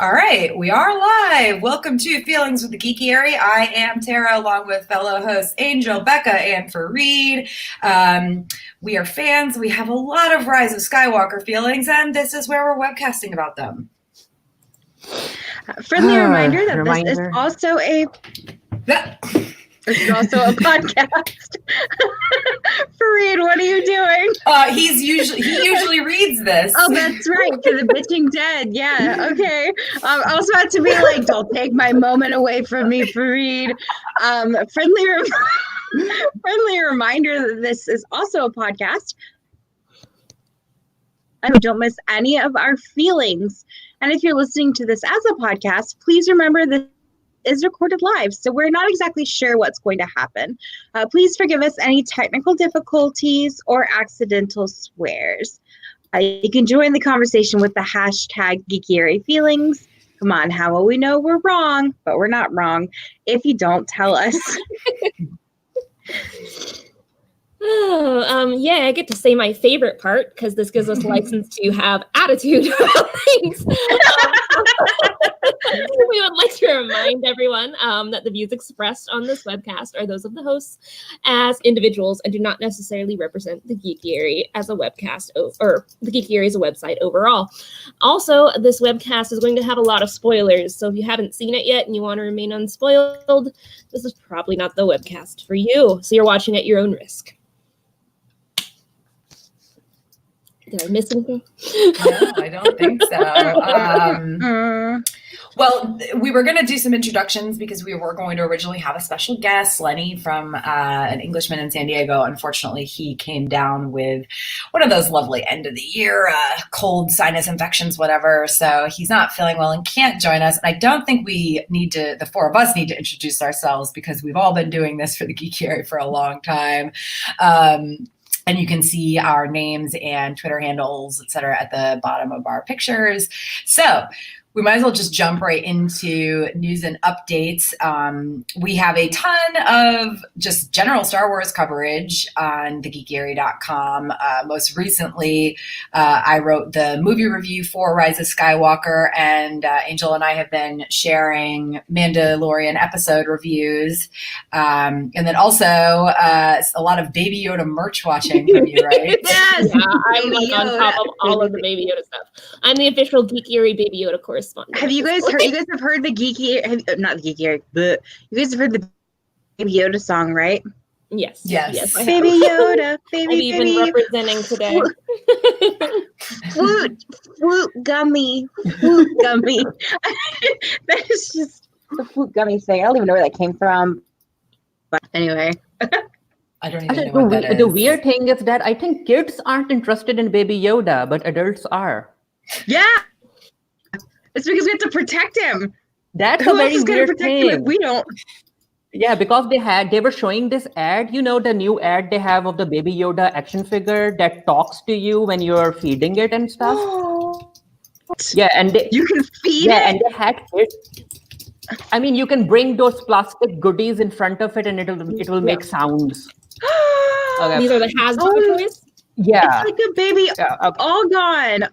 All right, we are live. Welcome to Feelings with the Geekiary. I am Tara, along with fellow hosts Angel, Becca, and Fareed. We are fans. We have a lot of Rise of Skywalker feelings, and this is where we're webcasting about them. Friendly reminder that this is also a podcast. Fareed, what are you doing? He usually reads this. Oh, that's right, for the bitching dead. Yeah, okay. Also had to be like, don't take my moment away from me, Fareed. Friendly reminder that this is also a podcast. And we don't miss any of our feelings. And if you're listening to this as a podcast, please remember this is recorded live, so we're not exactly sure what's going to happen. Please forgive us any technical difficulties or accidental swears. You can join the conversation with the hashtag Geekiary Feelings. Come on, how will we know we're wrong? But we're not wrong if you don't tell us. Yeah, I get to say my favorite part because this gives us license to have attitude about things. We would like to remind everyone that the views expressed on this webcast are those of the hosts as individuals and do not necessarily represent the Geekiary as a webcast or the Geekiary as a website overall. Also, this webcast is going to have a lot of spoilers, so if you haven't seen it yet and you want to remain unspoiled, this is probably not the webcast for you. So you're watching at your own risk. Did I miss anything? No, I don't think so. Well, we were going to do some introductions because we were going to originally have a special guest, Lenny, from an Englishman in San Diego. Unfortunately, he came down with one of those lovely end of the year cold sinus infections, whatever. So he's not feeling well and can't join us. And I don't think the four of us need to introduce ourselves because we've all been doing this for the Geekiary for a long time. And you can see our names and Twitter handles, et cetera, at the bottom of our pictures. So we might as well just jump right into news and updates. We have a ton of just general Star Wars coverage on thegeekiary.com. Most recently, I wrote the movie review for Rise of Skywalker, and Angel and I have been sharing Mandalorian episode reviews. And then also a lot of Baby Yoda merch watching from you, right? Yes! Yeah, I'm like on top of all of the Baby Yoda stuff. I'm the official Geekiary Baby Yoda correspondent. Have you guys heard? You guys have heard the Geekiary? Not the Geekiary, but you guys have heard the Baby Yoda song, right? Yes. Baby Yoda, baby, I'm even representing today. Fruit gummy. That is just the fruit gummy thing. I don't even know where that came from. But anyway. I don't even know what that is. The weird thing is that I think kids aren't interested in Baby Yoda, but adults are. Yeah. It's because we have to protect him. That's Who a very else is going to weird protect thing. him if we don't? Yeah, because they were showing this ad, the new ad they have of the Baby Yoda action figure that talks to you when you're feeding it and stuff. Yeah, and you can feed it. Yeah, and they had kids. I mean, you can bring those plastic goodies in front of it, and it will make sounds. Okay. These are the Hasbro toys. Yeah, it's like a baby all gone.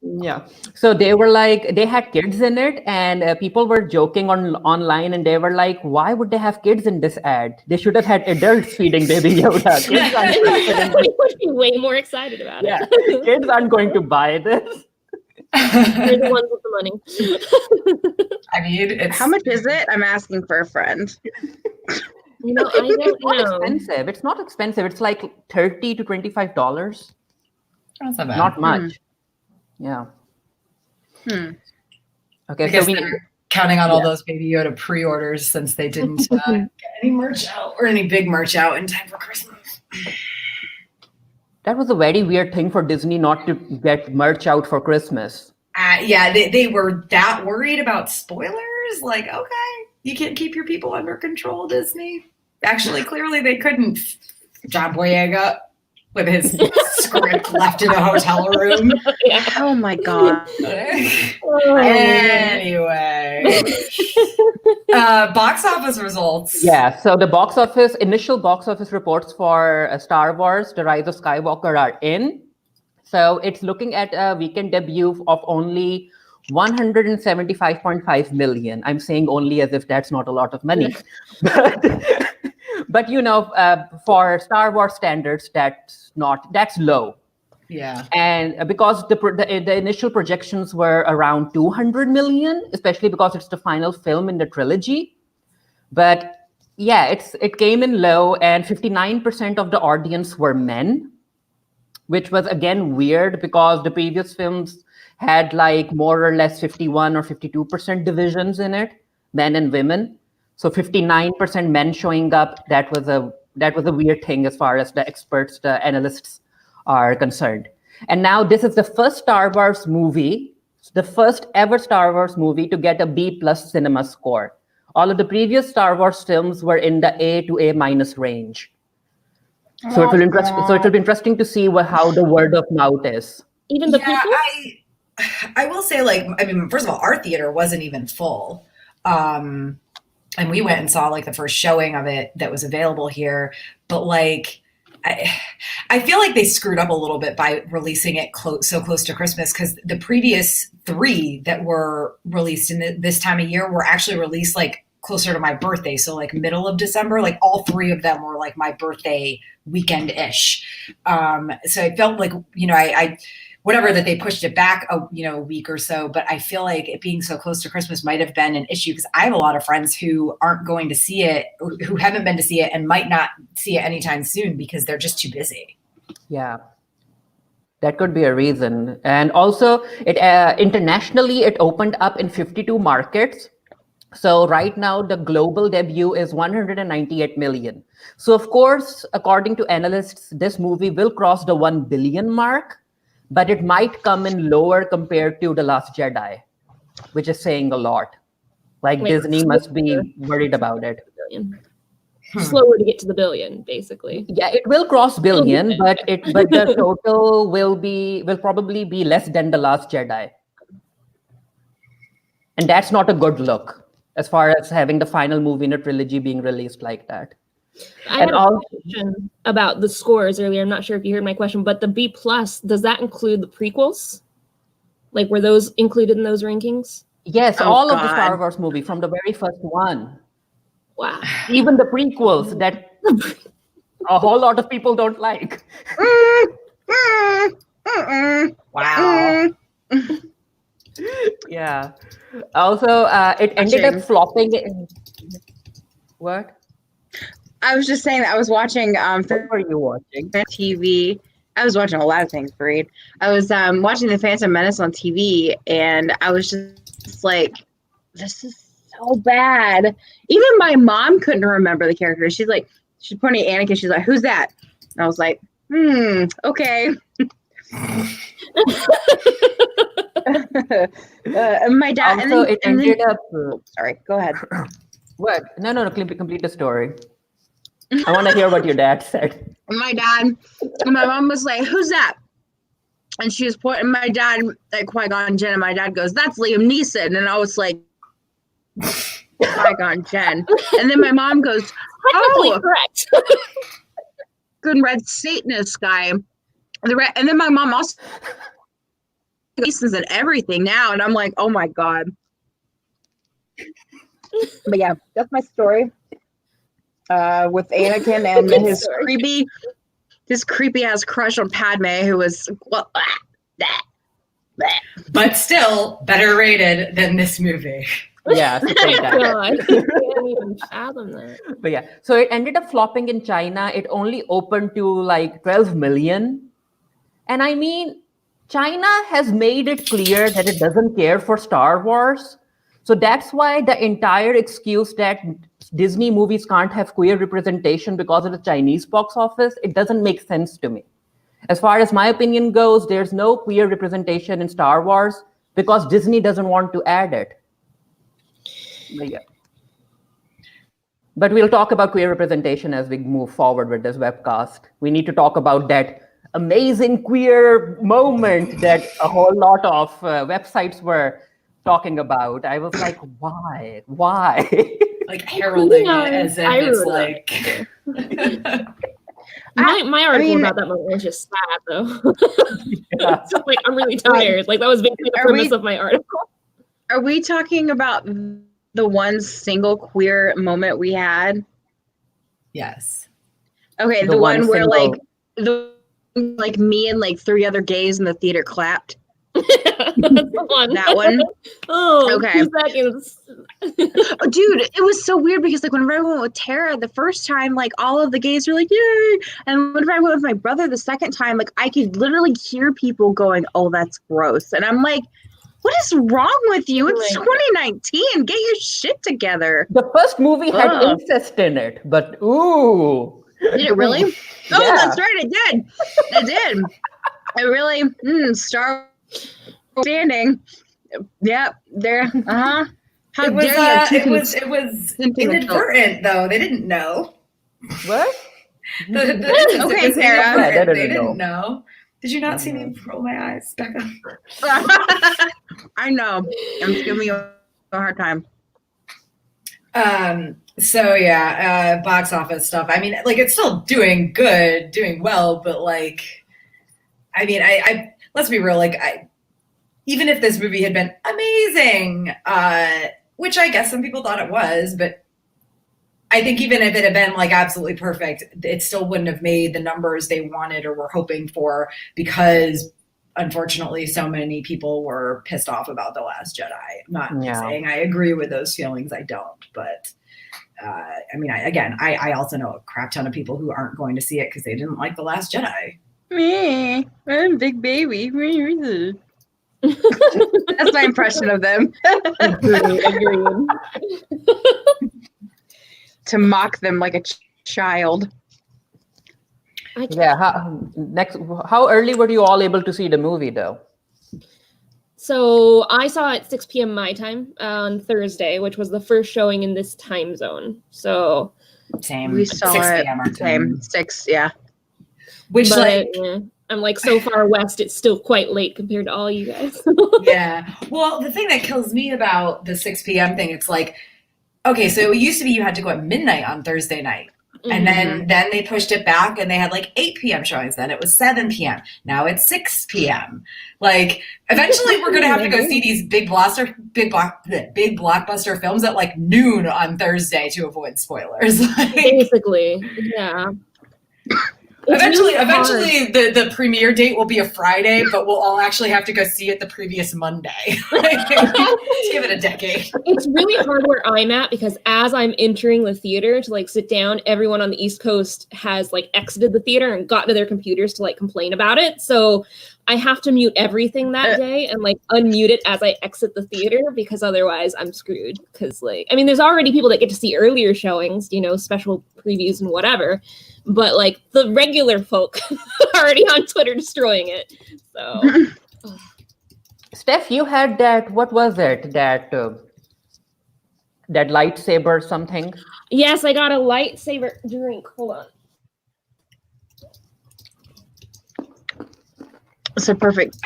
Yeah. So they were like, they had kids in it, and people were joking online, and they were like, why would they have kids in this ad? They should have had adults feeding Baby Yoda. We would be way more excited about it. Kids aren't going to buy this. They're the ones with the money. I mean, how much is it? I'm asking for a friend. I don't know. Expensive. It's not expensive. It's like $30 to $25. That's not bad. Not much. Yeah. Okay, so they're counting on all those Baby Yoda pre-orders since they didn't get any merch out or any big merch out in time for Christmas. That was a very weird thing for Disney not to get merch out for Christmas. Yeah, they were that worried about spoilers. Like, okay, you can't keep your people under control, Disney. Actually, clearly they couldn't. John Boyega with his script left in a hotel room. Oh my God. Anyway. Box office results. Yeah, so the initial box office reports for Star Wars, The Rise of Skywalker are in. So it's looking at a weekend debut of only 175.5 million. I'm saying only as if that's not a lot of money. But for Star Wars standards, that's low. Yeah. And because the initial projections were around 200 million, especially because it's the final film in the trilogy. But yeah, it came in low, and 59% of the audience were men, which was again weird because the previous films had like more or less 51 or 52% divisions in it, men and women. So 59% men showing up, that was a weird thing as far as the experts, the analysts are concerned. And now this is the first Star Wars movie, the first ever Star Wars movie to get a B+ cinema score. All of the previous Star Wars films were in the A to A- range. So it will be interesting to see how the word of mouth is. Even the I will say, like, I mean, first of all, our theater wasn't even full. And we went and saw like the first showing of it that was available here. But like, I feel like they screwed up a little bit by releasing it so close to Christmas, because the previous 3 that were released in this time of year were actually released like closer to my birthday. So like middle of December, like all 3 of them were like my birthday weekend-ish. So it felt like, I whatever that they pushed it back a week or so, but I feel like it being so close to Christmas might have been an issue, because I have a lot of friends who aren't going to see it, who haven't been to see it, and might not see it anytime soon because they're just too busy. Yeah, that could be a reason. And also, it internationally, it opened up in 52 markets. So right now, the global debut is 198 million. So of course, according to analysts, this movie will cross the 1 billion mark, but it might come in lower compared to The Last Jedi, which is saying a lot. Like Disney must be worried about it. Slower to get to the billion, basically. Yeah, it will cross billion, but the total will probably be less than The Last Jedi. And that's not a good look as far as having the final movie in a trilogy being released like that. I had a question about the scores earlier. I'm not sure if you heard my question, but the B+, does that include the prequels? Like, were those included in those rankings? Yes, all of the Star Wars movie from the very first one. Wow. Even the prequels that a whole lot of people don't like. Wow. Yeah. Also, it ended up flopping. What? I was just saying that I was watching What were you watching? TV. I was watching a lot of things, Fareed. I was watching The Phantom Menace on TV, and I was just like, this is so bad. Even my mom couldn't remember the character. She's pointing at Anakin. She's like, who's that? And I was like, okay. And my dad. Also, it ended up. Sorry, go ahead. What? No. Complete the story. I want to hear what your dad said. My mom was like, who's that? And she was pointing my dad at Qui-Gon Jinn, and my dad goes, that's Liam Neeson. And I was like, Qui-Gon Jinn. And then my mom goes, oh, correct. good red Satanist guy. And then my mom also Neeson's in everything now. And I'm like, oh my God. But yeah, that's my story. With Anakin and his creepy ass crush on Padme, who was but still better rated than this movie. Yeah, I can't even fathom that. But yeah, so it ended up flopping in China. It only opened to like 12 million. And I mean, China has made it clear that it doesn't care for Star Wars. So that's why the entire excuse that Disney movies can't have queer representation because of the Chinese box office, it doesn't make sense to me. As far as my opinion goes, there's no queer representation in Star Wars because Disney doesn't want to add it. But yeah. But we'll talk about queer representation as we move forward with this webcast. We need to talk about that amazing queer moment that a whole lot of websites were talking about. I was like, why? Like heralding it as if it's like... My article about that moment was just sad, though. Yeah. So, like, I'm really tired. Like, that was basically the premise of my article. Are we talking about the one single queer moment we had? Yes. Okay, the one where like me and like 3 other gays in the theater clapped. That's the one. That one. Oh, Okay. 2 seconds. Oh, dude, it was so weird because like whenever I went with Tara the first time, like all of the gays were like, yay! And whenever I went with my brother the second time, like I could literally hear people going, oh, that's gross. And I'm like, what is wrong with you? It's 2019. Get your shit together. The first movie had incest in it, but ooh. Did it really? Yeah. Oh, that's right, it did. It did. It really Star standing. Yep, there. How dare you? It was inadvertent though. They didn't know. What? Okay, Sarah. They didn't know. Did you not see me roll my eyes, Becca? I know. I'm just giving you a hard time. So yeah, box office stuff. I mean, like it's still doing good, doing well, but like, I mean, I let's be real. Like, even if this movie had been amazing, which I guess some people thought it was, but I think even if it had been like absolutely perfect, it still wouldn't have made the numbers they wanted or were hoping for because unfortunately so many people were pissed off about The Last Jedi. I'm not saying I agree with those feelings. I don't, but I mean, I also know a crap ton of people who aren't going to see it because they didn't like The Last Jedi. Me, I'm a big baby. That's my impression of them. Agreed. To mock them like a child. Yeah. How early were you all able to see the movie, though? So I saw it at 6 p.m. my time on Thursday, which was the first showing in this time zone. So same. We saw 6 it. p.m. our Same. time. 6, yeah. Which I'm like so far west, it's still quite late compared to all you guys. Yeah. Well, the thing that kills me about the 6 p.m. thing, it's like, okay, so it used to be you had to go at midnight on Thursday night. And then they pushed it back and they had like 8 p.m. showings. Then it was 7 p.m. Now it's 6 p.m. Like eventually we're going to have to go see these big blockbuster films at like noon on Thursday to avoid spoilers. Like, basically, yeah. Eventually the premiere date will be a Friday, but we'll all actually have to go see it the previous Monday. Let's give it a decade. It's really hard where I'm at because as I'm entering the theater to like sit down, everyone on the East Coast has like exited the theater and gotten to their computers to like complain about it. So I have to mute everything that day and like unmute it as I exit the theater because otherwise I'm screwed. Because like, I mean, there's already people that get to see earlier showings, you know, special previews and whatever. But like the regular folk are already on Twitter destroying it. So, Steph, you had that. What was it? That lightsaber something. Yes, I got a lightsaber drink. Hold on. It's a perfect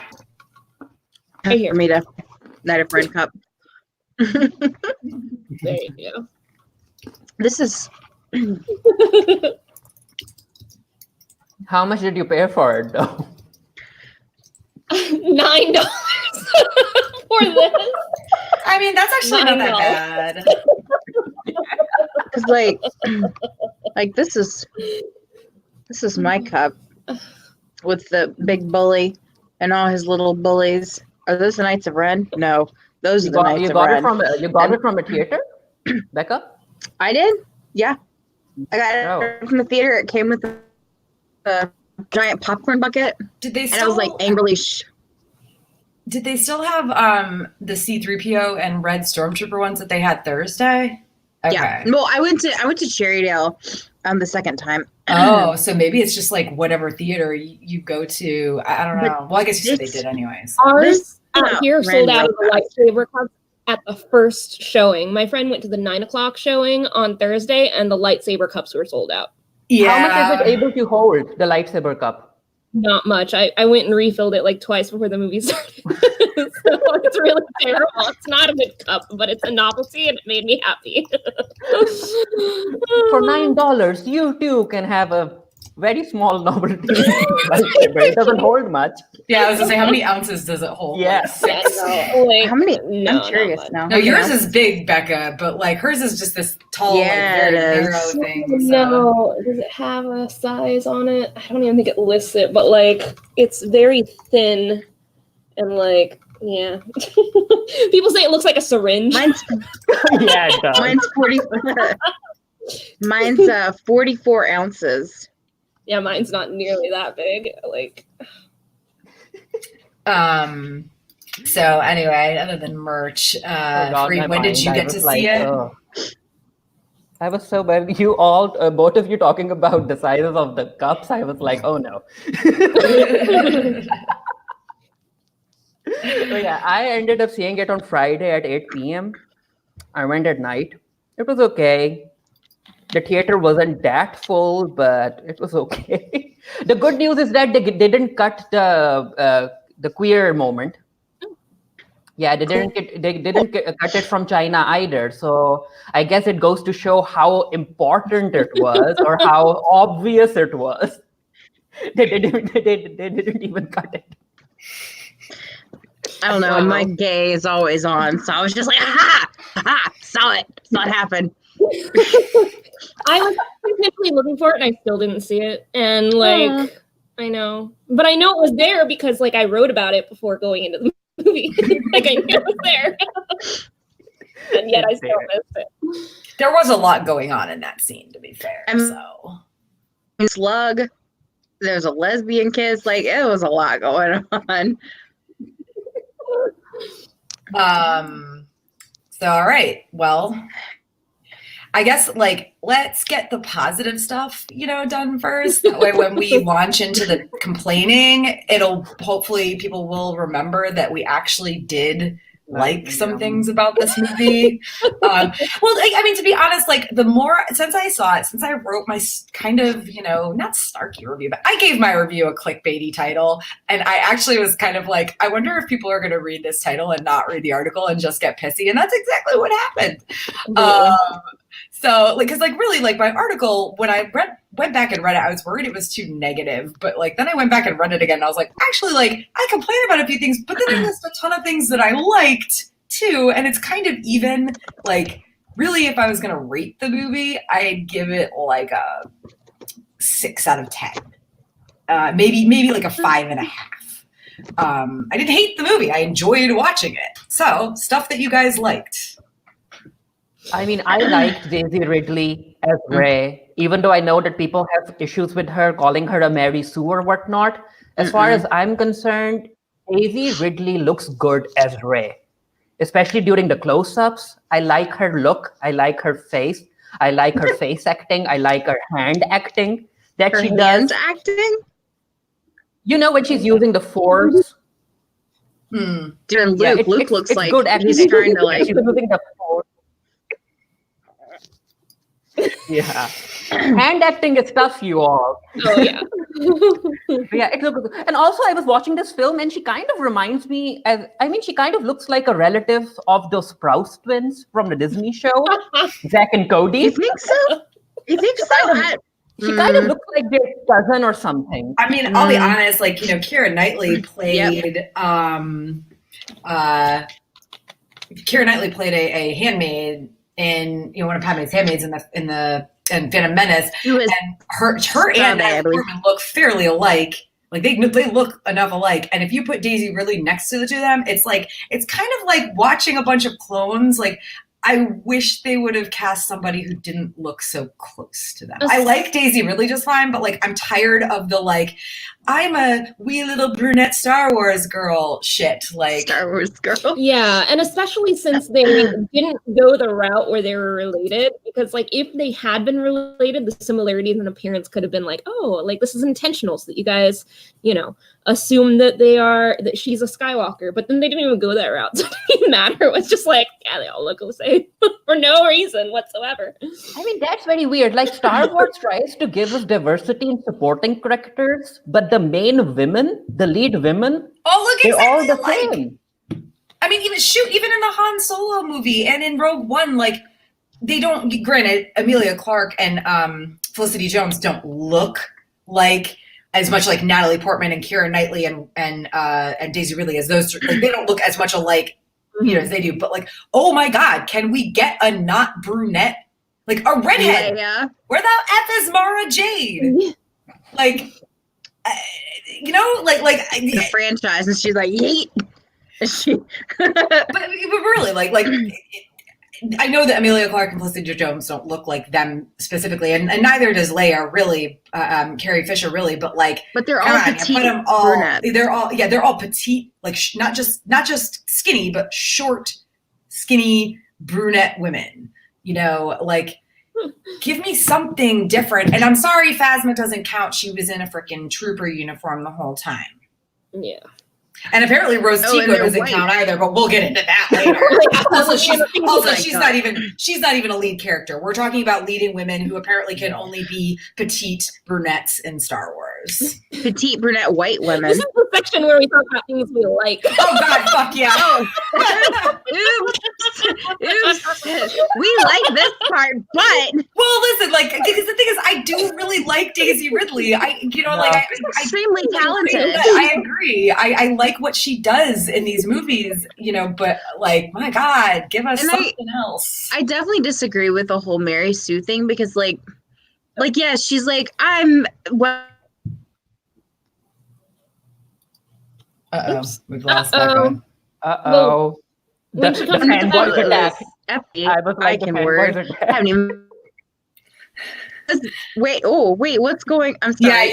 for me to light a bread cup. There you go. This is. How much did you pay for it, though? $9 for this. I mean, that's actually not that bad. Because like this is my cup with the big bully and all his little bullies. Are those the Knights of Ren? No, those are the Knights of Ren. You got it from a theater, Becca? I did. Yeah, I got it from the theater. It came with a giant popcorn bucket. Did they? And I was like angrily. Did they still have the C-3PO and Red Stormtrooper ones that they had Thursday? Okay. Yeah. Well, I went to Cherrydale the second time. Oh, so maybe it's just like whatever theater you go to. I don't know. Well, I guess you said they did anyways. Ours out here sold out of the lightsaber cups at the first showing. My friend went to the 9:00 showing on Thursday, and the lightsaber cups were sold out. Yeah. How much is it able to hold, the lightsaber cup? Not much. I went and refilled it like twice before the movie started. So it's really terrible. It's not a good cup, but it's a novelty and it made me happy. For $9, you too can have a very small novelty. It doesn't hold much. Yeah, I was gonna say, how many ounces does it hold? Yeah. Like 6? Like, How many? No, I'm curious not now. No, How many yours ounces? is big, Becca, but like hers is just this tall, Yeah, like very it is. narrow thing. So. No, does it have a size on it? I don't even think it lists it, but like it's very thin and like yeah. People say it looks like a syringe. Mine's Yeah, it does. mine's 40. Mine's 44 ounces. Yeah, mine's not nearly that big. Like So anyway, other than merch, Oh God, Free, my when did mind. you I get was to like, see it? oh. I was so bad. You all, both of you talking about the sizes of the cups. I was like, oh no. So yeah, I ended up seeing it on Friday at 8 p.m. I went at night. It was okay. The theater wasn't that full, but it was okay. The good news is that they didn't cut the queer moment. Yeah, they didn't cut it from China either. So I guess it goes to show how important it was or how obvious it was. They didn't even cut it. I don't know. Wow. My gay is always on, so I was just like, aha, aha, saw it happen. I was intentionally looking for it and I still didn't see it. And like I know. But I know it was there because like I wrote about it before going into the movie. Like I knew it was there. And yet I still missed it. There was a lot going on in that scene, to be fair. So Slug. There's a lesbian kiss. Like it was a lot going on. So all right. Well, I guess like let's get the positive stuff, done first. That way when we launch into the complaining, it'll hopefully people will remember that we actually did like some things about this movie. Well, I mean, to be honest, like the more since I saw it, since I wrote my kind of, not snarky review, but I gave my review a clickbaity title, and I actually was kind of like, I wonder if people are going to read this title and not read the article and just get pissy, and that's exactly what happened. So, like, because, like, really, like, my article, when I went back and read it, I was worried it was too negative. But, like, then I went back and read it again, and I was like, actually, like, I complained about a few things, but then I list a ton of things that I liked, too. And it's kind of even, like, really, if I was going to rate the movie, I'd give it, like, a 6 out of 10. Maybe like a 5.5. I didn't hate the movie. I enjoyed watching it. So, stuff that you guys liked. I mean, I liked Daisy Ridley as Rey, even though I know that people have issues with her, calling her a Mary Sue or whatnot. As far as I'm concerned, Daisy Ridley looks good as Rey, especially during the close-ups. I like her look. I like her face. I like her face acting. I like her hand acting that Her she hand does. acting? When she's using the Force. Doing Yeah, Luke. Luke looks it's like good acting. he's trying to like. She's using the Force. Yeah. Hand acting is tough, you all. Oh yeah. Yeah, it looks good. And also I was watching this film and she kind of reminds me she kind of looks like a relative of those Sprouse twins from the Disney show, Zach and Cody. You think so? You think so? She kind of looks like their cousin or something. I mean, I'll be honest, like, Keira Knightley played Keira Knightley played a handmaid in one of Padme's handmaids in Phantom Menace, and her and Natalie Portman look fairly alike. Like they look enough alike. And if you put Daisy Ridley next to the two of them, it's kind of like watching a bunch of clones. Like I wish they would have cast somebody who didn't look so close to them. I like Daisy Ridley just fine, but like I'm tired of the like I'm a wee little brunette Star Wars girl shit. Like Star Wars girl. Yeah, and especially since they didn't go the route where they were related, because like if they had been related, the similarities in appearance could have been like, oh, like this is intentional so that you guys, assume that she's a Skywalker, but then they didn't even go that route. So it didn't even matter. It was just like, yeah, they all look the same for no reason whatsoever. I mean, that's very weird. Like Star Wars tries to give us diversity in supporting characters, but the main women, the lead women, they're all the same. I mean, even in the Han Solo movie and in Rogue One, like they don't. Granted, Emilia Clarke and Felicity Jones don't look like as much like Natalie Portman and Keira Knightley and Daisy Ridley as those. Like, they don't look as much alike, you know, as they do. But like, oh my God, can we get a not brunette, like a redhead? Yeah. Where the F is Mara Jade? Like, you know, like The franchise, and she's like, yeet. but really, like I know that Amelia Clarke and Felicity Jones don't look like them specifically, and neither does Leia really, Carrie Fisher really, but like, but they're all petite brunettes. They're all petite, like not just skinny, but short, skinny brunette women. You know, like, give me something different. And I'm sorry, Phasma doesn't count. She was in a freaking trooper uniform the whole time. Yeah. And apparently Rose Tico doesn't count either, but we'll get into that later. also, she's not even a lead character. We're talking about leading women who apparently can only be petite brunettes in Star Wars. Petite brunette white women. This is the section where we talk about things we like. Oh God, fuck yeah. Oops. We like this part, but well, listen, like, because the thing is, I do really like Daisy Ridley. I extremely talented. I agree. I like what she does in these movies, you know, but like, my God, give us something else. I definitely disagree with the whole Mary Sue thing, because like, yeah, she's like, I'm well. We've lost Becca. The fanboys attack. I was like, I can word. I haven't even. Wait, what's going? I'm sorry.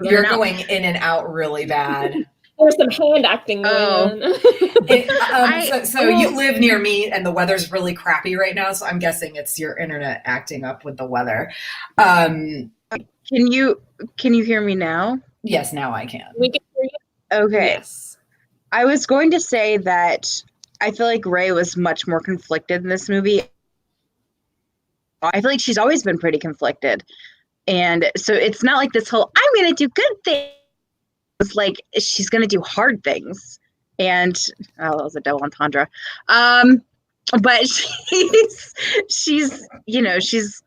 You're going in and out really bad. There's some hand acting going on. So you live near me, and the weather's really crappy right now. So I'm guessing it's your internet acting up with the weather. Can you hear me now? Yes, now I can. We can hear you. Okay. Yes. I was going to say that I feel like Rey was much more conflicted in this movie. I feel like she's always been pretty conflicted. And so it's not like this whole, I'm going to do good things. It's like, she's going to do hard things. And, that was a double entendre. But she's, you know, she's,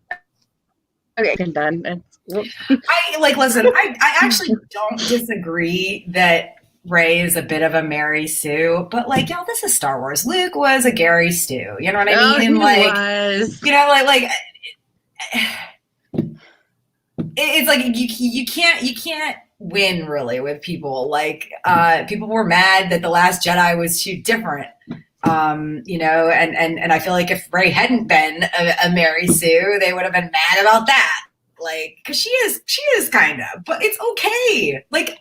okay, I'm done. I actually don't disagree that Rey is a bit of a Mary Sue, but like, y'all, this is Star Wars. Luke was a Gary Stu. You know what I mean? He was. You know, it's like you can't win really with people. Like, people were mad that The Last Jedi was too different. You know, and I feel like if Rey hadn't been a Mary Sue, they would have been mad about that. Like, because she is kind of, but it's okay. Like,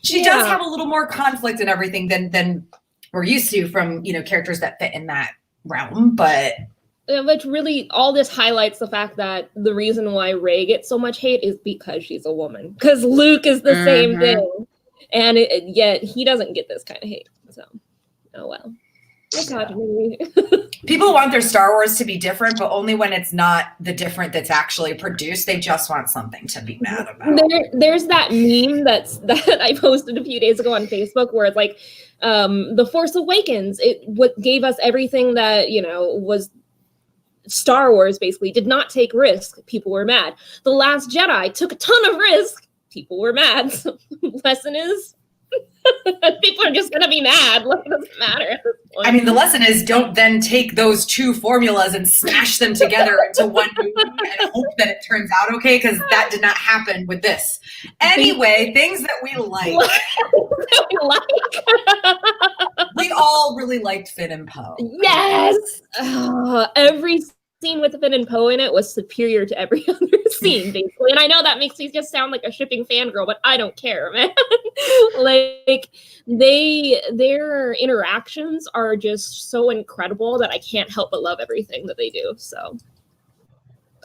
she does have a little more conflict and everything than we're used to from, you know, characters that fit in that realm. But which really, all this highlights the fact that the reason why Rey gets so much hate is because she's a woman. Because Luke is the same thing, and yet he doesn't get this kind of hate. So, oh well. People want their Star Wars to be different, but only when it's not the different that's actually produced. They just want something to be mad about. There's that meme that I posted a few days ago on Facebook where it's like, The Force Awakens, what gave us everything that, you know, was Star Wars, basically did not take risk. People were mad. The Last Jedi took a ton of risk. People were mad. So the lesson is, people are just going to be mad. Like, it doesn't matter at this point. I mean, the lesson is, don't then take those two formulas and smash them together into one movie and hope that it turns out okay, because that did not happen with this. Anyway, things that we like. We all really liked Finn and Poe. Yes! Every scene with Finn and Poe in it was superior to every other scene, basically. And I know that makes me just sound like a shipping fangirl, but I don't care, man. Like, their interactions are just so incredible that I can't help but love everything that they do. So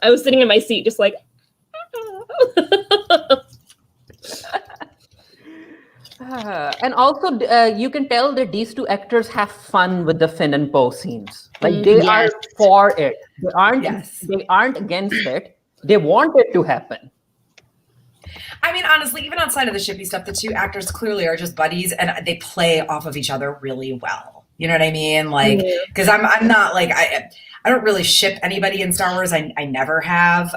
I was sitting in my seat just like, and also, you can tell that these two actors have fun with the Finn and Poe scenes. Like, they are for it. They aren't against it. They want it to happen. I mean, honestly, even outside of the shippy stuff, the two actors clearly are just buddies, and they play off of each other really well. You know what I mean? Like, because I'm not like, I don't really ship anybody in Star Wars. I never have.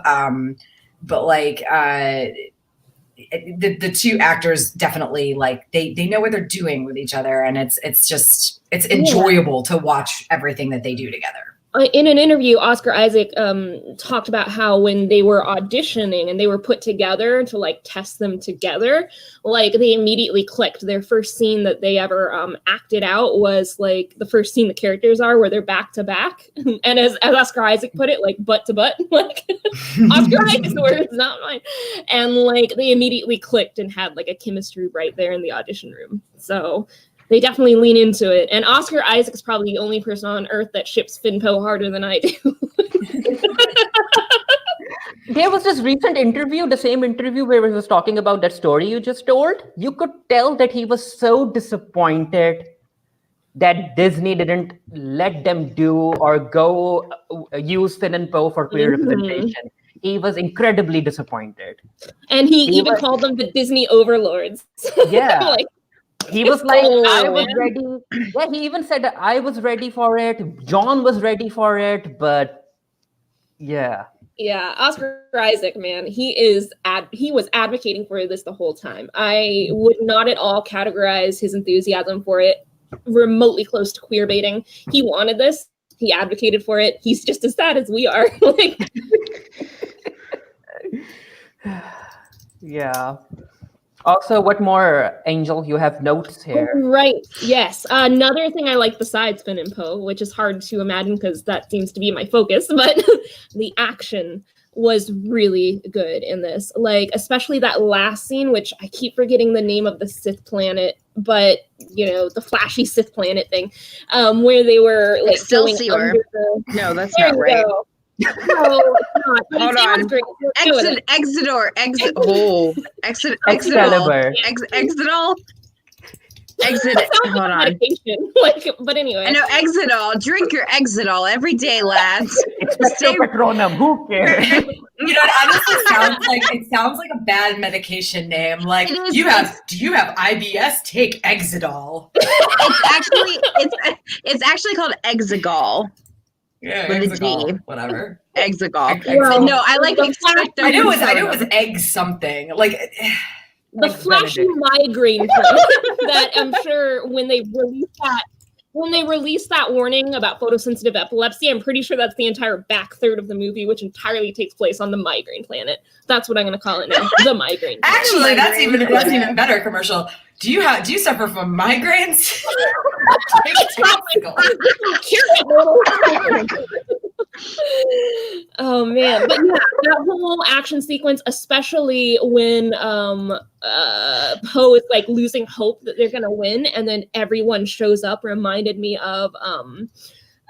but like the two actors definitely like they know what they're doing with each other, and it's enjoyable to watch everything that they do together. In an interview, Oscar Isaac talked about how when they were auditioning and they were put together to like test them together, like they immediately clicked. Their first scene that they ever acted out was like the first scene the characters are where they're back to back. And as Oscar Isaac put it, like butt to butt, like Oscar Isaac's words, not mine. And like they immediately clicked and had like a chemistry right there in the audition room. So they definitely lean into it. And Oscar Isaac's probably the only person on earth that ships Finn Poe harder than I do. There was this recent interview, the same interview where he was talking about that story you just told. You could tell that he was so disappointed that Disney didn't let them do or go use Finn and Poe for queer representation. He was incredibly disappointed. And he even called them the Disney overlords. Yeah. Like, he was like, I was ready. Yeah, he even said that I was ready for it. John was ready for it, but yeah. Yeah, Oscar Isaac, man, he was advocating for this the whole time. I would not at all categorize his enthusiasm for it remotely close to queer baiting. He wanted this. He advocated for it. He's just as sad as we are. Like, yeah. Also, what more, Angel? You have notes here. Right. Yes. Another thing I like besides Finn and Poe, which is hard to imagine because that seems to be my focus, but the action was really good in this. Like, especially that last scene, which I keep forgetting the name of the Sith planet, but you know, the flashy Sith planet thing, where they were like Excelsior. No, that's not right. Go. No, it's not. Hold on. Exidor. Hold on. Like, but anyway. I know Exidol. Drink your Exidol every day, lads. Stay Patronum. Who cares? You know, it honestly sounds like a bad medication name. Like, do you have IBS? Take Exidol. It's actually called Exegol. Yeah, with Exegol, a G. whatever. Exegol. Well, no, I like I knew it was egg something. Like the flashy migraine pill that I'm sure when they released that warning about photosensitive epilepsy, I'm pretty sure that's the entire back third of the movie, which entirely takes place on the migraine planet. That's what I'm going to call it now, the migraine planet. Actually, that's even better commercial. Do you suffer from migraines? Oh man, but yeah, that whole action sequence, especially when Poe is like losing hope that they're gonna win, and then everyone shows up, reminded me of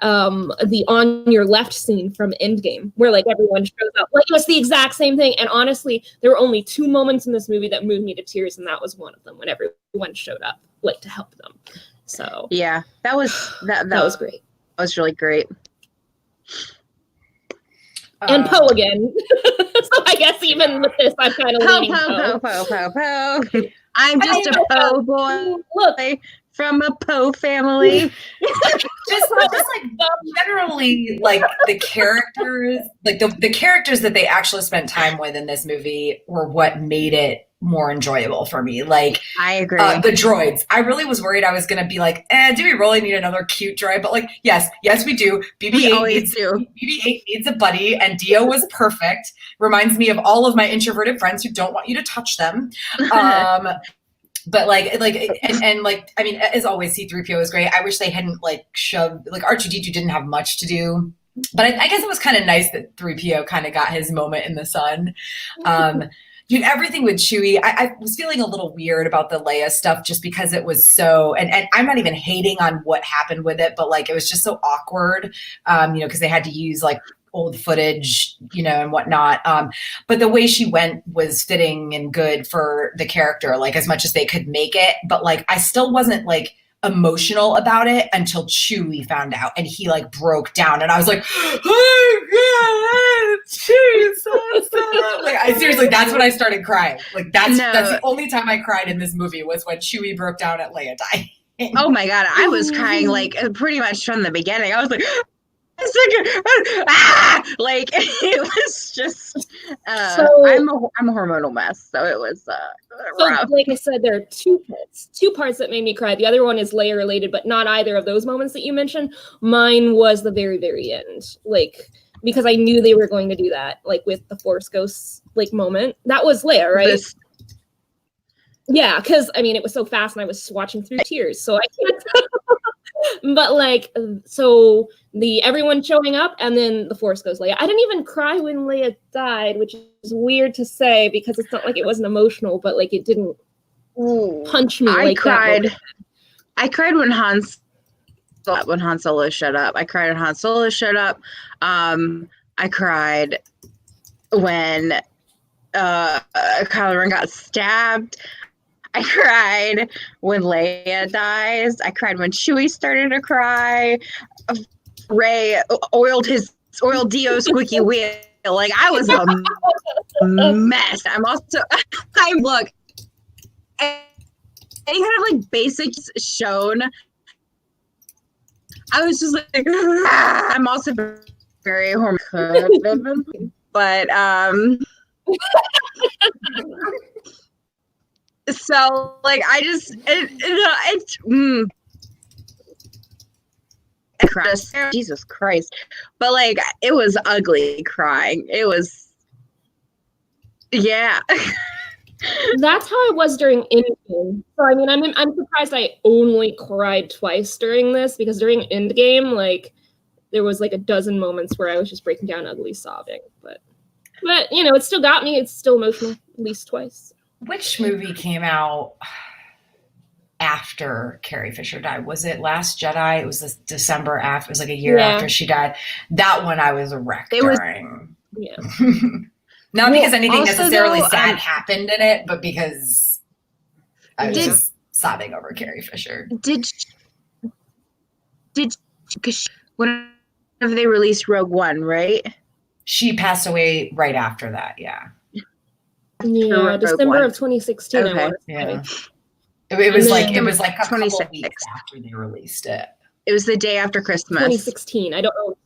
the On Your Left scene from Endgame, where like everyone shows up. Like, it was the exact same thing. And honestly, there were only 2 moments in this movie that moved me to tears, and that was one of them, when everyone showed up like to help them. So yeah, that was great. That was really great. And Poe again. So I guess even with this, I'm kind of leaning Poe. I'm just a Poe boy. Look, from a Poe family. just like generally, like the characters, like the characters that they actually spent time with in this movie were what made it more enjoyable for me. Like, I agree. The droids. I really was worried I was going to be like, do we really need another cute droid? But like, yes, we do. BB-8 needs a buddy, and Dio was perfect. Reminds me of all of my introverted friends who don't want you to touch them. But I mean, as always, C-3PO is great. I wish they hadn't shoved, R2-D2 didn't have much to do. But I guess it was kind of nice that 3PO kind of got his moment in the sun. Dude, everything with Chewie, I was feeling a little weird about the Leia stuff just because it was so, and I'm not even hating on what happened with it, but it was just so awkward, because they had to use old footage, and whatnot. But the way she went was fitting and good for the character, as much as they could make it. But I still wasn't emotional about it until Chewie found out, and he broke down, and I was like, oh god, Chewie's so sad. I seriously, that's when I started crying. That's the only time I cried in this movie was when Chewie broke down at Leia dying. Oh my god, I was crying pretty much from the beginning. I was like, like it was just So- I'm a hormonal mess, so it was So, rough. like I said, there are two parts that made me cry. The other one is Leia related, but not either of those moments that you mentioned. Mine was the very, very end, like because I knew they were going to do that, like with the Force Ghosts like moment. That was Leia, right? Yeah, because I mean, it was so fast, and I was watching through tears, so I can't. But like, so everyone showing up, and then the Force goes Leia. I didn't even cry when Leia died, which is weird to say because it's not like it wasn't emotional, but like it didn't punch me. I like cried. That I cried when Han Solo showed up. I cried when Han Solo showed up. I cried when Kylo Ren got stabbed. I cried when Leia dies. I cried when Chewie started to cry. Rey oiled Dio squeaky wheel. Like I was a mess. I'm also look. Any kind of like basics shown. I was just like I'm also very hormonal, but so like I just Jesus Christ, but like it was ugly crying. It was That's how I was during Endgame. So I mean, I'm surprised I only cried twice during this because during Endgame, like there was like a dozen moments where I was just breaking down, ugly sobbing. But you know, it still got me. It's still emotional, at least twice. Which movie came out after Carrie Fisher died? Was it Last Jedi? It was this December after. It was like a year after she died. That one I was a wreck during. Yeah. Not because anything also, necessarily though, sad happened in it, but because I was just sobbing over Carrie Fisher. Did because whenever they released Rogue One, right? She passed away right after that. Yeah. Yeah, December of 2016. Okay. Yeah. It was like a 26. couple weeks after they released it. It was the day after Christmas. 2016. I don't know.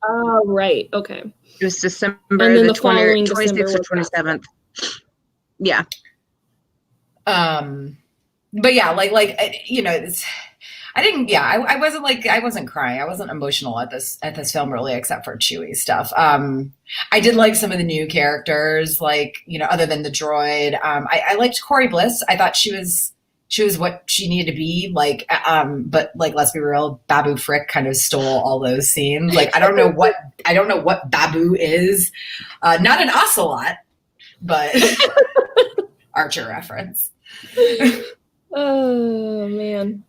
Oh, right. Okay. It was December then the following 26th or 27th. Yeah. But yeah, like you know, I wasn't crying. I wasn't emotional at this film really, except for Chewie stuff. I did like some of the new characters, like, you know, other than the droid. I liked Corey Bliss. I thought she was what she needed to be, like, but like, let's be real, Babu Frick kind of stole all those scenes. Like, I don't know what Babu is. Not an ocelot, but Archer reference. Oh man.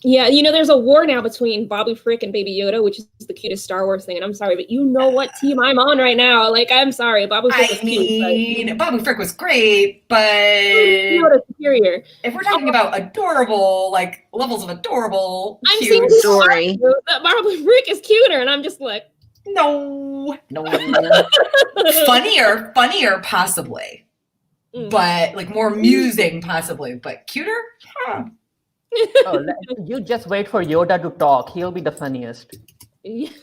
Yeah, you know, there's a war now between Babu Frick and Baby Yoda, which is the cutest Star Wars thing. And I'm sorry, but you know what team I'm on right now. Like, I'm sorry, Babu Frick was cute. Babu Frick was great, but Yoda's superior. If we're talking about adorable, like levels of adorable, I'm cute seeing story, that Babu Frick is cuter, and I'm just like, no. funnier, possibly, but like more amusing, possibly, but cuter. Huh. Oh, you just wait for Yoda to talk. He'll be the funniest. Oh, yes.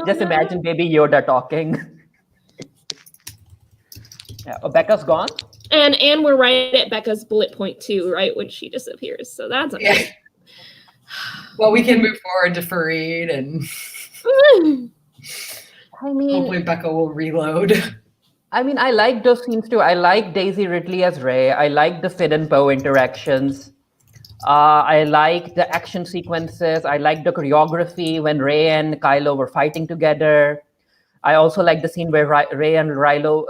Just imagine baby Yoda talking. Yeah, Becca's gone? And we're right at Becca's bullet point too, right when she disappears. So that's amazing. Well, we can move forward to Fareed, and I mean, hopefully Becca will reload. I mean, I like those scenes too. I like Daisy Ridley as Rey. I like the Finn and Poe interactions. I like the action sequences. I like the choreography when Rey and Kylo were fighting together. I also like the scene where Rey and Kylo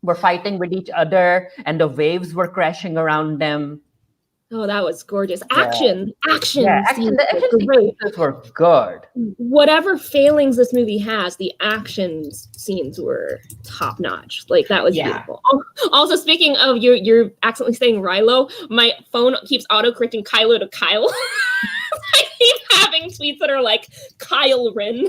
were fighting with each other, and the waves were crashing around them. Oh, that was gorgeous. Action. The action sequences were good. Whatever failings this movie has, the action scenes were top notch. Like, that was beautiful. Also, speaking of you're accidentally saying Reylo, my phone keeps auto-correcting Kylo to Kyle. I keep having tweets that are like Kyle Ren.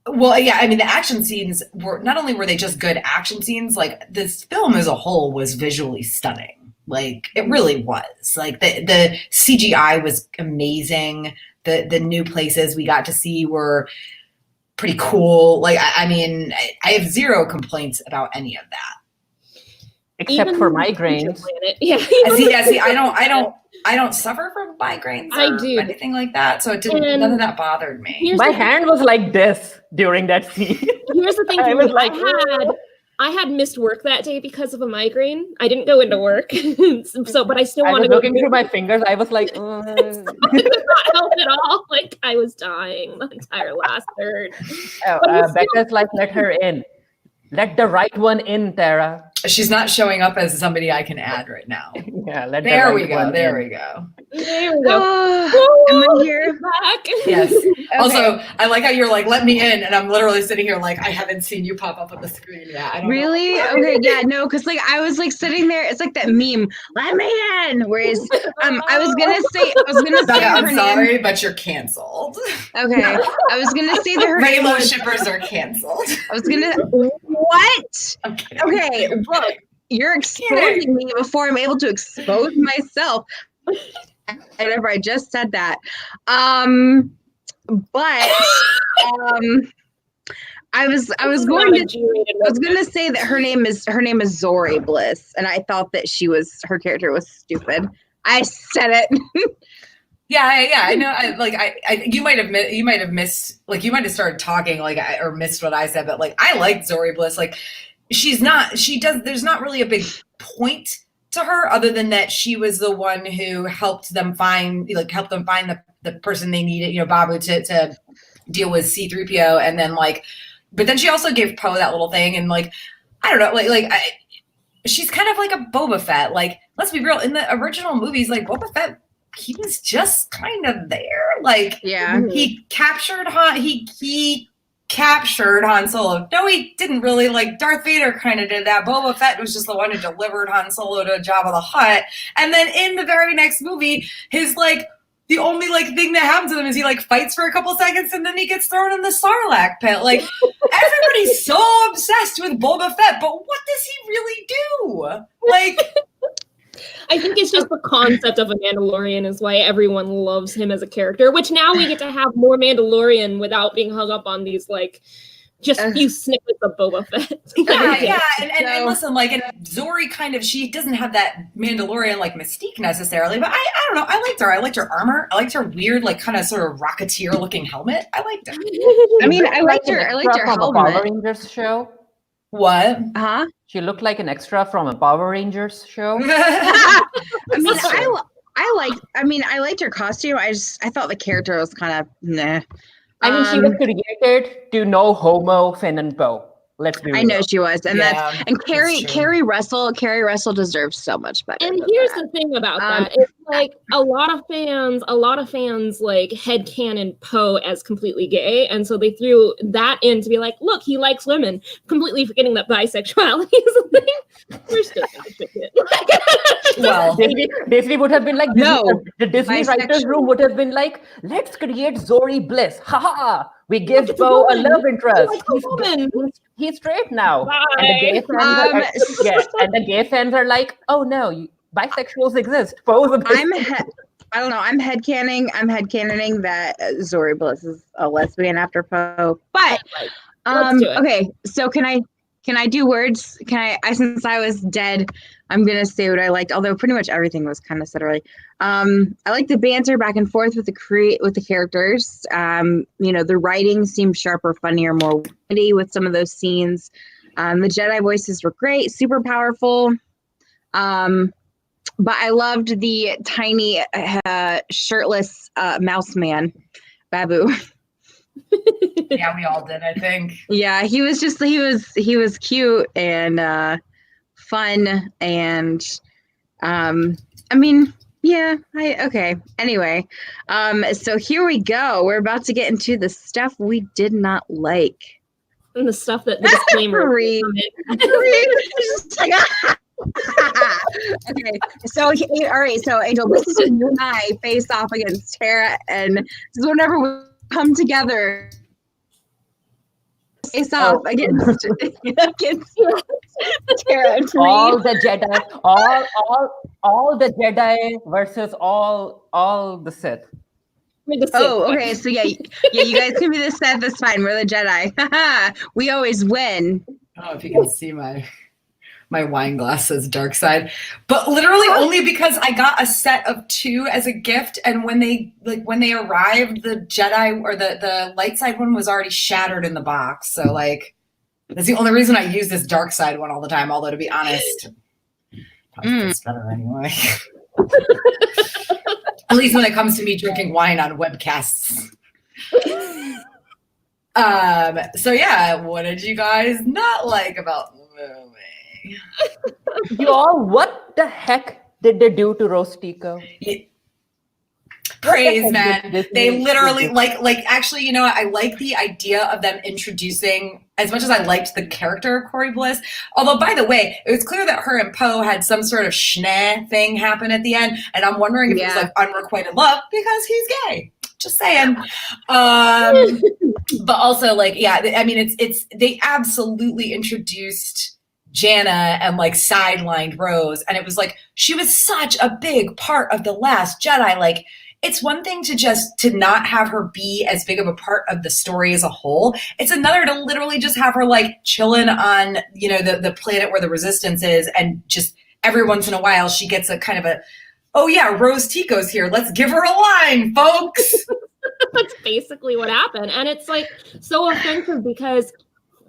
Well, yeah, I mean, the action scenes were not only were they just good action scenes, like this film as a whole was visually stunning. Like it really was. Like the CGI was amazing. The new places we got to see were pretty cool. Like I mean, I have zero complaints about any of that. Except Even for the migraines. planet. Yeah. See, I don't suffer from migraines I or do. anything like that, so it didn't. And None of that bothered me. here's My the thing. hand was like this during that scene. Here's the thing. I for was me, like, I had missed work that day because of a migraine. I didn't go into work, but I still I want was to go. looking through my fingers. I was like, It did not help at all. Like I was dying the entire last third. Becca's like, let her in. Let the right one in, Tara. She's not showing up as somebody I can add right now. Yeah, let There the we right go. one There in. we go. There we go. Am I here? Back. Yes. Okay. Also, I like how you're like, let me in, and I'm literally sitting here like I haven't seen you pop up on the screen yet. I don't Really? know. Okay, yeah, no, because like I was like sitting there. It's like that meme, "Let me in." Whereas, I was gonna say Becca, her I'm name. sorry, but you're canceled. Okay, I was gonna say that her name Reylo was. shippers are canceled. I was gonna. What? I'm kidding. Okay, look, you're exposing me before I'm able to expose myself. Whatever, I just said that. But I was going to say that her name is Zori Bliss, and I thought that her character was stupid. I said it. Yeah, I know. You might have missed, like you might have started talking, like or missed what I said, but like I like Zori Bliss. Like there's not really a big point to her other than that she was the one who helped them find the person they needed, Babu to deal with C-3PO, and then but then she also gave Poe that little thing, and like I don't know, she's kind of like a Boba Fett. Like let's be real, in the original movies, like Boba Fett, he was just kind of there. Like Yeah. he captured he captured Han Solo. No, he didn't really. Like Darth Vader kind of did that. Boba Fett was just the one who delivered Han Solo to Jabba the Hutt. And then in the very next movie, his the only thing that happens to him is he fights for a couple seconds and then he gets thrown in the Sarlacc pit. Like everybody's so obsessed with Boba Fett, but what does he really do? Like I think it's just the concept of a Mandalorian is why everyone loves him as a character, which now we get to have more Mandalorian without being hung up on these just a few snippets of Boba Fett. Yeah. And listen, and Zori she doesn't have that Mandalorian mystique necessarily, but I don't know. I liked her. I liked her armor. I liked her weird, kind of sort of Rocketeer looking helmet. I liked her. I mean, I liked her From a helmet. Power Rangers show. What? Huh? She looked like an extra from a Power Rangers show. I liked her costume. I thought the character was kind of nah. I mean, she was created to no homo Finn and Poe. Let's be real. I know she was, and true. Carrie Russell deserves so much better. And here's the thing about that: it's a lot of fans headcanon Poe as completely gay, and so they threw that in to be like, look, he likes women, completely forgetting that bisexuality is a thing. We're still gonna pick it. Well, Disney would have been like, No, the Disney writers' room would have been like, let's create Zori Bliss. Ha ha! We give Poe a love interest. He's straight now. And the gay fans are like, oh no, bisexuals exist. Poe's a I'm headcanoning that Zori Bliss is a lesbian after Poe. But okay, so can I do words? Since I was dead, I'm gonna say what I liked, although pretty much everything was kind of said already. I like the banter back and forth with the characters. The writing seemed sharper, funnier, more witty with some of those scenes. The Jedi voices were great, super powerful. But I loved the tiny, shirtless mouse man, Babu. Yeah, we all did, I think. Yeah, he was cute and fun, and okay. Anyway, so here we go. We're about to get into the stuff we did not like. And the stuff that the disclaimer. Okay, so all right, so Angel, this is when you and I face off against Tara, and this is whenever we come together face off against Tara and All Reed. the Jedi, all the Jedi versus all the Sith. We're the Sith, Oh, but- okay. So yeah, you guys can be the Sith. That's fine. We're the Jedi. We always win. I don't know if you can see my wine glass says dark side, but literally only because I got a set of 2 as a gift, and when they arrived, the Jedi or the light side one was already shattered in the box. So like that's the only reason I use this dark side one all the time. Although to be honest, probably it's better anyway. At least when it comes to me drinking wine on webcasts. So yeah, what did you guys not like about the movie? You all, what the heck did they do to Rose Tico? Praise, man. This They movie- literally actually, you know what? I like the idea of them introducing, as much as I liked the character of Corey Bliss. Although, by the way, it was clear that her and Poe had some sort of schneh thing happen at the end, and I'm wondering if it was like unrequited love because he's gay. Just saying. But also, like, yeah, I mean, it's they absolutely introduced Jana and like sidelined Rose, and it was like she was such a big part of the Last Jedi. Like, it's one thing to not have her be as big of a part of the story as a whole. It's another to literally just have her like chilling on, you know, the planet where the Resistance is, and just every once in a while she gets a kind of a, oh yeah, Rose Tico's here, let's give her a line, folks. That's basically what happened. And it's like so offensive because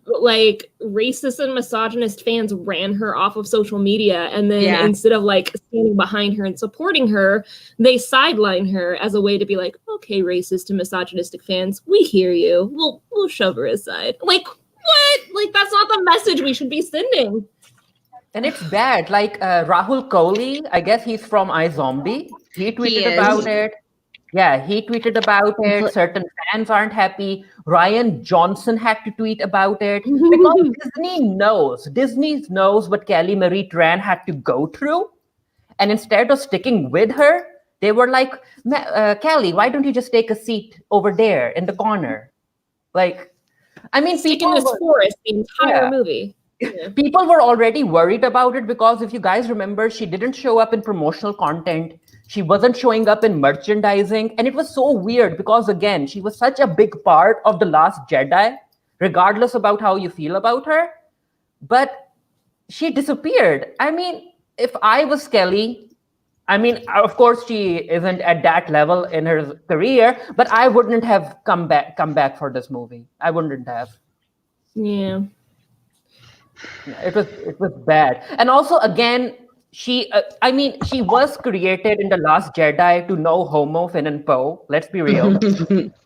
like racist and misogynist fans ran her off of social media, and then instead of like standing behind her and supporting her, they sideline her as a way to be like, okay, racist and misogynistic fans, we hear you, we'll shove her aside. Like, what? Like, that's not the message we should be sending. And it's bad. Like Rahul Kohli, I guess he's from iZombie. He tweeted about it. Yeah, he tweeted about it. Certain fans aren't happy. Ryan Johnson had to tweet about it because Disney knows what Kelly Marie Tran had to go through. And instead of sticking with her, they were like, Kelly, why don't you just take a seat over there in the corner? Like, I mean, stick in this forest the entire movie. Yeah. People were already worried about it because if you guys remember, she didn't show up in promotional content. She wasn't showing up in merchandising. And it was so weird because, again, she was such a big part of The Last Jedi, regardless about how you feel about her. But she disappeared. I mean, if I was Kelly, I mean, of course, she isn't at that level in her career, but I wouldn't have come back for this movie. I wouldn't have. Yeah. It was bad. And also, again, she was created in The Last Jedi to no homo Finn and Poe. Let's be real.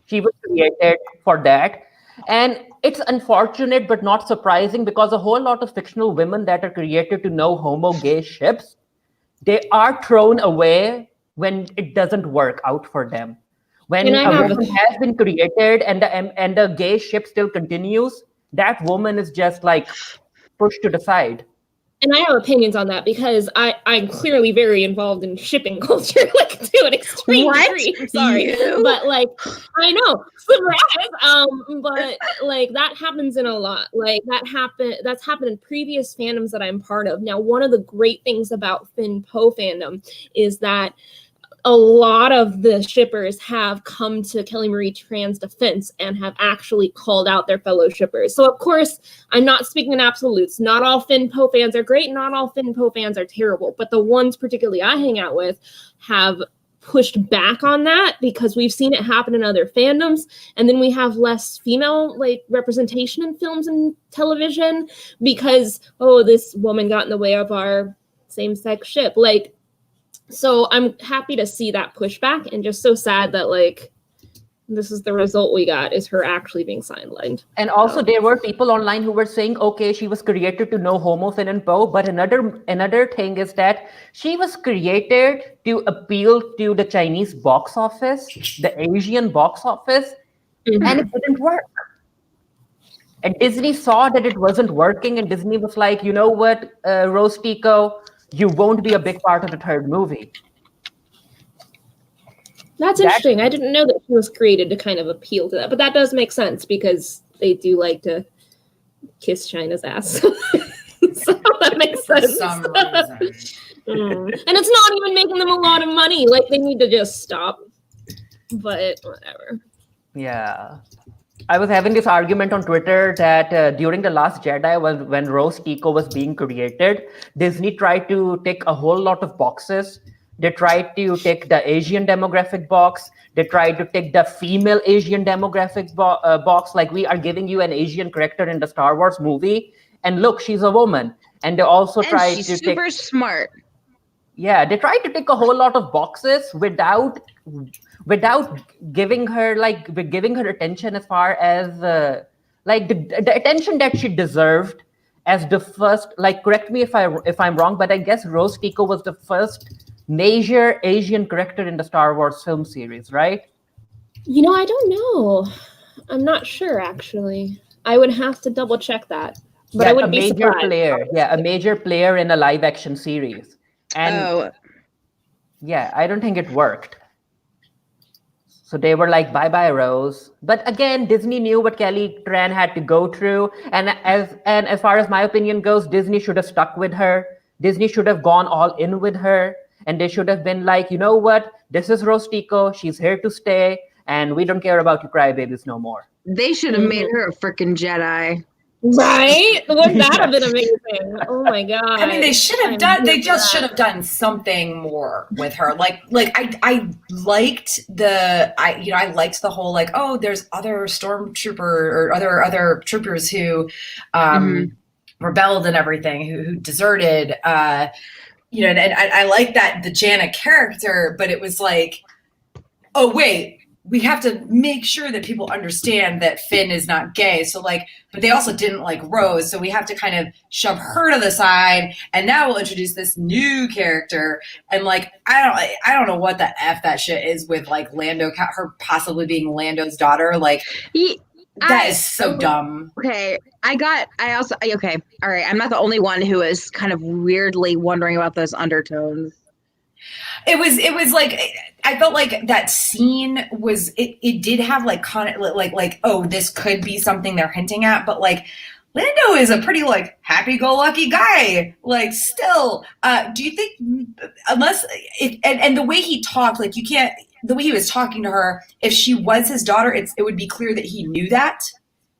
She was created for that. And it's unfortunate but not surprising because a whole lot of fictional women that are created to no homo gay ships, they are thrown away when it doesn't work out for them. When a woman has been created and the gay ship still continues, that woman is just like pushed to the side. And I have opinions on that because I'm clearly very involved in shipping culture, like to an extreme degree. I'm sorry, but like I know, but like that happens in a lot. Like that's happened in previous fandoms that I'm part of. Now, one of the great things about Finn Poe fandom is that a lot of the shippers have come to Kelly Marie Tran's defense and have actually called out their fellow shippers. So, of course, I'm not speaking in absolutes. Not all Finn Poe fans are great. Not all Finn Poe fans are terrible. But the ones particularly I hang out with have pushed back on that because we've seen it happen in other fandoms. And then we have less female representation in films and television because, oh, this woman got in the way of our same-sex ship. So I'm happy to see that pushback and just so sad that this is the result we got is her actually being sidelined. And also there were people online who were saying, okay, she was created to no homo Finn and Poe, but another thing is that she was created to appeal to the Chinese box office, the Asian box office, and it didn't work. And Disney saw that it wasn't working, and Disney was like, you know what, Rose Tico, you won't be a big part of the third movie. That's interesting. I didn't know that she was created to kind of appeal to that, but that does make sense because they do like to kiss China's ass. So that makes sense. For some reason. And it's not even making them a lot of money. Like, they need to just stop. But whatever. Yeah. I was having this argument on Twitter that during The Last Jedi, when Rose Tico was being created, Disney tried to tick a whole lot of boxes. They tried to tick the Asian demographic box. They tried to tick the female Asian demographic box. Like, we are giving you an Asian character in the Star Wars movie. And look, she's a woman. And they also tried to she's super smart. Yeah, they tried to tick a whole lot of boxes without giving her attention as far as the attention that she deserved as the first. Like, correct me if I'm wrong, but I guess Rose Tico was the first major Asian character in the Star Wars film series, right? You know, I don't know. I'm not sure, actually. I would have to double check that. But I wouldn't be surprised. A major player in a live action series. And yeah, I don't think it worked. So they were like, bye-bye, Rose. But again, Disney knew what Kelly Tran had to go through. And as far as my opinion goes, Disney should have stuck with her. Disney should have gone all in with her. And they should have been like, you know what? This is Rose Tico. She's here to stay. And we don't care about you crybabies no more. They should have made her a freaking Jedi. Right? Wouldn't that have been amazing? Oh my god! I mean, they should have done. They just should have done something more with her. Like I liked I liked the whole like, oh, there's other stormtrooper or other troopers who rebelled and everything, who deserted. And I like that the Janna character, but it was like, oh wait. We have to make sure that people understand that Finn is not gay. So like, but they also didn't like Rose. So we have to kind of shove her to the side. And now we'll introduce this new character. And like, I don't know what the F that shit is with like Lando, her possibly being Lando's daughter. Like that is so dumb. Okay. Okay. All right. I'm not the only one who is kind of weirdly wondering about those undertones. It was like, I felt like that scene was, it did have like, oh, this could be something they're hinting at, but like, Lando is a pretty like happy-go-lucky guy. Like still, do you think, and the way he talked, like the way he was talking to her, if she was his daughter, it would be clear that he knew that.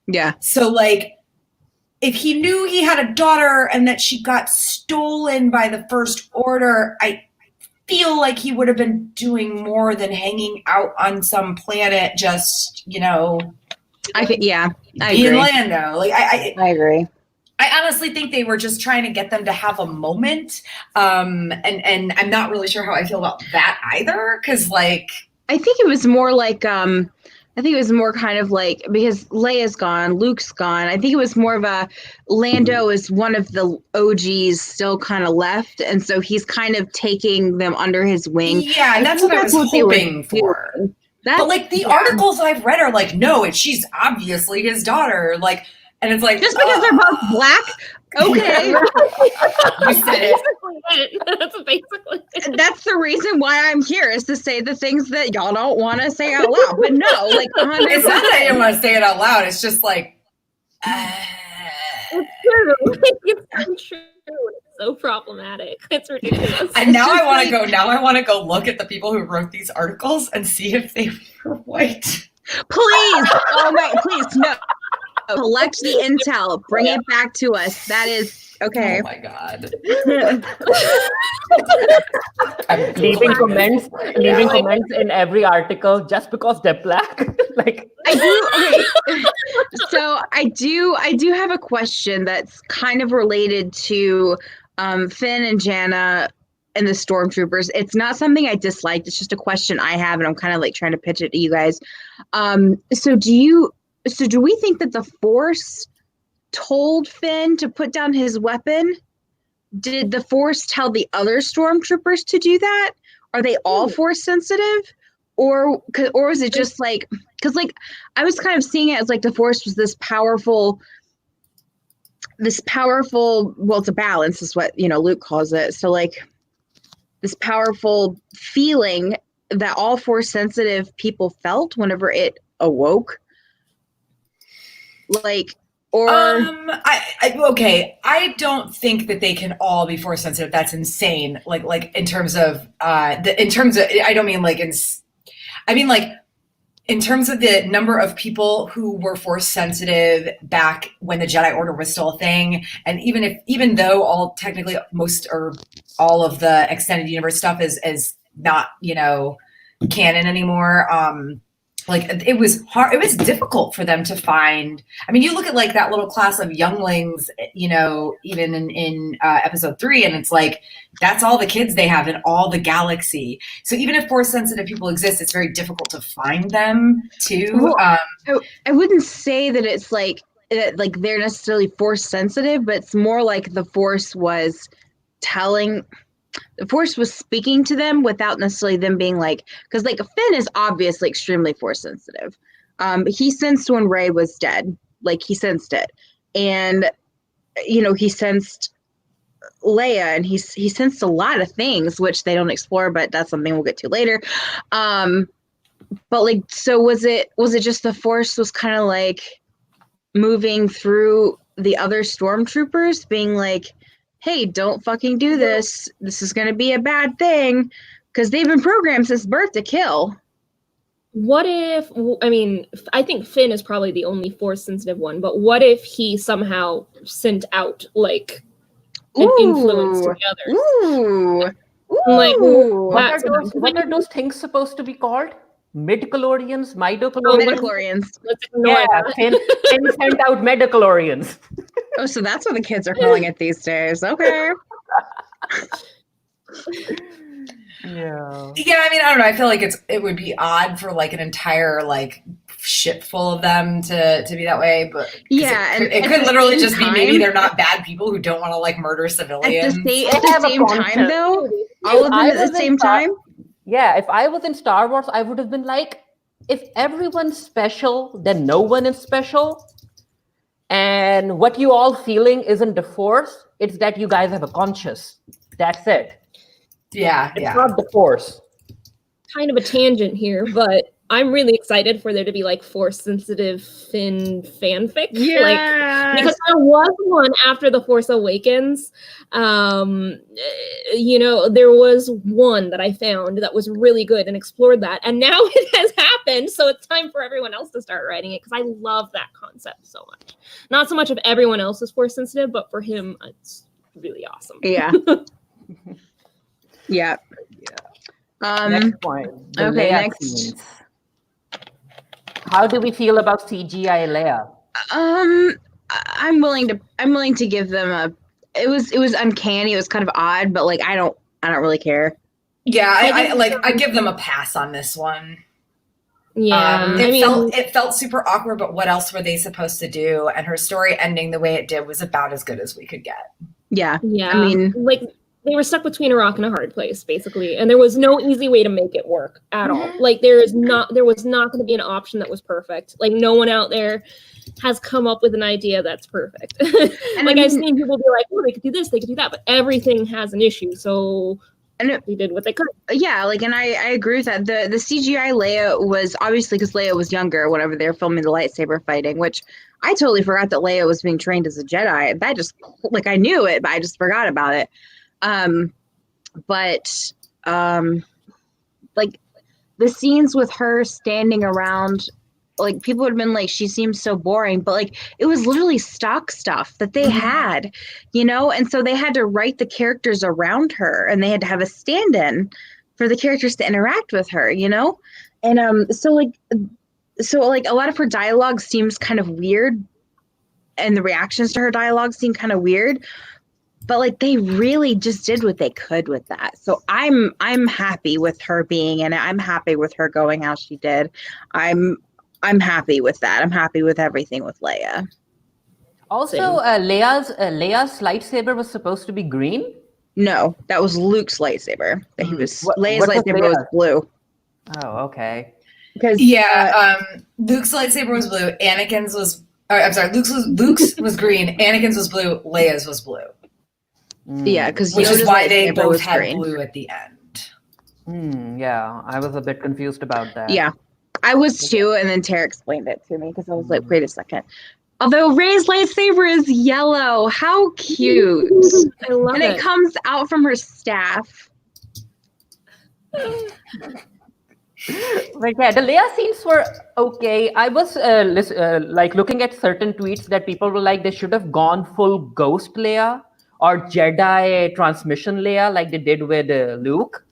Yeah. So like, if he knew he had a daughter and that she got stolen by the First Order, I feel like he would have been doing more than hanging out on some planet just, I agree. Lando. Like I agree. I honestly think they were just trying to get them to have a moment. And I'm not really sure how I feel about that either. Cause like I think it was more like kind of like, because Leia's gone, Luke's gone. I think it was more of a Lando is one of the OGs still kind of left. And so he's kind of taking them under his wing. Yeah, and that's what I was hoping for. But like the articles I've read are like, no, she's obviously his daughter. Like, and it's like, just because they're both black. Okay. You said it. That's basically it. That's the reason why I'm here, is to say the things that y'all don't want to say out loud. But no, like 100%. It's not that I didn't want to say it out loud. It's just like, it's true. It's true. It's so problematic. It's ridiculous. And now I want to go. Now I want to go look at the people who wrote these articles and see if they were white. Please. Oh my. Please no. Collect the intel. Bring it back to us. That is okay. Oh my god. leaving comments in every article just because they're black. Like I do. Okay. So I do have a question that's kind of related to Finn and Janna and the stormtroopers. It's not something I disliked. It's just a question I have, and I'm kind of like trying to pitch it to you guys. So do we think that the Force told Finn to put down his weapon? Did the Force tell the other stormtroopers to do that? Are they all Force sensitive? Or is it just like, because like I was kind of seeing it as like the Force was this powerful, well, it's a balance is what, Luke calls it. So like this powerful feeling that all Force sensitive people felt whenever it awoke. Like, Or I don't think that they can all be force sensitive. That's insane. Like in terms of I don't mean like I mean like in terms of the number of people who were force sensitive back when the Jedi Order was still a thing, and even though technically most or all of the extended universe stuff is not, canon anymore, like it was hard. It was difficult for them to find. I mean, you look at like that little class of younglings, even in episode 3, and it's like that's all the kids they have in all the galaxy. So even if force sensitive people exist, it's very difficult to find them too. Well, I wouldn't say that it's like they're necessarily force sensitive, but it's more like the force was speaking to them without necessarily them being like, because like Finn is obviously extremely force sensitive. He sensed when Rey was dead, like he sensed it, and he sensed Leia, and he sensed a lot of things which they don't explore, but that's something we'll get to later. But like, so was it just the force was kind of like moving through the other stormtroopers, being like, hey, don't fucking do this. This is going to be a bad thing, because they've been programmed since birth to kill. What if, I think Finn is probably the only force sensitive one, but what if he somehow sent out like an influence to the others? Ooh. Like, what are those things supposed to be called? Midichlorians? Midichlorians. Let's ignore that. Finn sent out midichlorians. Oh, so that's what the kids are calling it these days. Okay. Yeah. Yeah, I mean, I don't know. I feel like it would be odd for like an entire like ship full of them to be that way, but yeah, it could literally just be maybe they're not bad people who don't want to like murder civilians. At the same time, though, all of them at the same time. Yeah, if I was in Star Wars, I would have been like, if everyone's special, then no one is special. And what you all feeling isn't the force, it's that you guys have a conscience. That's it. Yeah, it's not the force. Kind of a tangent here, but I'm really excited for there to be like force sensitive Finn fanfic. Yeah. Because there was one after The Force Awakens. There was one that I found that was really good and explored that. And now it has happened. So it's time for everyone else to start writing it, because I love that concept so much. Not so much if everyone else is force sensitive, but for him, it's really awesome. Yeah. Yeah. Next point. Okay, Leia next. Scenes. How do we feel about CGI Leia? I'm willing to give them it was uncanny. It was kind of odd, but like I don't really care. Yeah, I give them a pass on this one. Yeah, it felt super awkward, but what else were they supposed to do? And her story ending the way it did was about as good as we could get. Yeah. Yeah. I mean, like they were stuck between a rock and a hard place, basically, and there was no easy way to make it work at all. Like there was not going to be an option that was perfect. Like no one out there has come up with an idea that's perfect. I've seen people be like, "Oh, they could do this, they could do that," but everything has an issue. So they did what they could. Yeah, and I agree with that. The CGI Leia was obviously because Leia was younger whenever they were filming the lightsaber fighting, which I totally forgot that Leia was being trained as a Jedi. That just I knew it, but I just forgot about it. The scenes with her standing around, like people would have been like, she seems so boring, but like it was literally stock stuff that they had, and so they had to write the characters around her, and they had to have a stand-in for the characters to interact with her, and so a lot of her dialogue seems kind of weird, and the reactions to her dialogue seem kind of weird. But like they really just did what they could with that. So I'm happy with her being in it. I'm happy with her going how she did. I'm happy with that. I'm happy with everything with Leia. Also, Leia's lightsaber was supposed to be green. No, that was Luke's lightsaber. Leia's lightsaber was blue. Oh, okay. Because Luke's lightsaber was blue. Anakin's was. Luke's was green. Anakin's was blue. Leia's was blue. Yeah, because which is why they both had blue at the end. Yeah, I was a bit confused about that. Yeah, I was too, and then Tara explained it to me because I was like, wait a second. Although Rey's lightsaber is yellow. How cute. I love And it. it comes out from her staff. But yeah, the Leia scenes were okay. I was like looking at certain tweets that people were like they should have gone full Ghost Leia or Jedi transmission Leia like they did with Luke.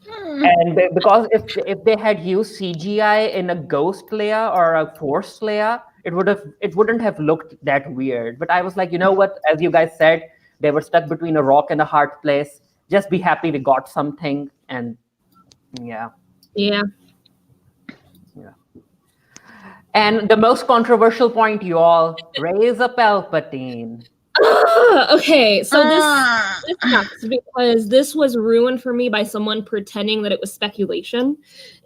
And because if they had used CGI in a Ghost Leia or a Force Leia, it wouldn't have looked that weird. But I was like, you know what? As you guys said, they were stuck between a rock and a hard place. Just be happy we got something, and yeah. Yeah. And the most controversial point, you all, Rey is a Palpatine. Okay, so this sucks because this was ruined for me by someone pretending that it was speculation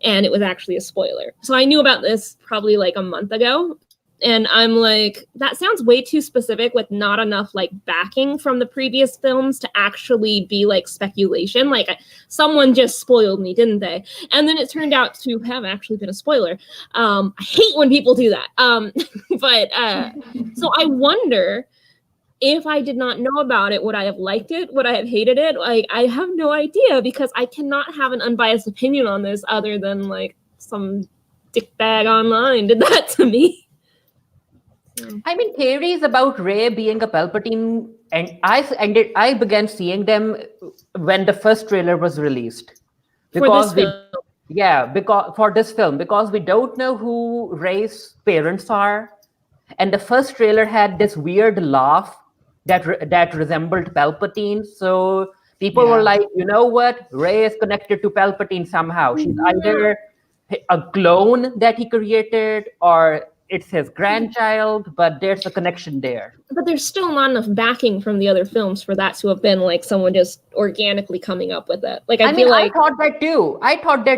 and it was actually a spoiler. So I knew about this probably like a month ago. And I'm like, that sounds way too specific with not enough like backing from the previous films to actually be like speculation. Like someone just spoiled me, didn't they? And then it turned out to have actually been a spoiler. I hate when people do that. So I wonder if I did not know about it, would I have liked it? Would I have hated it? Like, I have no idea because I cannot have an unbiased opinion on this other than like some dickbag online did that to me. I mean, theories about Rey being a Palpatine, and I began seeing them when the first trailer was released. Because for this film, because we don't know who Rey's parents are, and the first trailer had this weird laugh that resembled Palpatine. So people were like, you know what, Rey is connected to Palpatine somehow. She's either a clone that he created, or it's his grandchild, but there's a connection there. But there's still not enough backing from the other films for that to have been like someone just organically coming up with it. Like I thought that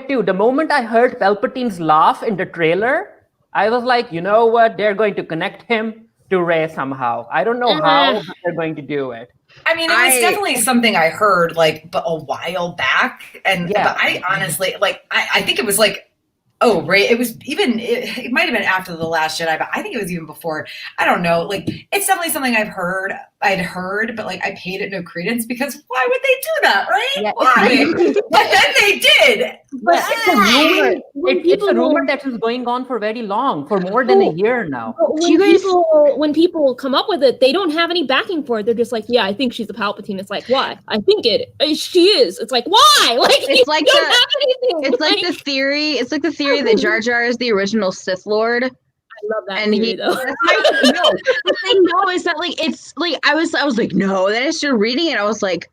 too. The moment I heard Palpatine's laugh in the trailer, I was like, you know what? They're going to connect him to Rey somehow. I don't know how, but they're going to do it. I mean, it was definitely something I heard like a while back, and but I honestly like I think it was like. Oh, Rey, it was even, it might have been after The Last Jedi, but I think it was even before. I don't know. Like, it's definitely something I'd heard, but like, I paid it no credence because why would they do that, right? Yeah, why? But then they did. But it's a rumor. It's a rumor that is going on for very long, for more than a year now. When people come up with it, they don't have any backing for it. They're just like, yeah, I think she's a Palpatine. It's like, why? I think she is. It's like, why? Like, it's like don't have anything. It's like the theory. It's like the theory that Jar Jar is the original Sith Lord. I love that theory, though. The thing though is that like it's like I was like no. Then I started reading it. I was like,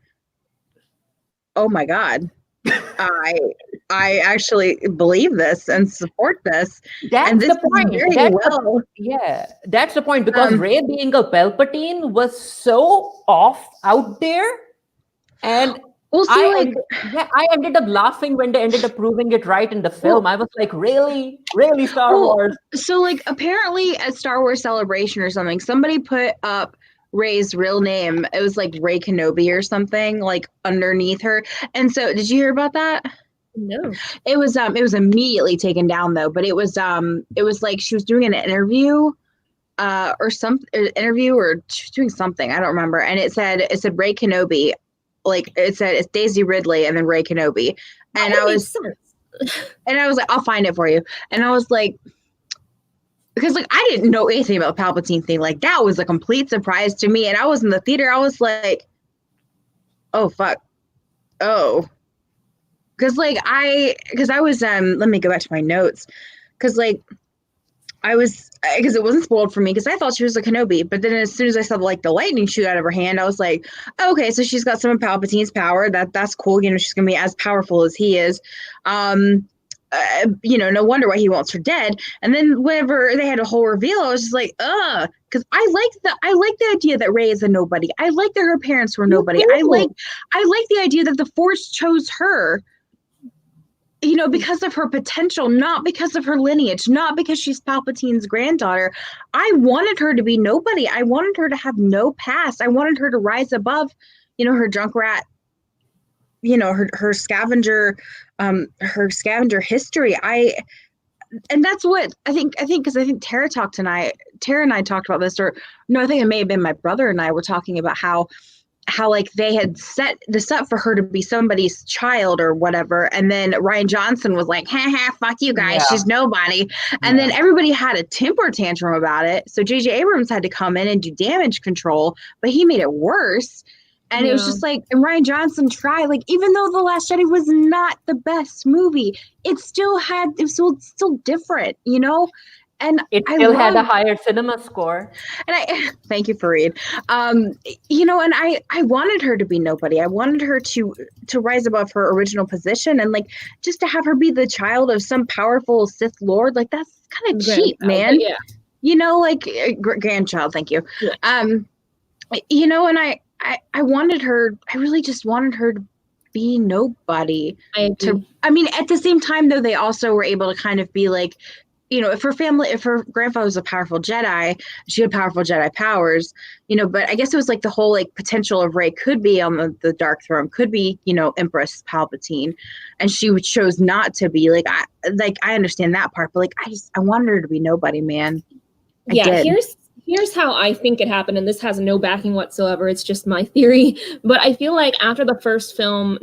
oh my god, I actually believe this and support this. That's the point. That's the point because Rey being a Palpatine was so out there, and. Well, see, I ended up laughing when they ended up proving it right in the film. I was like, really Star Wars. So like apparently at Star Wars Celebration or something, somebody put up Rey's real name. It was like Rey Kenobi or something like underneath her. And so did you hear about that? No. It was immediately taken down though, but it was like she was doing an interview or doing something. I don't remember. And it said Rey Kenobi. Like it said, it's Daisy Ridley and then Rey Kenobi, and I was like, I'll find it for you. And I was like, because like I didn't know anything about the Palpatine thing. Like that was a complete surprise to me. And I was in the theater. I was like, oh fuck, oh, because I was let me go back to my notes, because it wasn't spoiled for me because I thought she was a Kenobi, but then as soon as I saw the lightning shoot out of her hand, I was like, oh, okay, so she's got some of Palpatine's power. That's cool. You know, she's gonna be as powerful as he is. No wonder why he wants her dead. And then whenever they had a whole reveal, I was just like, because I like the idea that Rey is a nobody. I like that her parents were nobody. I like the idea that the Force chose her. You know, because of her potential, not because of her lineage, not because she's Palpatine's granddaughter. I wanted her to be nobody. I wanted her to have no past. I wanted her to rise above, her junk rat, her scavenger history. and that's what I think because I think Tara and I talked about this, or no, I think it may have been my brother and I were talking about how like they had set this up for her to be somebody's child or whatever, and then Rian Johnson was like, fuck you guys, she's nobody, and then everybody had a temper tantrum about it, so J.J. Abrams had to come in and do damage control, but he made it worse. And it was just like, and Rian Johnson tried, like, even though The Last Jedi was not the best movie, it was still different, you know? And it still had a higher cinema score. And thank you, Fareed. You know, and I wanted her to be nobody. I wanted her to rise above her original position, and like just to have her be the child of some powerful Sith Lord, like that's kind of cheap, man. Yeah. You know, like grandchild. Thank you. Yeah. You know, and I wanted her. I really just wanted her to be nobody. I mean, at the same time, though, they also were able to kind of be like, you know, if her grandfather was a powerful Jedi, she had powerful Jedi powers, you know, but I guess it was like the whole like potential of Rey could be on the Dark Throne, could be, you know, Empress Palpatine, and she chose not to be. Like I understand that part, but like I wanted her to be nobody, man. Here's how I think it happened, and this has no backing whatsoever. It's just my theory. But I feel like after the first film,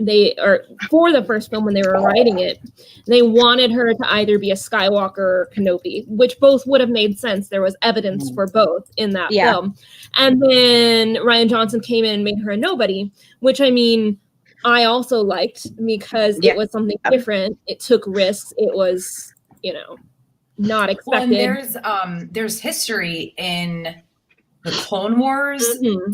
for the first film when they were writing it, they wanted her to either be a Skywalker or Kenobi, which both would have made sense. There was evidence for both in that film. And then Rian Johnson came in and made her a nobody, which I mean, I also liked because it was something different. It took risks. It was, you know, not expected. Well, there's history in the Clone Wars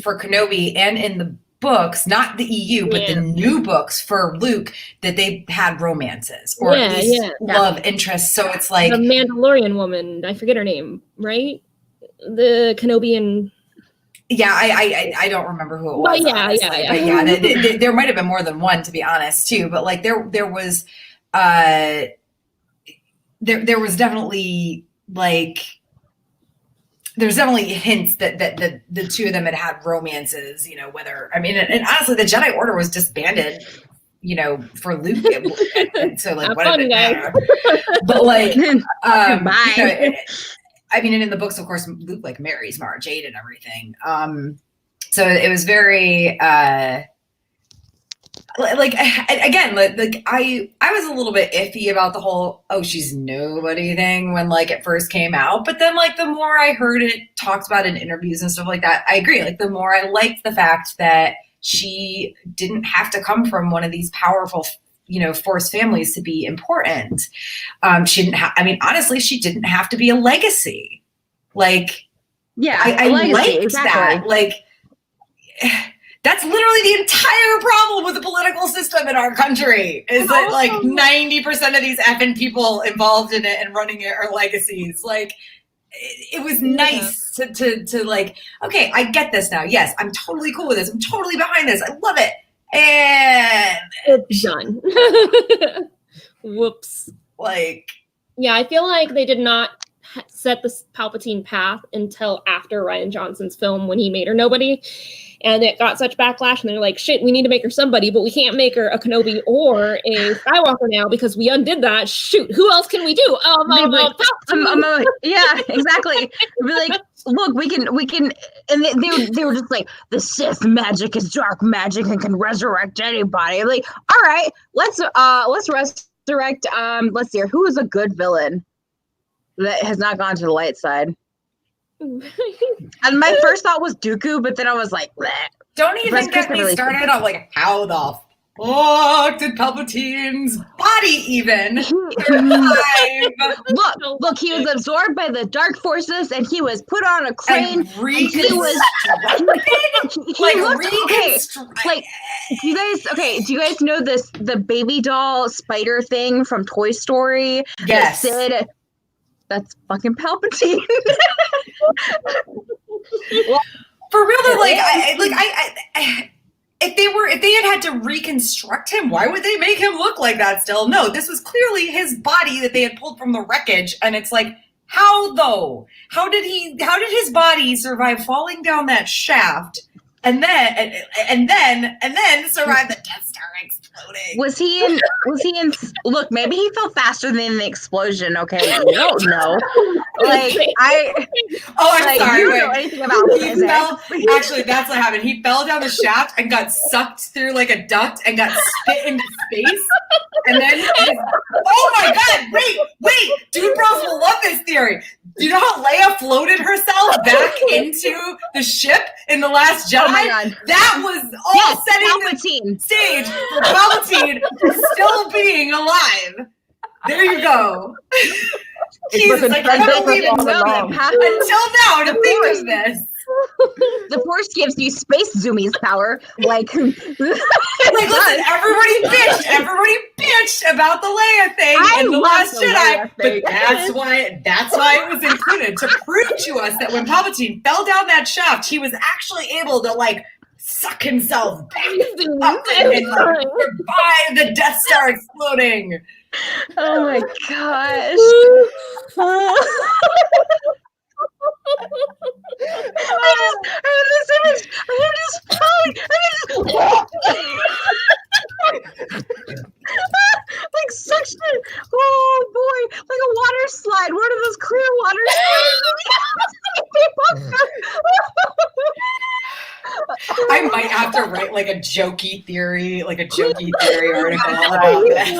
for Kenobi and in the books, not the EU, but the new books for Luke, that they had romances or at least love interests. So it's like the Mandalorian woman, I forget her name, right? The Kenobian. Yeah, I don't remember who it was. But there might have been more than one, to be honest, too. But like there was. There was definitely there's definitely hints that the two of them had romances, you know, whether, I mean, and honestly, the Jedi Order was disbanded, you know, for Luke. So like, what did it matter? But like, you know, I mean, and in the books, of course, Luke like marries Mara Jade and everything. So it was very, like again, like I was a little bit iffy about the whole she's nobody thing when like it first came out, but then like the more I heard it talked about in interviews and stuff like that, I agree. Like the more I liked the fact that she didn't have to come from one of these powerful, you know, Force families to be important. She didn't have. I mean, honestly, she didn't have to be a legacy. Like, yeah, I liked that. Like. That's literally the entire problem with the political system in our country is that like 90% of these effing people involved in it and running it are legacies. Like it was nice to like, okay, I get this now. Yes, I'm totally cool with this. I'm totally behind this. I love it. And it's done. Whoops. Like, yeah, I feel like they did not set the Palpatine path until after Rian Johnson's film when he made her nobody. And it got such backlash, and they're like, shit, we need to make her somebody, but we can't make her a Kenobi or a Skywalker now because we undid that. Shoot, who else can we do? Yeah, exactly. Be like, look, we can, and they were just like, the Sith magic is dark magic and can resurrect anybody. I'm like, all right, let's resurrect. Let's see here, who is a good villain that has not gone to the light side? And my first thought was Dooku, but then I was like, bleh. Don't even get me started on like how the fuck did Palpatine's body even survive? Look, he was absorbed by the dark forces, and he was put on a crane. And he was like, do you guys know the baby doll spider thing from Toy Story? Yes. That's fucking Palpatine. Well, for real though, if they had to reconstruct him, why would they make him look like that still? No, this was clearly his body that they had pulled from the wreckage, and it's like, how though? How did his body survive falling down that shaft and then survive the Death Star explosion? exploding. Was he in? Look, maybe he fell faster than the explosion. Okay, you don't know. Like I'm sorry. You don't wait. know anything about He physics. fell. Actually, that's what happened. He fell down the shaft and got sucked through like a duct and got spit into space. And then, oh my God! Wait! Dude Bros will love this theory. Do you know how Leia floated herself back into the ship in The Last Jedi? Oh my God. That was all setting Palpatine. the stage for Palpatine still being alive. There you go. Jesus, I can't believe it. Until now, to think of this. The Force gives you space zoomies power. Like listen, everybody bitched about the Leia thing in The Last Jedi, but that's why it was included, to prove to us that when Palpatine fell down that shaft, he was actually able to like suck himself back up and survive the Death Star exploding. Oh my gosh. I have this image. I'm just like suction. Oh boy, like a water slide. One of those clear water slides. I might have to write like a jokey theory article about this.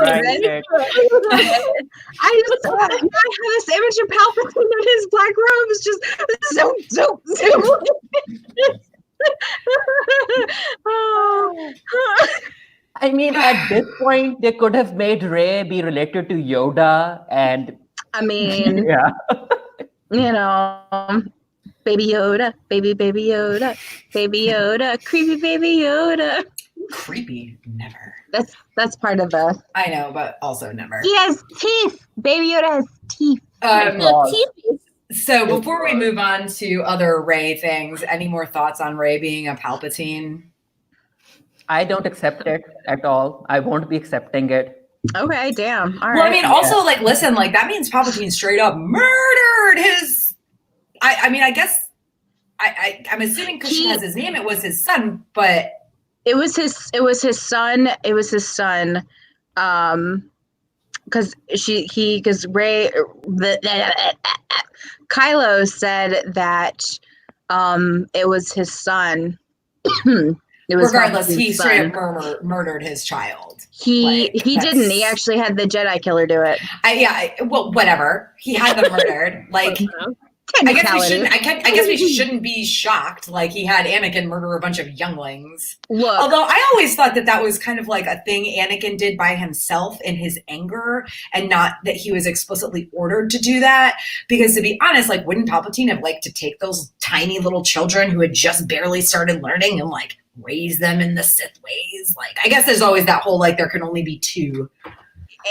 I have this image of Palpatine in his black robes, just zoom. I mean, at this point, they could have made Rey be related to Yoda, and I mean, yeah, you know, Baby Yoda, baby Yoda, baby Yoda, creepy baby Yoda. Creepy, never. That's part of the. I know, but also never. He has teeth. Baby Yoda has teeth. So before we move on to other Rey things, any more thoughts on Rey being a Palpatine? I don't accept it at all. I won't be accepting it. Okay, damn. All right. Well, I mean, also, like, listen, like, that means Palpatine straight up murdered his... I mean, I guess... I'm assuming because she has his name, it was his son, but... It was his son. Because Rey... Kylo said that it was his son. It was regardless, he straight up murdered his child. He didn't. He actually had the Jedi killer do it. Well, whatever. He had them murdered. Like, I guess we shouldn't be shocked. Like, he had Anakin murder a bunch of younglings. Look, although I always thought that was kind of like a thing Anakin did by himself in his anger, and not that he was explicitly ordered to do that. Because to be honest, like, wouldn't Palpatine have liked to take those tiny little children who had just barely started learning and like raise them in the Sith ways? Like, I guess there's always that whole like there can only be two.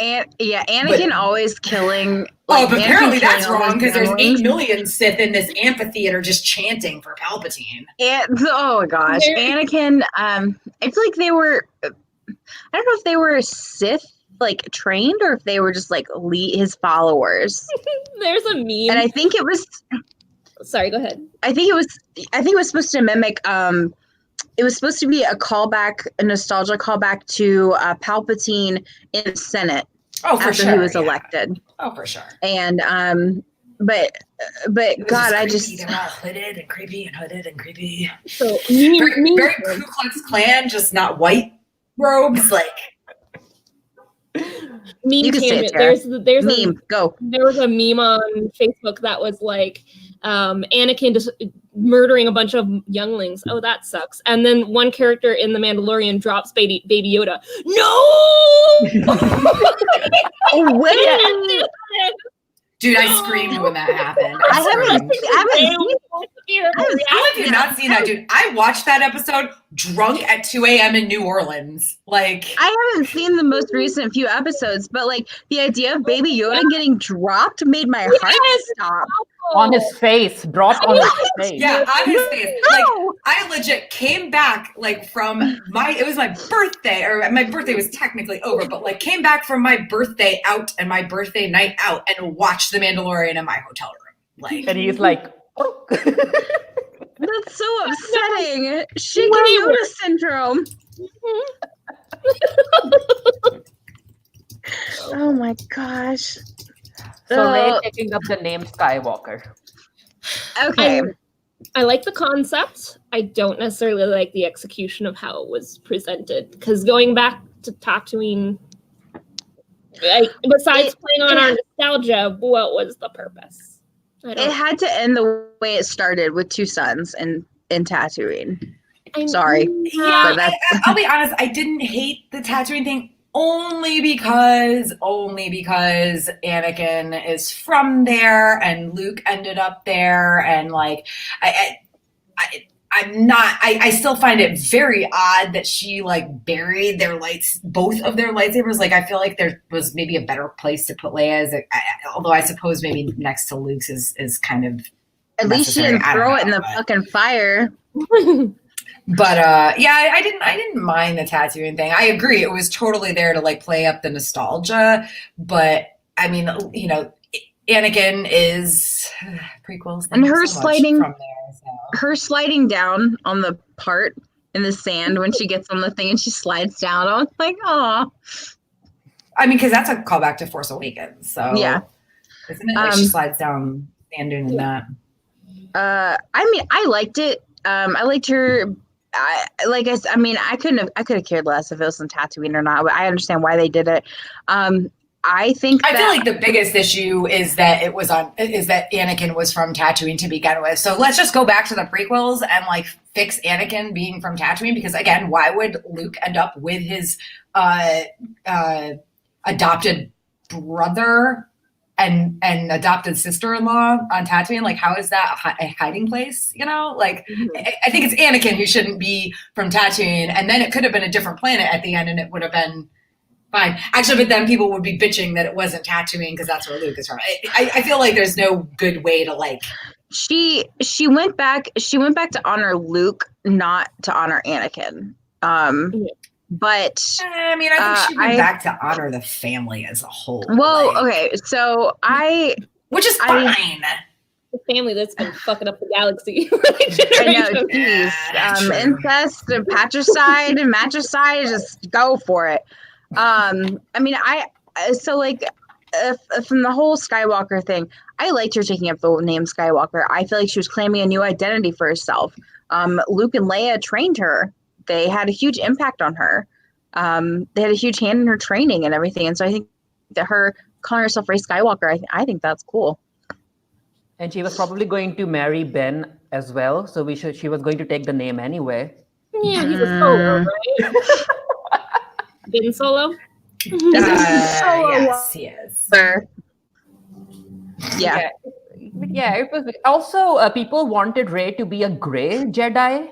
And Anakin always killing. But apparently that's wrong because there's 8 million Sith in this amphitheater just chanting for Palpatine. Oh my gosh, Anakin. I feel like they were. I don't know if they were Sith like trained or if they were just like his followers. There's a meme, and I think it was. Sorry, go ahead. I think it was supposed to mimic. It was supposed to be a nostalgia callback to Palpatine in the Senate. Oh, for after sure. he was elected. Oh, for sure. And but God, I just they're all hooded and creepy and hooded and creepy. So very Ku Klux Klan, just not white robes. Like you can say it, there's meme. Go. There was a meme on Facebook that was like Anakin just murdering a bunch of younglings. Oh, that sucks. And then one character in The Mandalorian drops baby Yoda. No! Dude, I screamed when that happened. I haven't How have you not seen that, dude? I watched that episode drunk at 2 a.m. in New Orleans. Like, I haven't seen the most recent few episodes, but like the idea of Baby Yoda getting dropped made my heart stop. On his face, dropped on his face. Yeah, on his face. Like, I legit came back like from it was my birthday, or my birthday was technically over, but like came back from my birthday out and my birthday night out and watched The Mandalorian in my hotel room. Like, and he's like, oh. That's so upsetting. Shiga Yoda syndrome. Oh my gosh. So Rey taking up the name Skywalker. Okay. I like the concept. I don't necessarily like the execution of how it was presented. Because going back to Tatooine, besides playing on our nostalgia, what was the purpose? It had to end the way it started with two suns in Tatooine. Sorry. Yeah, I'll be honest. I didn't hate the Tatooine thing only because Anakin is from there and Luke ended up there, and like I still find it very odd that she like buried both of their lightsabers. Like I feel like there was maybe a better place to put Leia's, although I suppose maybe next to Luke's is kind of at least she didn't throw it in the fucking fire. But yeah, I didn't mind the Tatooine thing. I agree, it was totally there to like play up the nostalgia. But I mean, you know, Anakin is prequels, and her so sliding from there. So. Her sliding down on the part in the sand when she gets on the thing and she slides down. I was like, oh. I mean, because that's a callback to Force Awakens. So yeah, isn't it? Like she slides down sand dune in that. I mean, I liked it. I liked her. I could have cared less if it was on Tatooine or not, but I understand why they did it. I feel like the biggest issue is that Anakin was from Tatooine to begin with. So let's just go back to the prequels and like fix Anakin being from Tatooine, because again, why would Luke end up with his adopted brother and adopted sister-in-law on Tatooine? Like, how is that a hiding place? You know, like I think it's Anakin who shouldn't be from Tatooine, and then it could have been a different planet at the end, and it would have been fine. Actually, but then people would be bitching that it wasn't Tatooine because that's where Luke is from. I feel like there's no good way to like. She went back to honor Luke, not to honor Anakin. But I mean, I think she went back to honor the family as a whole. Well, okay, so which is fine. The family that's been fucking up the galaxy. I know, geez. Incest and patricide and matricide, just go for it. I mean, from the whole Skywalker thing, I liked her taking up the name Skywalker. I feel like she was claiming a new identity for herself. Luke and Leia trained her. They had a huge impact on her. They had a huge hand in her training and everything. And so I think that her calling herself Rey Skywalker, I think that's cool. And she was probably going to marry Ben as well. So she was going to take the name anyway. Yeah, he's a Solo, right? Ben Solo? Yes, he is. Sir. Yeah. Yeah, it was also people wanted Rey to be a gray Jedi.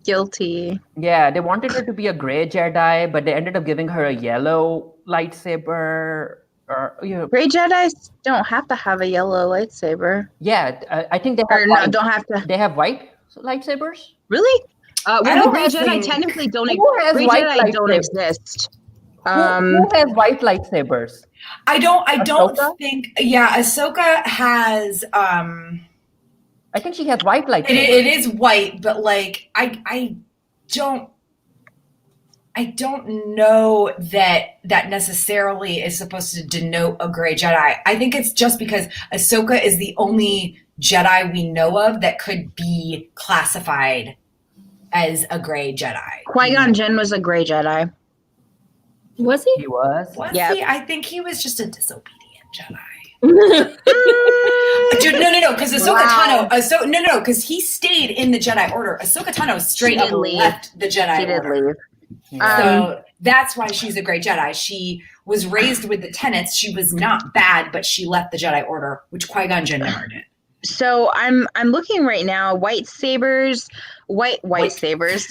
Guilty. Yeah, they wanted her to be a gray Jedi, but they ended up giving her a yellow lightsaber. Gray Jedis don't have to have a yellow lightsaber. Yeah, I think they have don't have to. They have white lightsabers. Really? Well, the Gray Jedi technically don't exist. Gray Jedi don't exist. Who has white lightsabers? I don't Ahsoka? think. Yeah, Ahsoka has. I think she has white lightsabers. It is white, but like I don't know that necessarily is supposed to denote a gray Jedi. I think it's just because Ahsoka is the only Jedi we know of that could be classified as a gray Jedi. Qui-Gon Jinn was a gray Jedi. Was he? He was. Yeah. I think he was just a disobedient Jedi. Dude, no, because Ahsoka Tano. Because he stayed in the Jedi Order. Ahsoka Tano straight up left the Jedi Order. So that's why she's a great Jedi. She was raised with the tenets. She was not bad, but she left the Jedi Order, which Qui-Gon Jinn never did. So I'm looking right now. White sabers. White lightsabers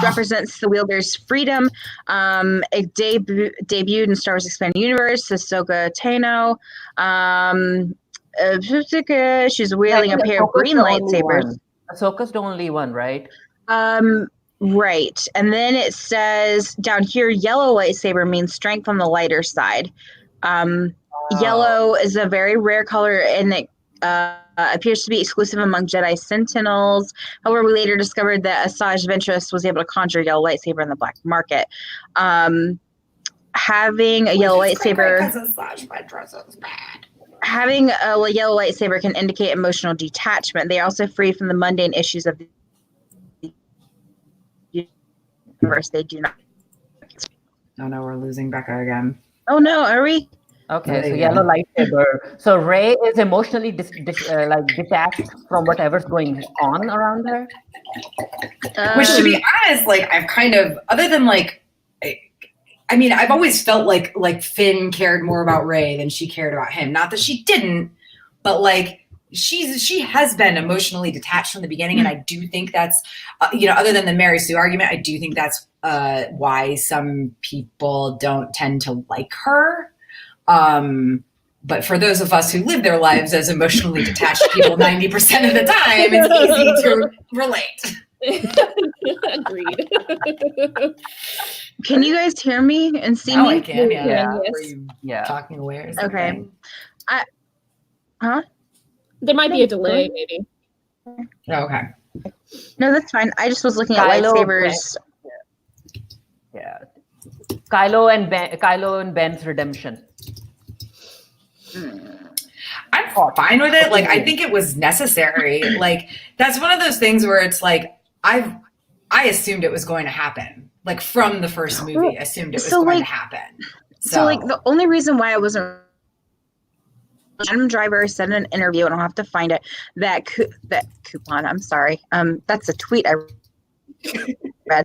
represents the wielder's freedom. It debuted in Star Wars Expanded Universe. Ahsoka Tano. She's wielding a pair of green lightsabers. Ahsoka's the only one, right? Right. And then it says down here, yellow lightsaber means strength on the lighter side. Yellow is a very rare color, and appears to be exclusive among Jedi Sentinels. However, we later discovered that Asajj Ventress was able to conjure a yellow lightsaber in the black market. Having a yellow lightsaber... Having a yellow lightsaber can indicate emotional detachment. They also free from the mundane issues of the universe. They do not. Oh no, we're losing Becca again. Oh no, are we? Okay, so yellow lightsaber. So Rey is emotionally detached from whatever's going on around her. Which, to be honest, like I've kind of, other than like, I mean, I've always felt like Finn cared more about Rey than she cared about him. Not that she didn't, but like she has been emotionally detached from the beginning, and I do think that's, other than the Mary Sue argument, I do think that's why some people don't tend to like her. But for those of us who live their lives as emotionally detached people 90% of the time, it's easy to relate. Agreed. Can you guys hear me and see me? I can. Yeah. Yes. Were you talking away or Okay. something? There might be a delay, maybe. Oh, okay. No, that's fine. I just was looking at lightsabers. Yeah. Kylo and Ben's redemption. I'm fine with it. Like, I think it was necessary. Like, that's one of those things where it's like, I assumed it was going to happen. Like, from the first movie, assumed it was going to happen. So, like, the only reason why I wasn't... Adam Driver said in an interview, and I'll have to find it, that coupon, I'm sorry. That's a tweet I read.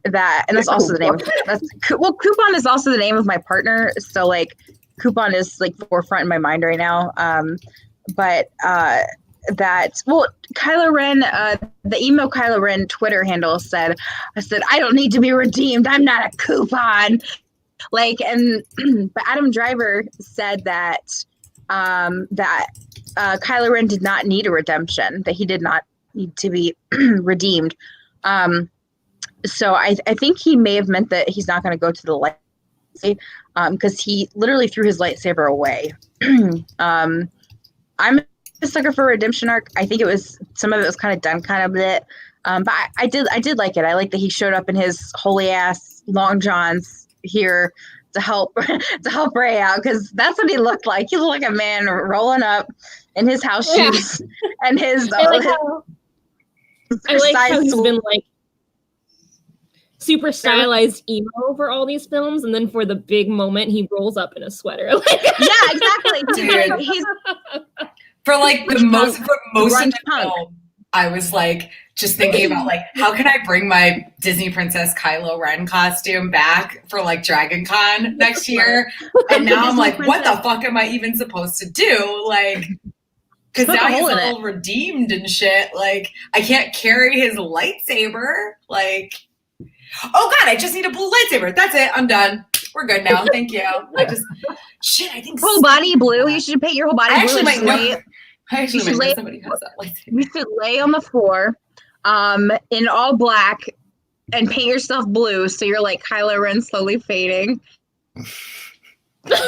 That, and that's also the name of... coupon is also the name of my partner, so, like, coupon is like forefront in my mind right now. Kylo Ren, the emo Kylo Ren Twitter handle said, I don't need to be redeemed. I'm not a coupon. Like, but Adam Driver said that Kylo Ren did not need a redemption, that he did not need to be redeemed. So I think he may have meant that he's not going to go to the light. Because he literally threw his lightsaber away. I'm a sucker for a redemption arc. I think some of it was kind of done kind of bit. But I did like it. I like that he showed up in his holy ass long johns here to help Rey out, because that's what he looked like. He looked like a man rolling up in his house shoes and his. I like how he's been like super stylized emo for all these films, and then for the big moment he rolls up in a sweater. Yeah, exactly. Dude, he's for like the most of the film, I was like just thinking about like, how can I bring my Disney Princess Kylo Ren costume back for like Dragon Con next year? And now I'm like, what the fuck am I even supposed to do? Like, because now he's all redeemed and shit. Like, I can't carry his lightsaber. Like, oh God, I just need a blue lightsaber. That's it. I'm done. We're good now. Thank you. I think whole body blue. You should paint your whole body blue. I actually might know somebody who has that lightsaber. You should lay on the floor in all black and paint yourself blue, so you're like Kylo Ren slowly fading. Like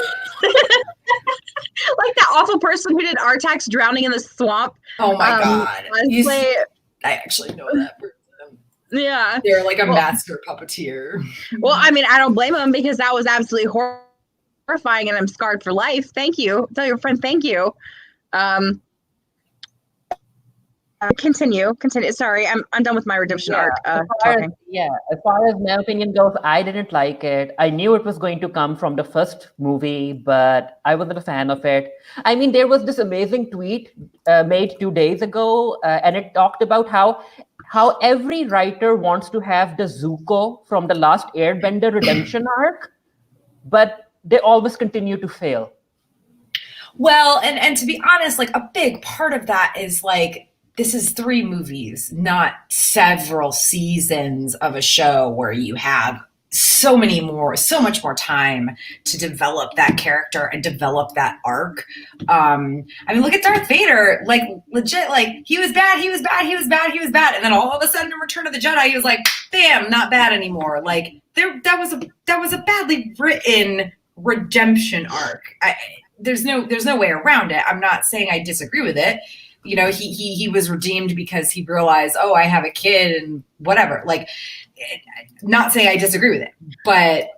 that awful person who did Artax drowning in the swamp. Oh my God. I actually know that person. Yeah. They're like a master puppeteer. Well, I mean, I don't blame them, because that was absolutely horrifying, and I'm scarred for life. Thank you. Tell your friend thank you. Continue. Sorry, I'm done with my redemption arc. As far as my opinion goes, I didn't like it. I knew it was going to come from the first movie, but I wasn't a fan of it. I mean, there was this amazing tweet made 2 days ago, and it talked about how every writer wants to have the Zuko from the Last Airbender redemption arc, but they always continue to fail. Well, and to be honest, like a big part of that is like, this is 3 movies, not several seasons of a show where you have so much more time to develop that character and develop that arc. I mean, look at Darth Vader, like legit, like he was bad. And then all of a sudden in Return of the Jedi, he was like, bam, not bad anymore. Like that was a badly written redemption arc. There's no way around it. I'm not saying I disagree with it, you know, he was redeemed because he realized, oh, I have a kid and whatever. Like, not saying I disagree with it, but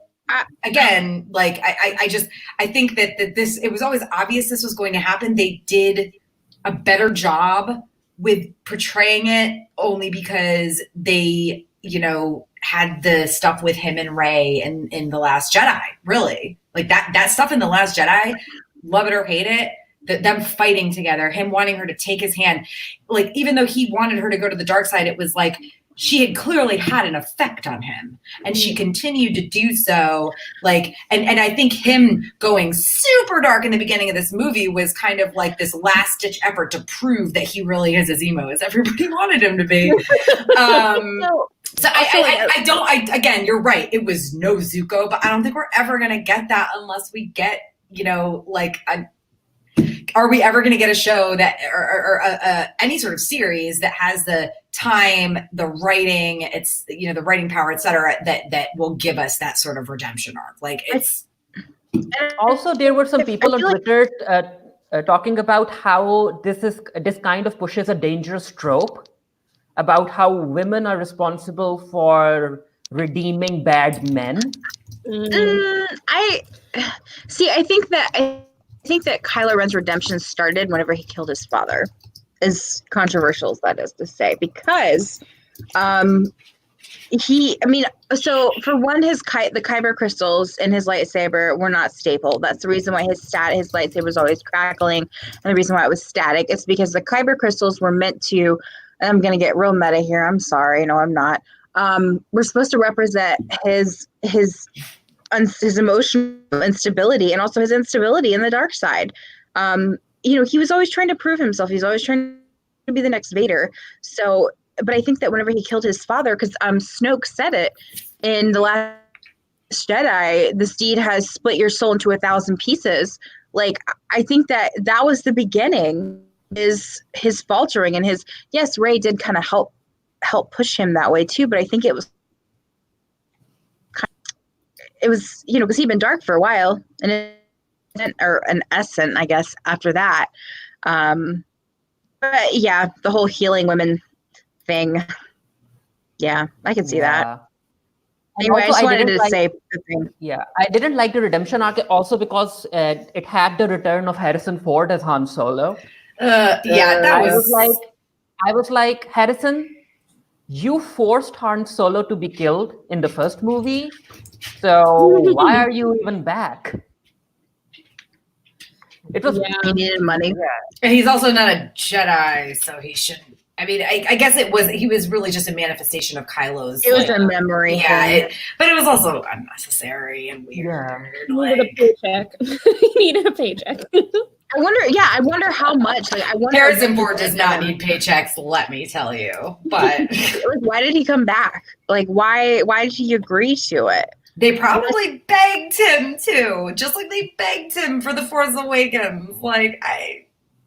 again, like I think that this, it was always obvious this was going to happen. They did a better job with portraying it only because they, you know, had the stuff with him and Rey in The Last Jedi, really. Like that stuff in The Last Jedi, love it or hate it, them fighting together, him wanting her to take his hand. Like, even though he wanted her to go to the dark side, it was like she had clearly had an effect on him, and she continued to do so. Like, and I think him going super dark in the beginning of this movie was kind of like this last ditch effort to prove that he really is as emo as everybody wanted him to be. So again, you're right. It was no Zuko, but I don't think we're ever going to get that unless we get, you know, like, are we ever going to get a show that, or any sort of series that has the time, the writing, it's, you know, the writing power, et cetera, that will give us that sort of redemption arc. Like, it's. Also, there were some people on Twitter talking about how this kind of pushes a dangerous trope about how women are responsible for redeeming bad men. I think that Kylo Ren's redemption started whenever he killed his father, as controversial as that is to say, because so for one, the kyber crystals in his lightsaber were not stable. That's the reason why his lightsaber was always crackling, and the reason why it was static is because the kyber crystals were meant to, and I'm going to get real meta here, I'm sorry, no, I'm not. We're supposed to represent his emotional instability and also his instability in the dark side. You know, he was always trying to prove himself. He's always trying to be the next Vader. So, but I think that whenever he killed his father, because Snoke said it in The Last Jedi, this deed has split your soul into 1,000 pieces. Like, I think that was the beginning, is his faltering, and yes, Rey did kind of help push him that way too, but I think it was, you know, because he'd been dark for a while, and an essence, I guess, after that. But yeah, the whole healing women thing. Yeah, I can see that. Anyway, I just wanted to say the thing. Yeah, I didn't like the redemption arc also because it had the return of Harrison Ford as Han Solo. I was like, Harrison, you forced Han Solo to be killed in the first movie, so why are you even back? It was he needed money. Yeah. And he's also not a Jedi, so he shouldn't. I mean, I guess he was really just a manifestation of Kylo's. It was a memory. Yeah, but it was also unnecessary and weird. He needed a paycheck. He needed a paycheck. I wonder how much. Like, Harrison Ford does not need paychecks, let me tell you. But why did he come back? Like, why did he agree to it? They probably begged him to, just like they begged him for The Force Awakens. Like,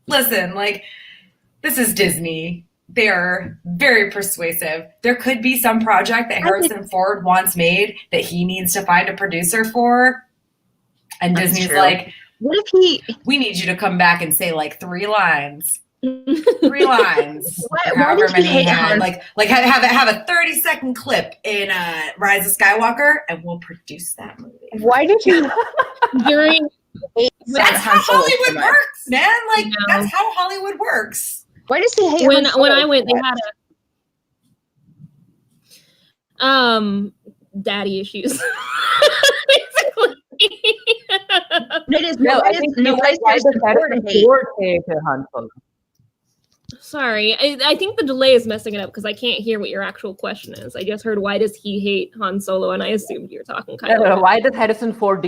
listen, like, this is Disney. They're very persuasive. There could be some project that Harrison Ford wants made that he needs to find a producer for. And Disney's like, what if we need you to come back and say like 3 lines. 3 lines. Why did he hate Han? Like have a 30-second clip in Rise of Skywalker, and we'll produce that movie. Why did you during? That's how Hollywood works, man. Like, that's how Hollywood works. Why does he hate when I went, they had daddy issues. Basically. Sorry, I think the delay is messing it up because I can't hear what your actual question is. I just heard, why does he hate Han Solo? And I assumed you're talking Kylo. Why does Harrison Ford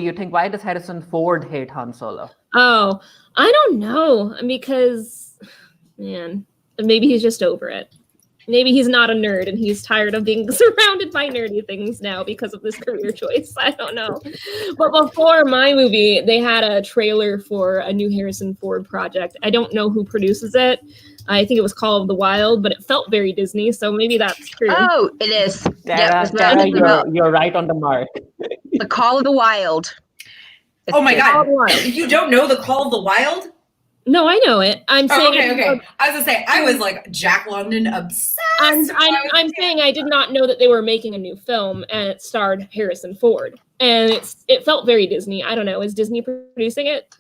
hate Han Solo? Oh, I don't know. Because, man, maybe he's just over it. Maybe he's not a nerd and he's tired of being surrounded by nerdy things now because of this career choice. I don't know. But before my movie, they had a trailer for a new Harrison Ford project. I don't know who produces it. I think it was Call of the Wild, but it felt very Disney, so maybe that's true. Oh, it is. You're right on the mark. The Call of the Wild. Oh my God. You don't know the Call of the Wild? No, I know it. I'm saying. Okay. I was gonna say I was like Jack London obsessed. I'm saying I did not know that they were making a new film and it starred Harrison Ford, and it felt very Disney. I don't know. Is Disney producing it?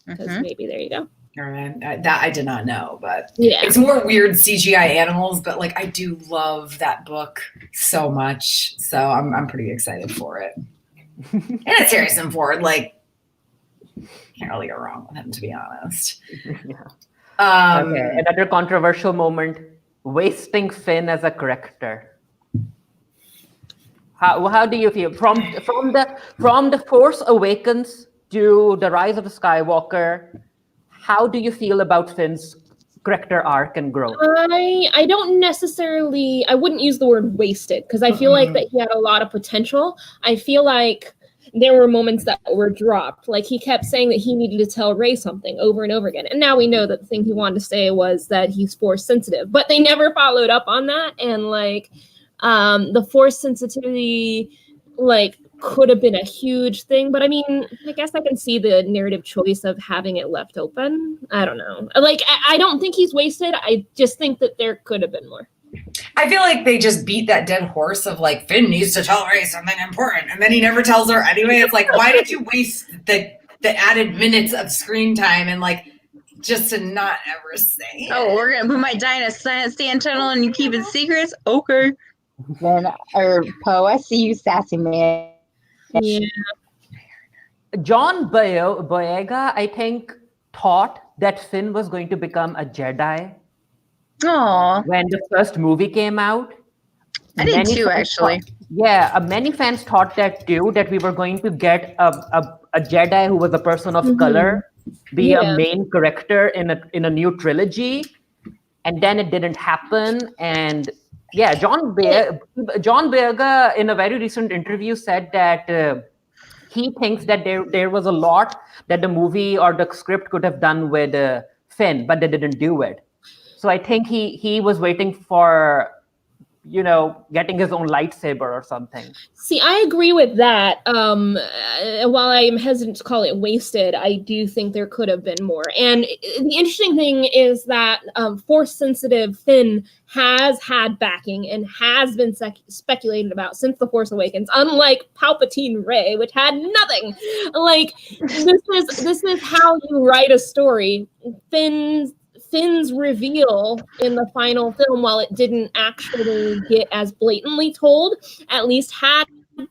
Because maybe there you go. All right, that I did not know, but yeah, it's more weird CGI animals. But like I do love that book so much, so I'm pretty excited for it. And it's Harrison Ford, like. Can't really go wrong with him, to be honest. Yeah. Okay. Another controversial moment: wasting Finn as a character. How do you feel from the Force Awakens to the Rise of Skywalker? How do you feel about Finn's character arc and growth? I don't necessarily. I wouldn't use the word wasted because I feel like that he had a lot of potential. I feel like. There were moments that were dropped. Like he kept saying that he needed to tell Rey something over and over again. And now we know that the thing he wanted to say was that he's force sensitive, but they never followed up on that. And like the force sensitivity, like could have been a huge thing. But I mean, I guess I can see the narrative choice of having it left open. I don't know. Like, I don't think he's wasted. I just think that there could have been more. I feel like they just beat that dead horse of like Finn needs to tell Rey something important, and then he never tells her anyway. It's like, why did you waste the added minutes of screen time and like just to not ever say it? Oh, we're gonna put my dynasty antenna and you keep it secrets? Okay. Then or Poe, I see you, sassy man. Yeah. John Boyega, I think, thought that Finn was going to become a Jedi. Aww. When the first movie came out. I did too, actually. Many fans thought that too, that we were going to get a Jedi who was a person of color be a main character in a new trilogy. And then it didn't happen. And yeah, John Boyega in a very recent interview said that he thinks that there was a lot that the movie or the script could have done with Finn, but they didn't do it. So I think he was waiting for, getting his own lightsaber or something. See, I agree with that. While I am hesitant to call it wasted, I do think there could have been more. And the interesting thing is that Force-sensitive Finn has had backing and has been speculated about since The Force Awakens, unlike Palpatine Rey, which had nothing. Like, this is how you write a story. Finn's reveal in the final film, while it didn't actually get as blatantly told, at least had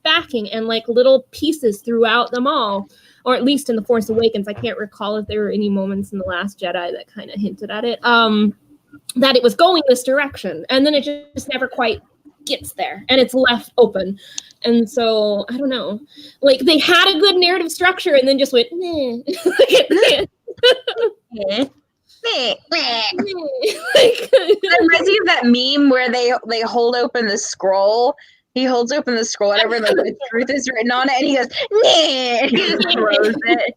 backing and like little pieces throughout them all, or at least in The Force Awakens. I can't recall if there were any moments in The Last Jedi that kind of hinted at it, that it was going this direction, and then it just never quite gets there, and it's left open. And so, I don't know. Like, they had a good narrative structure, and then just went, meh. That reminds me of that meme where they hold open the scroll. He holds open the scroll, whatever, and like the truth is written on it, and he goes, "Nah," he just throws it.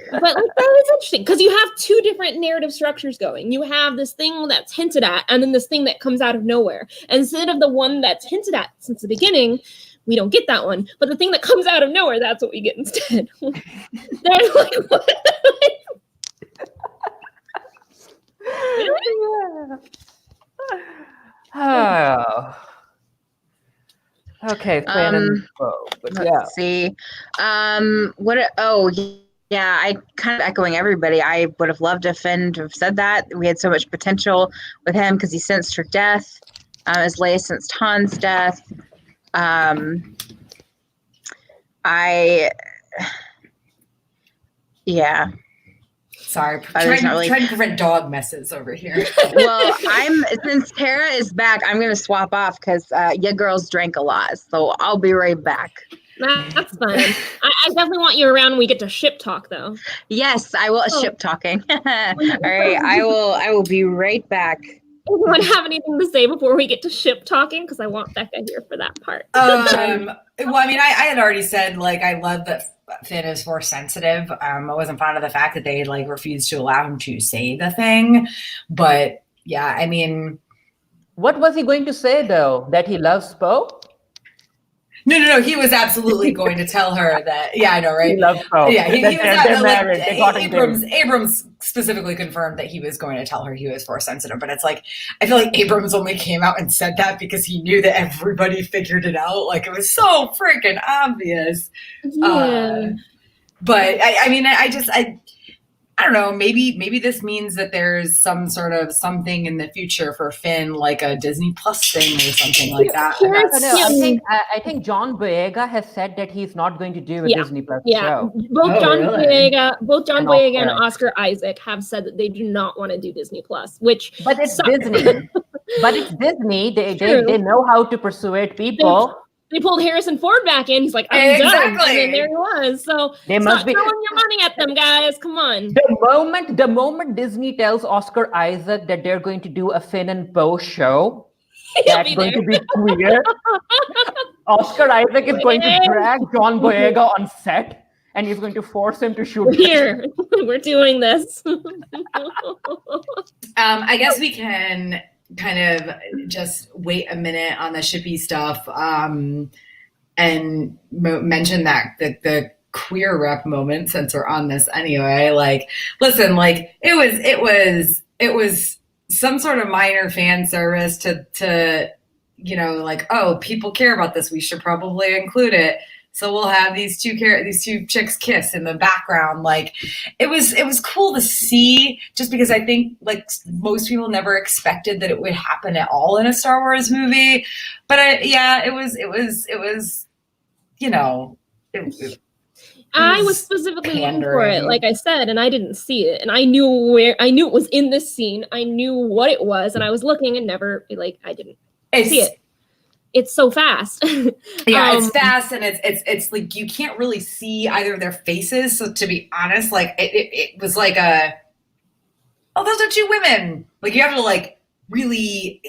But like, that was interesting because you have two different narrative structures going. You have this thing that's hinted at, and then this thing that comes out of nowhere. And instead of the one that's hinted at since the beginning, we don't get that one. But the thing that comes out of nowhere, that's what we get instead. They're like, what? Oh. Okay, let's see. Yeah, I kind of echoing everybody. I would have loved Finn to have said that. We had so much potential with him because he sensed her death, as Leia sensed Han's death. Sorry, trying to prevent dog messes over here. Well, since Tara is back, I'm going to swap off because your girls drank a lot, so I'll be right back. That's fun. I definitely want you around when we get to ship talk, though. Yes, I will. Ship talking. All right, I will be right back. Anyone have anything to say before we get to ship talking? Because I want Becca here for that part. Well, I mean, I had already said, like, I love that Finn is force sensitive. I wasn't fond of the fact that they like refused to allow him to say the thing, but yeah, I mean, what was he going to say though? That he loves Poe? No. He was absolutely going to tell her that. Yeah, I know, right? He loves her. Yeah, he was They're married. They got Abrams specifically confirmed that he was going to tell her he was Force sensitive, but it's like I feel like Abrams only came out and said that because he knew that everybody figured it out. Like it was so freaking obvious. Yeah. But I don't know. Maybe this means that there's some sort of something in the future for Finn, like a Disney Plus thing or something like that. I think John Boyega has said that he's not going to do a Disney Plus show. Both John Boyega and Oscar. Oscar Isaac have said that they do not want to do Disney Plus, which But it's sucks. Disney. But it's Disney. They know how to persuade people. They pulled Harrison Ford back in. He's like, I'm done. And then there he was. So They must be throwing your money at them, guys. Come on. The moment Disney tells Oscar Isaac that they're going to do a Finn and Poe show, that's going to be queer. Oscar Isaac is going to drag John Boyega on set, and he's going to force him to shoot. Here, we're doing this. I guess we can kind of just wait a minute on the shippy stuff and mention that the queer rep moment, since we're on this anyway. Like, listen, like it was some sort of minor fan service to like, oh, people care about this, we should probably include it. So we'll have these two chicks kiss in the background. Like it was cool to see, just because I think like most people never expected that it would happen at all in a Star Wars movie. But it was I was specifically looking for it, pandering. like I said, and I didn't see it. And I knew it was in this scene. I knew what it was, and I was looking and never I didn't see it. It's so fast. It's fast, and it's like you can't really see either of their faces. So to be honest, like it was like those are two women. Like you have to like really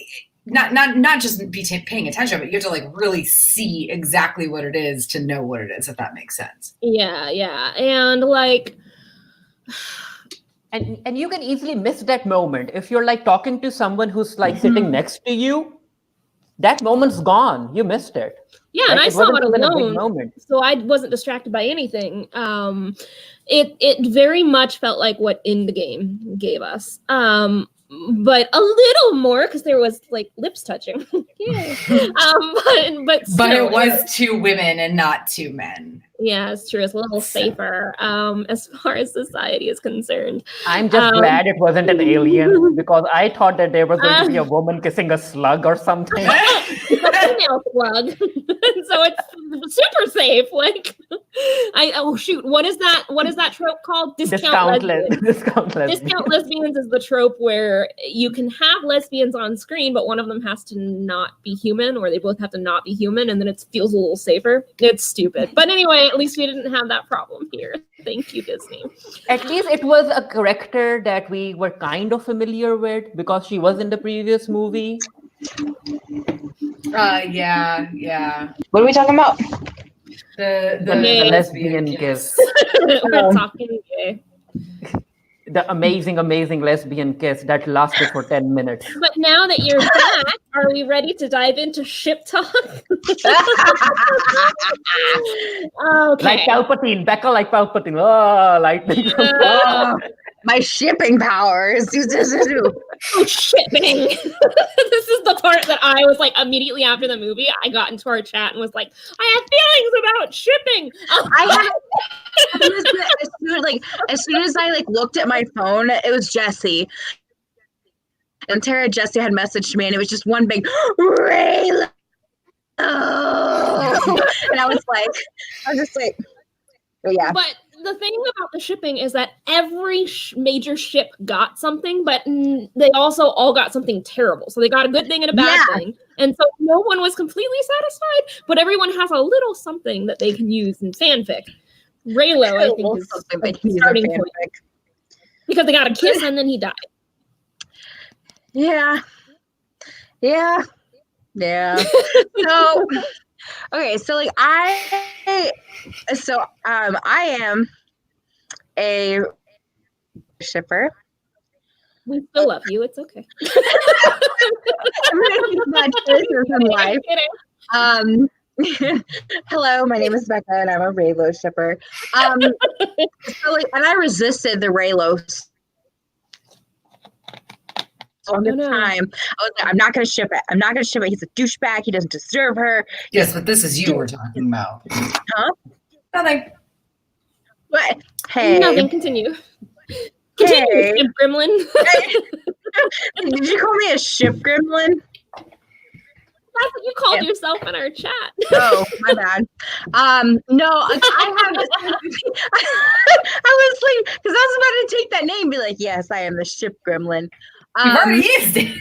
not just be paying attention, but you have to like really see exactly what it is to know what it is, if that makes sense. Yeah, and like. And you can easily miss that moment if you're like talking to someone who's like sitting next to you. That moment's gone. You missed it. Yeah, and I saw it A big alone, moment. so I wasn't distracted by anything. It very much felt like what In the Game gave us, but a little more because there was like lips touching. Yeah, but it was two women and not two men. Yeah, it's true. It's a little safer as far as society is concerned. I'm just glad it wasn't an alien, because I thought that there was going to be a woman kissing a slug or something. It's a female slug, so it's super safe. Like, what is that trope called? Discount lesbians. Discount lesbians is the trope where you can have lesbians on screen, but one of them has to not be human, or they both have to not be human, and then it feels a little safer. It's stupid, but anyway. At least we didn't have that problem here. Thank you, Disney. At least it was a character that we were kind of familiar with because she was in the previous movie. Yeah. What are we talking about? The lesbian kiss. We're talking gay. The amazing lesbian kiss that lasted for 10 minutes. But now that you're back, are we ready to dive into ship talk? Okay. Like Palpatine, Becca like Palpatine. Oh, lightning. My shipping powers. Oh, shipping. This is the part that I was like, immediately after the movie, I got into our chat and was like, I have feelings about shipping. As soon as I looked at my phone, it was Jesse. And Jesse had messaged me, and it was just one big Reylo. And I was just like, oh, yeah. But the thing about the shipping is that every major ship got something, but they also all got something terrible. So they got a good thing and a bad thing. And so no one was completely satisfied, but everyone has a little something that they can use in fanfic. Reylo, I think, is something they can starting use in fanfic. Point. Because they got a kiss and then he died. Yeah. So, okay, so I am a shipper. We still love you. It's okay. I'm not in life. Hello, my name is Becca, and I'm a Reylo shipper. And I resisted the Reylo all the time. I was like, I'm not going to ship it. I'm not going to ship it. He's a douchebag. He doesn't deserve her. Yes, but this is you we're talking about. Huh? Nothing. What? Hey. Nothing. Continue. Continue, ship gremlin. Did you call me a ship gremlin? That's what you called yourself in our chat. Oh, my bad. No, like, I have this. I was like, because I was about to take that name and be like, yes, I am the ship gremlin. You've already used it.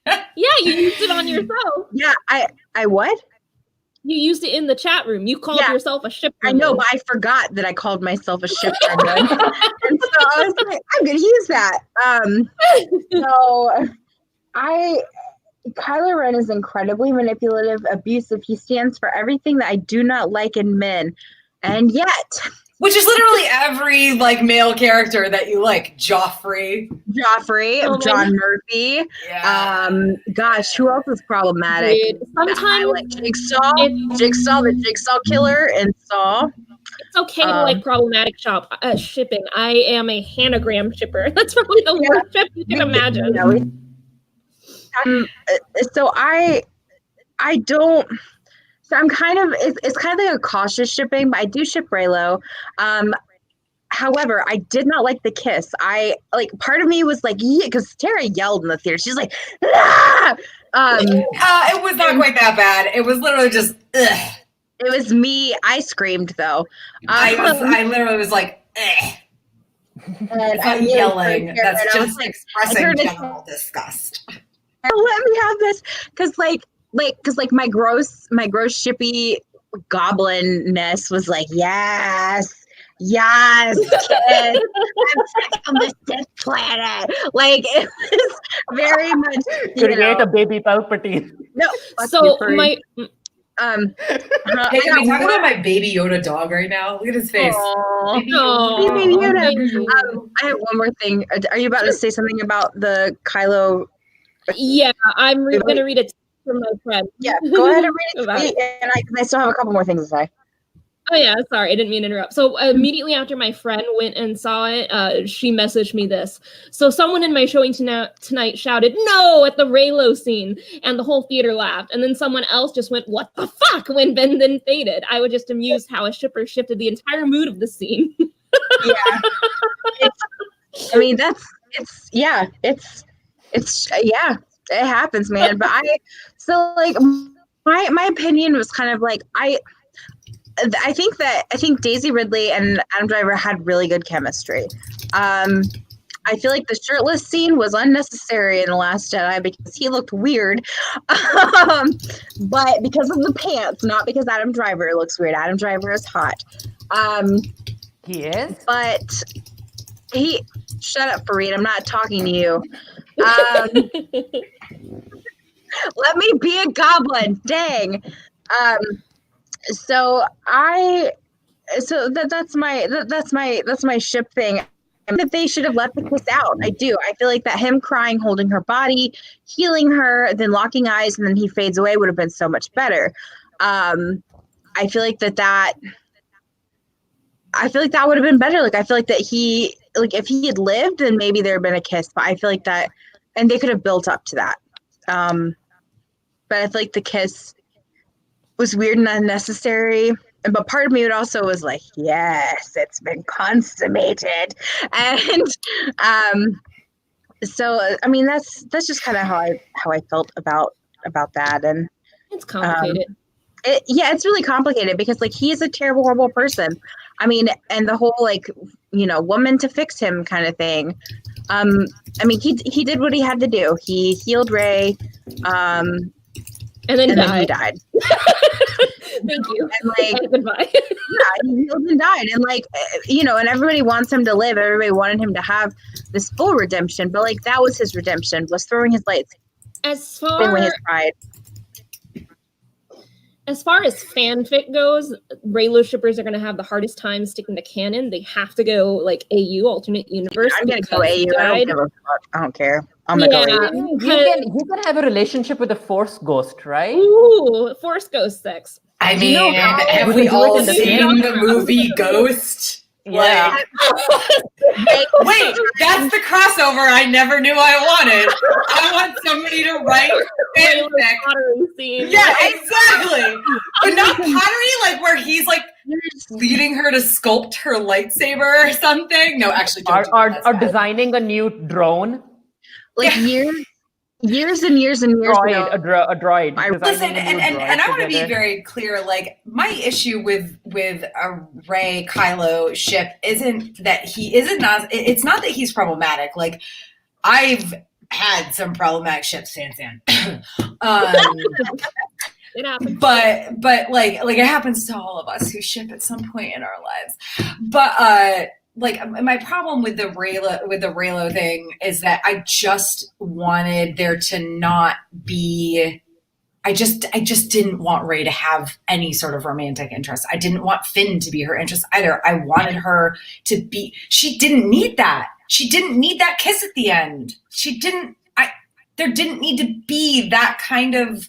Yeah, you used it on yourself. Yeah, I what? You used it in the chat room. You called yourself a ship gremlin. I know, but I forgot that I called myself a ship gremlin. And so I was like, I'm going to use that. So Kylo Ren is incredibly manipulative, abusive. He stands for everything that I do not like in men. And yet... Which is literally every like male character that you like. Joffrey, John Murphy. Yeah. Gosh, who else is problematic? Dude, sometimes I like Jigsaw, the Jigsaw killer in Saw. It's okay to like problematic shipping. I am a hanagram shipper. That's probably the worst ship you can imagine. So I don't. So I'm kind of, it's kind of like a cautious shipping, but I do ship Reylo. However, I did not like the kiss. Part of me was like, yeah, because Tara yelled in the theater. She's like, ah! It was not quite that bad. It was literally just, ugh. It was me. I screamed though. I literally was like, ugh. And I'm yelling. That's just expressing general disgust. Let me have this, because my gross shippy goblinness was like, yes, kid, I'm sick on this planet. Like, it was very much create a baby Palpatine. No, so my hey, can we talk about my baby Yoda dog right now? Look at his face. Baby Yoda. I have one more thing. Are you about to say something about the Kylo? Yeah, I'm going to read it from my friend. Yeah, go ahead and read it. And I still have a couple more things to say. Oh yeah, sorry, I didn't mean to interrupt. So immediately after my friend went and saw it, she messaged me this. So someone in my showing tonight shouted, "No!" at the Reylo scene, and the whole theater laughed. And then someone else just went, "What the fuck?" when Ben then faded. I was just amused how a shipper shifted the entire mood of the scene. Yeah. It happens, man. But my opinion was kind of like, I think Daisy Ridley and Adam Driver had really good chemistry. I feel like the shirtless scene was unnecessary in The Last Jedi because he looked weird. But because of the pants, not because Adam Driver looks weird. Adam Driver is hot. He is? But shut up, Fareed. I'm not talking to you. Let me be a goblin. Dang. That's my ship thing. And that they should have let the kiss out. I do. I feel like that him crying, holding her body, healing her, then locking eyes, and then he fades away would have been so much better. I feel like that would have been better. Like, I feel like that if he had lived, then maybe there had been a kiss. But I feel like that, and they could have built up to that. But I feel like the kiss was weird and unnecessary. But part of me also was like, yes, it's been consummated. And so I mean that's just kind of how I felt about that. And it's complicated. It's really complicated because like he is a terrible, horrible person. I mean, and the whole woman to fix him kind of thing. I mean, he did what he had to do. He healed Rey, and then he died. Thank you. And goodbye. Yeah, he healed and died. And and everybody wants him to live. Everybody wanted him to have this full redemption. But that was his redemption, was throwing his lights. As far his pride. As far as fanfic goes, Reylo shippers are going to have the hardest time sticking to canon. They have to go AU, alternate universe. I'm going to go AU. I don't care. I'm going to go AU. You can have a relationship with a Force ghost, right? Ooh, Force ghost sex. I Do you know mean, how- have We we can do it all in the seen theater. the movie Ghost? Yeah. Wait, that's the crossover I never knew I wanted. I want somebody to write Reylo's fanfic. pottery scene. Yeah, exactly. But not pottery, like where he's like leading her to sculpt her lightsaber or something. No, actually, don't do that. That's Or bad. designing a new drone. like years and years and years ago. A droid. I- Listen, designing a new and droid I want to be together. very clear. Like, my issue with a Rey Kylo ship isn't that he isn't not. It's not that he's problematic. Like, I've had some problematic ships, San. It happens. But like it happens to all of us who ship at some point in our lives. But like my problem with the Reylo thing is that I just wanted there to not be. I just didn't want Rey to have any sort of romantic interest. I didn't want Finn to be her interest either. I wanted her to be. She didn't need that. She didn't need that kiss at the end. She didn't. There didn't need to be that kind of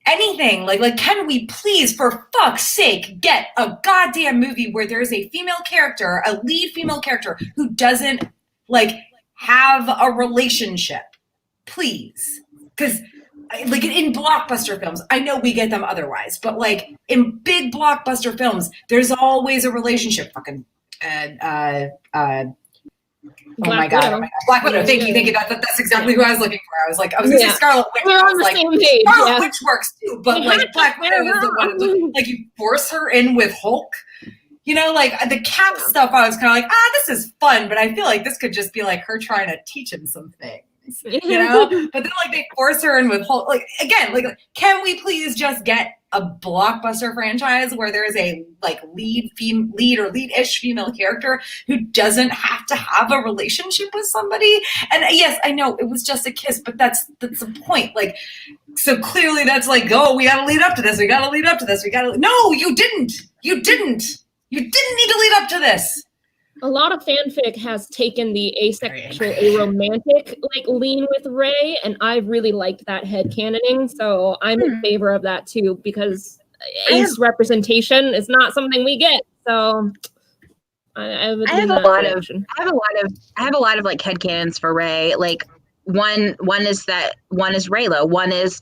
anything. Like, can we please, for fuck's sake, get a goddamn movie where there is a female character, a lead female character, who doesn't like have a relationship, please? Because like in blockbuster films, I know we get them otherwise, but like in big blockbuster films, there's always a relationship. Fucking Oh my god, Black Widow. Thank you. That's exactly who I was looking for. I was going to say Scarlet Witch. We're on the same page. Scarlet Witch works too, but like Black Widow is the one. Like you force her in with Hulk. You know, like the Cap stuff. I was kind of like, this is fun, but I feel like this could just be like her trying to teach him some things. You know, but then like they force her in with Hulk. Like again, like can we please just get a blockbuster franchise where there is a like lead or lead-ish female character who doesn't have to have a relationship with somebody? And yes, I know it was just a kiss, but that's the point. Like, so clearly that's like, oh, we got to lead up to this. We got to lead up to this. No, you didn't. You didn't need to lead up to this. A lot of fanfic has taken the asexual, aromantic like lean with Rey, and I really liked that headcanoning. So I'm in favor of that too, because ace representation is not something we get. So I have a lot of like headcanons for Rey. Like one is Reylo. One is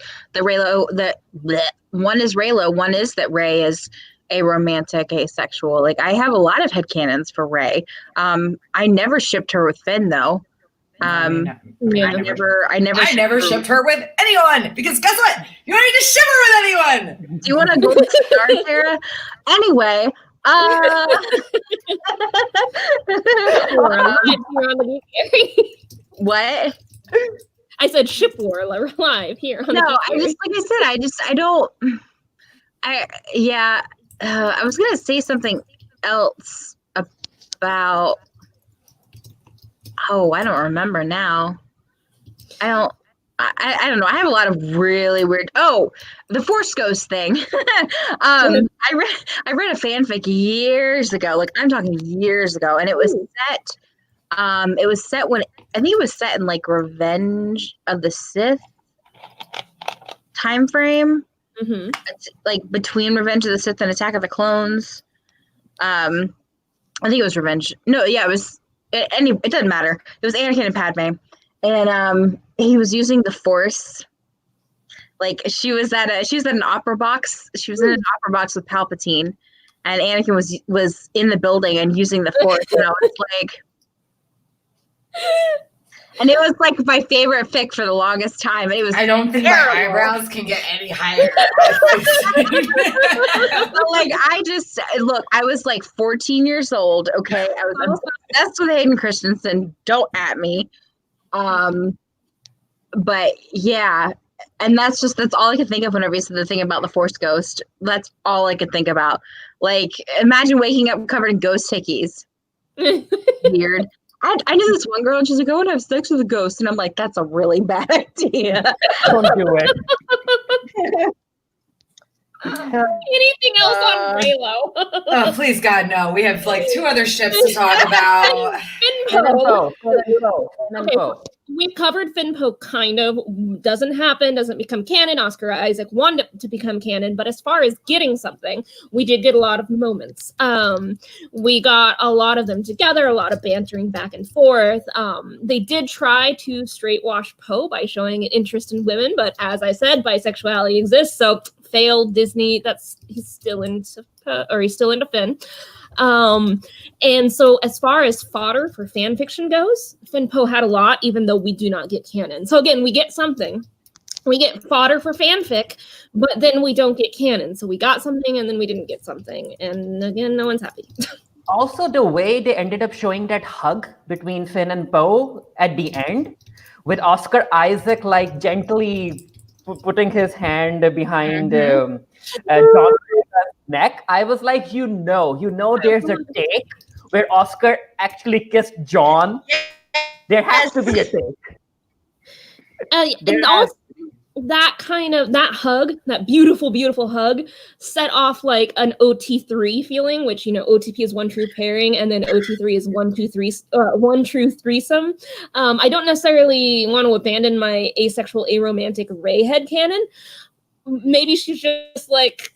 that Rey is a romantic asexual. Like I have a lot of headcanons for Rey. I never shipped her with Finn though. I never shipped her with anyone because guess what? You don't need to ship her with anyone. Do you want to go with Star Sarah? Anyway, what? I said ship war live here. On I was gonna say something else about. Oh, I don't remember now. I don't know. I have a lot of really weird. Oh, the Force Ghost thing. I read a fanfic years ago. Like I'm talking years ago, and it was set. It was set when I think it was set in like Revenge of the Sith time frame. Mm-hmm. It's like between Revenge of the Sith and Attack of the Clones. I think it was Revenge. No, yeah, it was. It doesn't matter. It was Anakin and Padme, and he was using the Force. Like she was at an opera box. She was in an opera box with Palpatine, and Anakin was in the building and using the Force. And I was like, and it was like my favorite fic for the longest time. And it was. I don't think terrible. my eyebrows can get any higher. But like I was like 14 years old. Okay, I was obsessed with Hayden Christensen. Don't at me. But yeah, and that's all I could think of whenever you said the thing about the Force Ghost. That's all I could think about. Like, imagine waking up covered in ghost hickeys. Weird. I knew this one girl, and she's like, "I want to have sex with a ghost," and I'm like, "That's a really bad idea. Don't do it." Anything else on Reylo? Oh, please, God, no. We have like 2 other ships to talk about. Finpo. Finpo. We've covered Finpo kind of. Doesn't happen, doesn't become canon. Oscar Isaac wanted it to become canon, but as far as getting something, we did get a lot of moments. We got a lot of them together, a lot of bantering back and forth. They did try to straight wash Poe by showing an interest in women, but as I said, bisexuality exists, so failed Disney. He's still into Finn. And so as far as fodder for fan fiction goes, Finpo had a lot, even though we do not get canon. So again, we get something. We get fodder for fanfic, but then we don't get canon. So we got something and then we didn't get something. And again, no one's happy. Also, the way they ended up showing that hug between Finn and Poe at the end, with Oscar Isaac like gently putting his hand behind John Boyega's neck, I was like, there's a take where Oscar actually kissed John. There has to be a take. And also, that hug, that beautiful, beautiful hug, set off like an OT3 feeling, which, OTP is one true pairing, and then OT3 is one true threesome. I don't necessarily want to abandon my asexual, aromantic Rey headcanon. Maybe she's just like,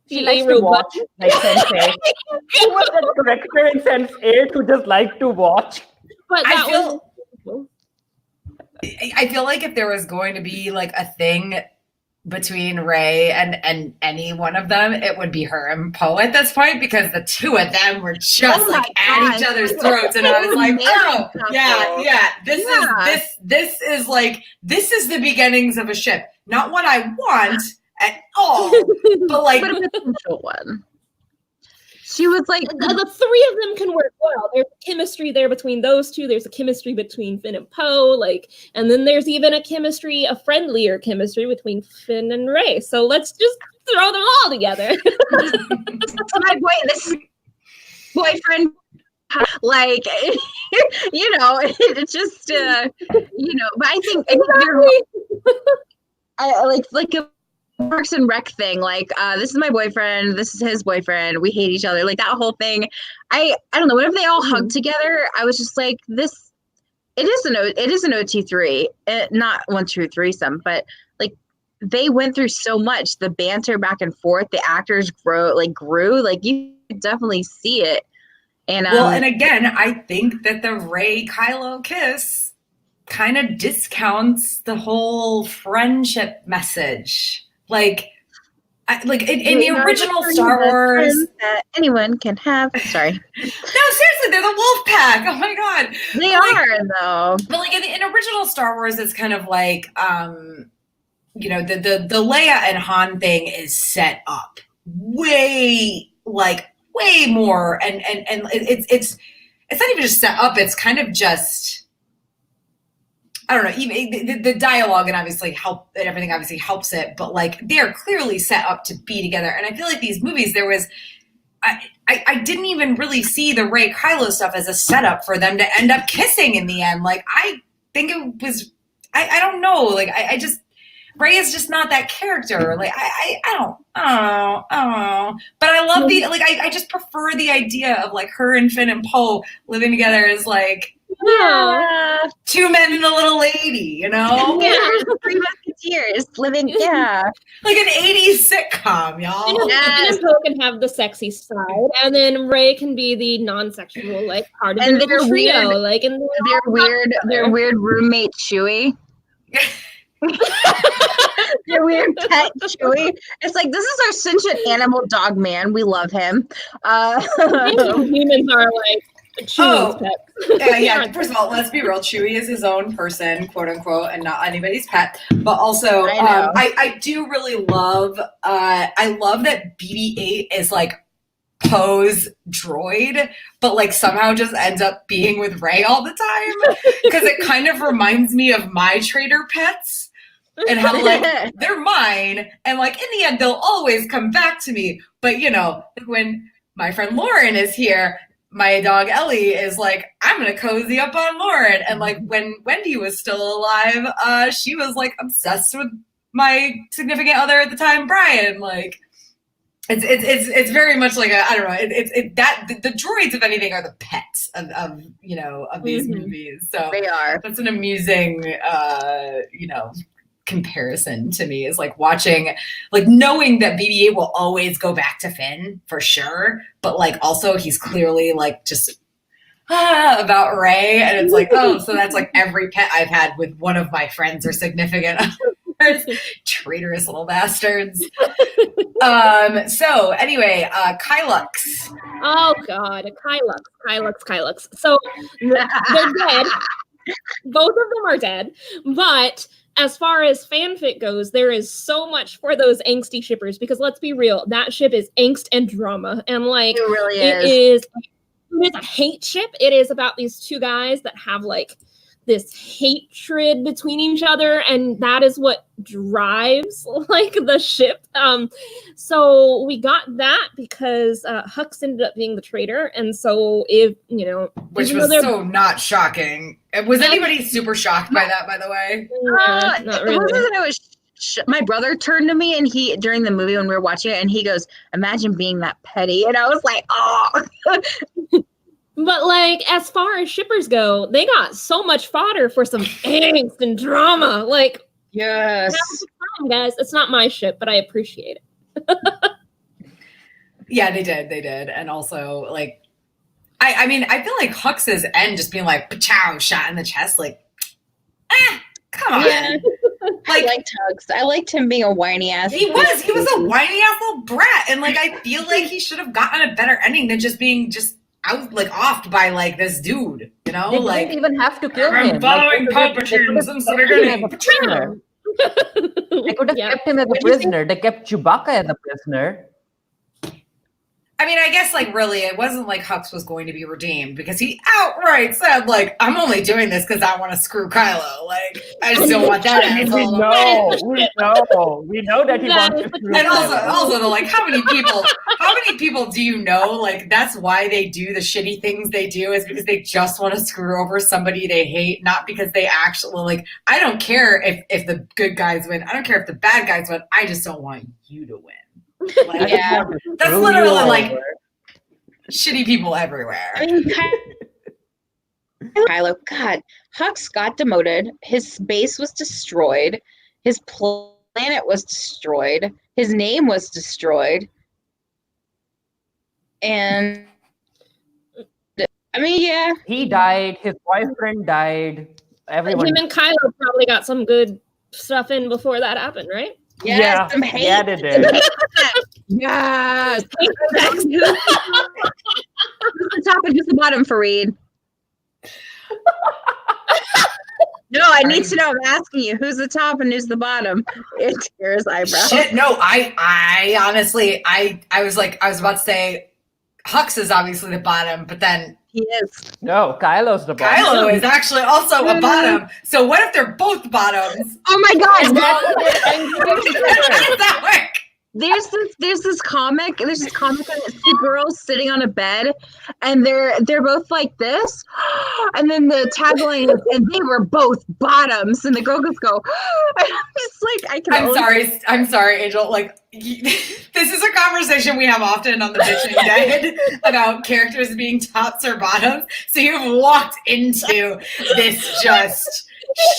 she likes to watch, like Sense8. She was that character in Sense8 who just liked to watch. But I feel like if there was going to be like a thing between Rey and any one of them, it would be her and Poe at this point, because the 2 of them were just at each other's throats, and I was like, oh yeah, this is the beginnings of a ship. Not what I want at all, but like but a potential one. She was like, the 3 of them can work well. There's chemistry there between those 2. There's a chemistry between Finn and Poe, and then there's even a friendlier chemistry between Finn and Rey. So let's just throw them all together. This boyfriend, it's just, but I think I like a Parks and Rec thing, this is my boyfriend, this is his boyfriend, we hate each other, like that whole thing. I don't know, whenever they all hugged together, I was just like, it is an OT3, not one true threesome, but like they went through so much, the banter back and forth, the actors grew, you could definitely see it. And and again, I think that the Rey Kylo kiss kind of discounts the whole friendship message. In the original Star Wars, that anyone can have. Sorry. No, seriously, they're the wolf pack. Oh my God. They are, though. But in original Star Wars, it's kind of like, the Leia and Han thing is set up way more, and it's not even just set up. It's kind of just, I don't know, even the dialogue and everything obviously helps it, but they're clearly set up to be together. And I feel like these movies, I didn't even really see the Rey Kylo stuff as a setup for them to end up kissing in the end. I think it was, I don't know, Rey is just not that character. I don't know. But I love I just prefer the idea of her and Finn and Poe living together as 2 men and a little lady, Yeah, 3 musketeers living, like an 80s sitcom, y'all. Finn and Poe can have the sexy side, and then Rey can be the non-sexual, part of the trio. Their weird roommate Chewie. Their weird pet Chewie. It's this is our sentient animal dog man. We love him. Humans are Chewie's pet. Yeah. First of all, let's be real. Chewie is his own person, quote unquote, and not anybody's pet. But also, I do really love. I love that BB-8 is Poe's droid, but somehow just ends up being with Rey all the time, because it kind of reminds me of my trader pets. And how they're mine, and in the end they'll always come back to me. But when my friend Lauren is here, my dog Ellie is I'm gonna cozy up on Lauren. And when Wendy was still alive, she was obsessed with my significant other at the time, Brian. Like, it's very much like I don't know. The droids, if anything, are the pets of these movies. So They are. That's an amusing comparison to me, is like watching, like knowing that BB-8 will always go back to Finn for sure, but like also he's clearly like just about Rey, and it's like, oh, so that's like every pet I've had with one of my friends or significant others. Traitorous little bastards. So anyway, Kylux. Oh God, Kylux. So they're dead. Both of them are dead, but as far as fanfic goes, there is so much for those angsty shippers, because let's be real, that ship is angst and drama, and like It really is. It is a hate ship. It is about these two guys that have like this hatred between each other, and that is what drives like the ship. So we got that because Hux ended up being the traitor, and so which was so not shocking. Was anybody super shocked by that, by the way? Not really. My brother turned to me, and he, during the movie when we were watching it, and he goes, "Imagine being that petty," and I was like, "Oh." But like, as far as shippers go, they got so much fodder for some angst and drama. Like, yes, time, guys. It's not my ship, but I appreciate it. Yeah, they did, and also like, I mean, I feel like Hux's end just being like, "Pachow," shot in the chest, like, come on. Yeah. I liked Hux. I liked him being a whiny ass. He was a whiny ass little brat, and like I feel like he should have gotten a better ending than just being out like offed by like this dude, They like didn't even have to kill I'm him. following Palpatine's prisoner. They could have kept him as a prisoner. They kept Chewbacca as a prisoner. I mean, I guess like really it wasn't like Hux was going to be redeemed, because he outright said like, I'm only doing this because I want to screw Kylo. Like, I just don't want that asshole. We know that he wants to screw And Kylo. also, like, how many people do you know? Like, that's why they do the shitty things they do, is because they just want to screw over somebody they hate, not because they actually like. I don't care if the good guys win. I don't care if the bad guys win. I just don't want you to win. Like, Yeah, that's literally like shitty people everywhere. I mean, Kylo, God, Hux got demoted. His base was destroyed. His planet was destroyed. His name was destroyed. And I mean, yeah, He died. His boyfriend died. Everyone. Him and Kylo probably got some good stuff in before that happened, right? yes, some hate. Yeah, they did. Yes. Who's the top and who's the bottom, Fareed? No, I need to know. I'm asking you, who's the top and who's the bottom? It tears eyebrows. Shit, no, I honestly, I was about to say Hux is obviously the bottom, but then He is. No, Kylo's the bottom. Kylo is actually also a bottom. So what if they're both bottoms? Oh my God! How does that work? There's this comic. There's this comic, and it's two girls sitting on a bed, and they're both like this, and then the tagline is, and they were both bottoms, and the girls go, and I'm just like, I can. I'm sorry, Angel. Like, this is a conversation we have often on the Bitching Dead about characters being tops or bottoms. So you've walked into this just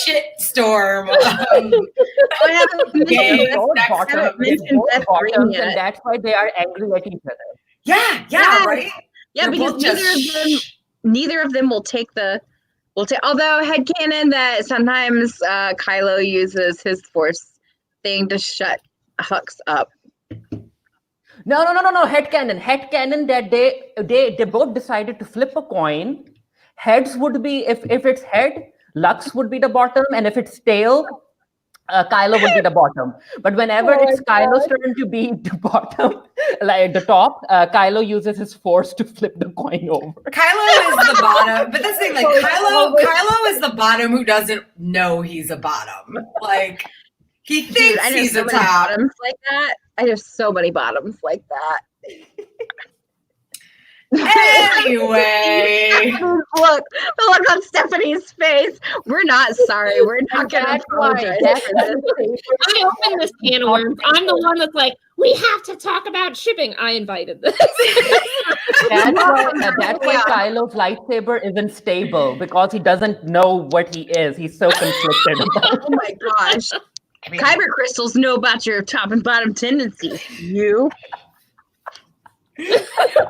shitstorm. I haven't mentioned Bottoms, and that's why they are angry at each other. Yeah, right? Yeah, They're because both neither of them will take although headcanon that sometimes Kylo uses his force thing to shut Hux up. No. Headcanon that they both decided to flip a coin. Heads would be, if it's head, Lux would be the bottom, and if it's tail, Kylo would be the bottom. But whenever it's Kylo's turn to be the bottom, like the top, Kylo uses his force to flip the coin over. Kylo is the bottom, but that's the thing, like Kylo is the bottom who doesn't know he's a bottom. Like, he thinks he's a top. Bottoms like that. I have so many bottoms like that. Anyway. Look, the look on Stephanie's face. We're not sorry. We're not going to apologize for this. I opened this can of worms. I'm the one that's like, we have to talk about shipping. I invited this. That's why Kylo's lightsaber isn't stable, because he doesn't know what he is. He's so conflicted. Oh my gosh. Kyber crystals know about your top and bottom tendencies. You.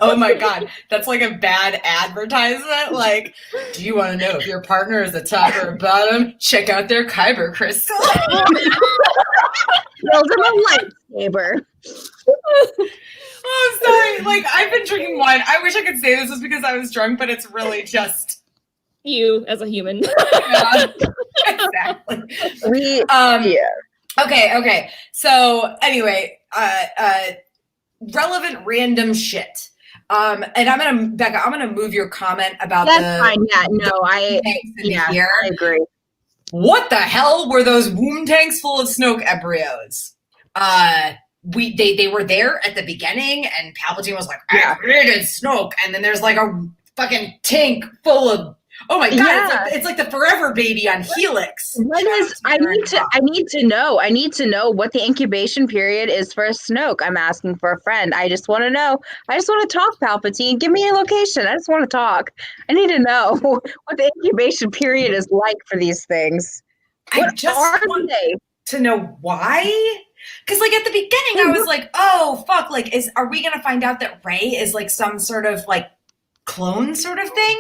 Oh my god, that's like a bad advertisement. Like, do you want to know if your partner is a top or a bottom? Check out their Kyber crystal. Build him a lightsaber. Oh, sorry. Like, I've been drinking wine. I wish I could say this was because I was drunk, but it's really just you as a human. Yeah, exactly. Okay. So anyway, relevant random shit. And I'm gonna move your comment about That's fine. Yeah, no, I agree. What the hell were those womb tanks full of Snoke embryos? They were there at the beginning, and Palpatine was like, I created Snoke, and then there's like a fucking tank full of, oh my god, it's like the forever baby on Helix. I need to know what the incubation period is for a Snoke. I'm asking for a friend. I just want to know. I just want to talk, Palpatine. Give me a location. I just want to talk. I need to know what the incubation period is like for these things. I just want to know why. Because like at the beginning, I was like, oh fuck, like are we gonna find out that Rey is like some sort of like clone sort of thing?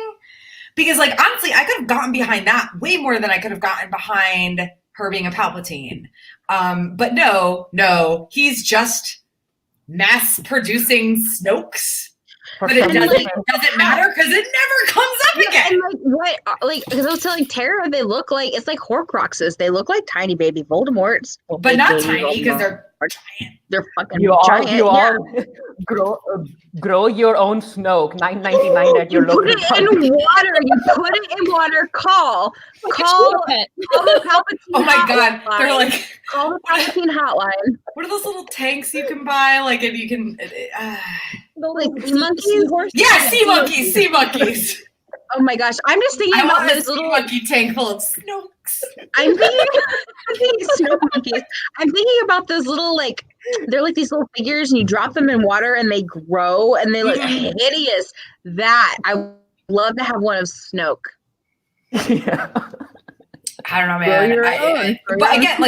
Because, like, honestly, I could have gotten behind that way more than I could have gotten behind her being a Palpatine. But no, he's just mass-producing Snokes. But it doesn't matter because it never comes up again. And, like, what? Like, because I was telling Tara, they look like, it's like Horcruxes. They look like tiny baby Voldemorts. But not tiny, because they're giant. They're fucking giant. You all grow your own Snoke, $9.99 at your local. Put it in water. You put it in water. Call the Palpatine. Oh my god, they're like, call the Palpatine hotline. What are those little tanks you can buy? Like, if you can, like sea monkeys. Yeah, sea monkeys. Oh my gosh, I'm just thinking about this little monkey tank full of Snokes. I'm thinking snow monkeys. I'm thinking about those little, like, they're like these little figures, and you drop them in water and they grow and they look hideous. That I would love to have one of Snoke. Yeah. I don't know, man. But again,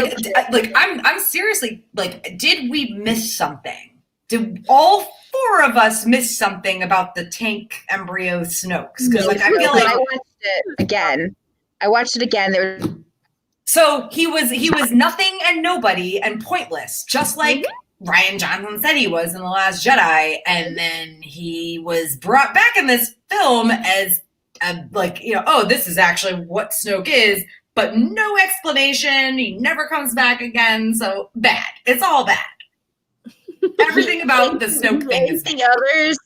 like I'm seriously, like, did we miss something? Did all four of us miss something about the tank embryo Snokes? Because like I feel like I watched it again. So he was nothing and nobody and pointless, just like Rian Johnson said he was in The Last Jedi, and then he was brought back in this film as this is actually what Snoke is, but no explanation. He never comes back again, so bad. It's all bad. Everything about the Snoke thing is bad. He ate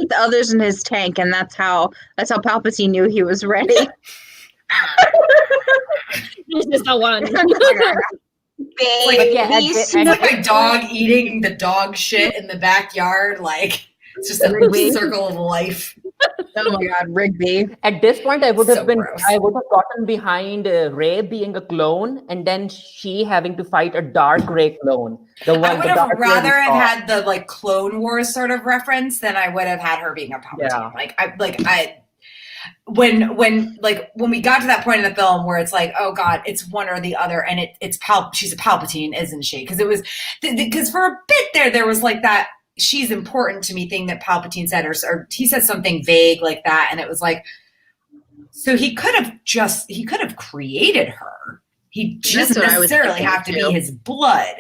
the others in his tank, and that's how Palpatine knew he was ready. He's just a one. It's like my dog eating the dog shit in the backyard. Like, it's just a circle of life. Oh my god, Rigby. At this point, I would have gotten behind Rey being a clone, and then she having to fight a dark Rey clone. I would have rather have had the like Clone Wars sort of reference than I would have had her being a Palpatine. Yeah. When we got to that point in the film where it's like, oh god, it's one or the other, and she's a Palpatine, isn't she? Because it was because for a bit there was like that she's important to me thing that Palpatine said, or he said something vague like that, and it was like, so he could have created her. He doesn't necessarily have to be his blood.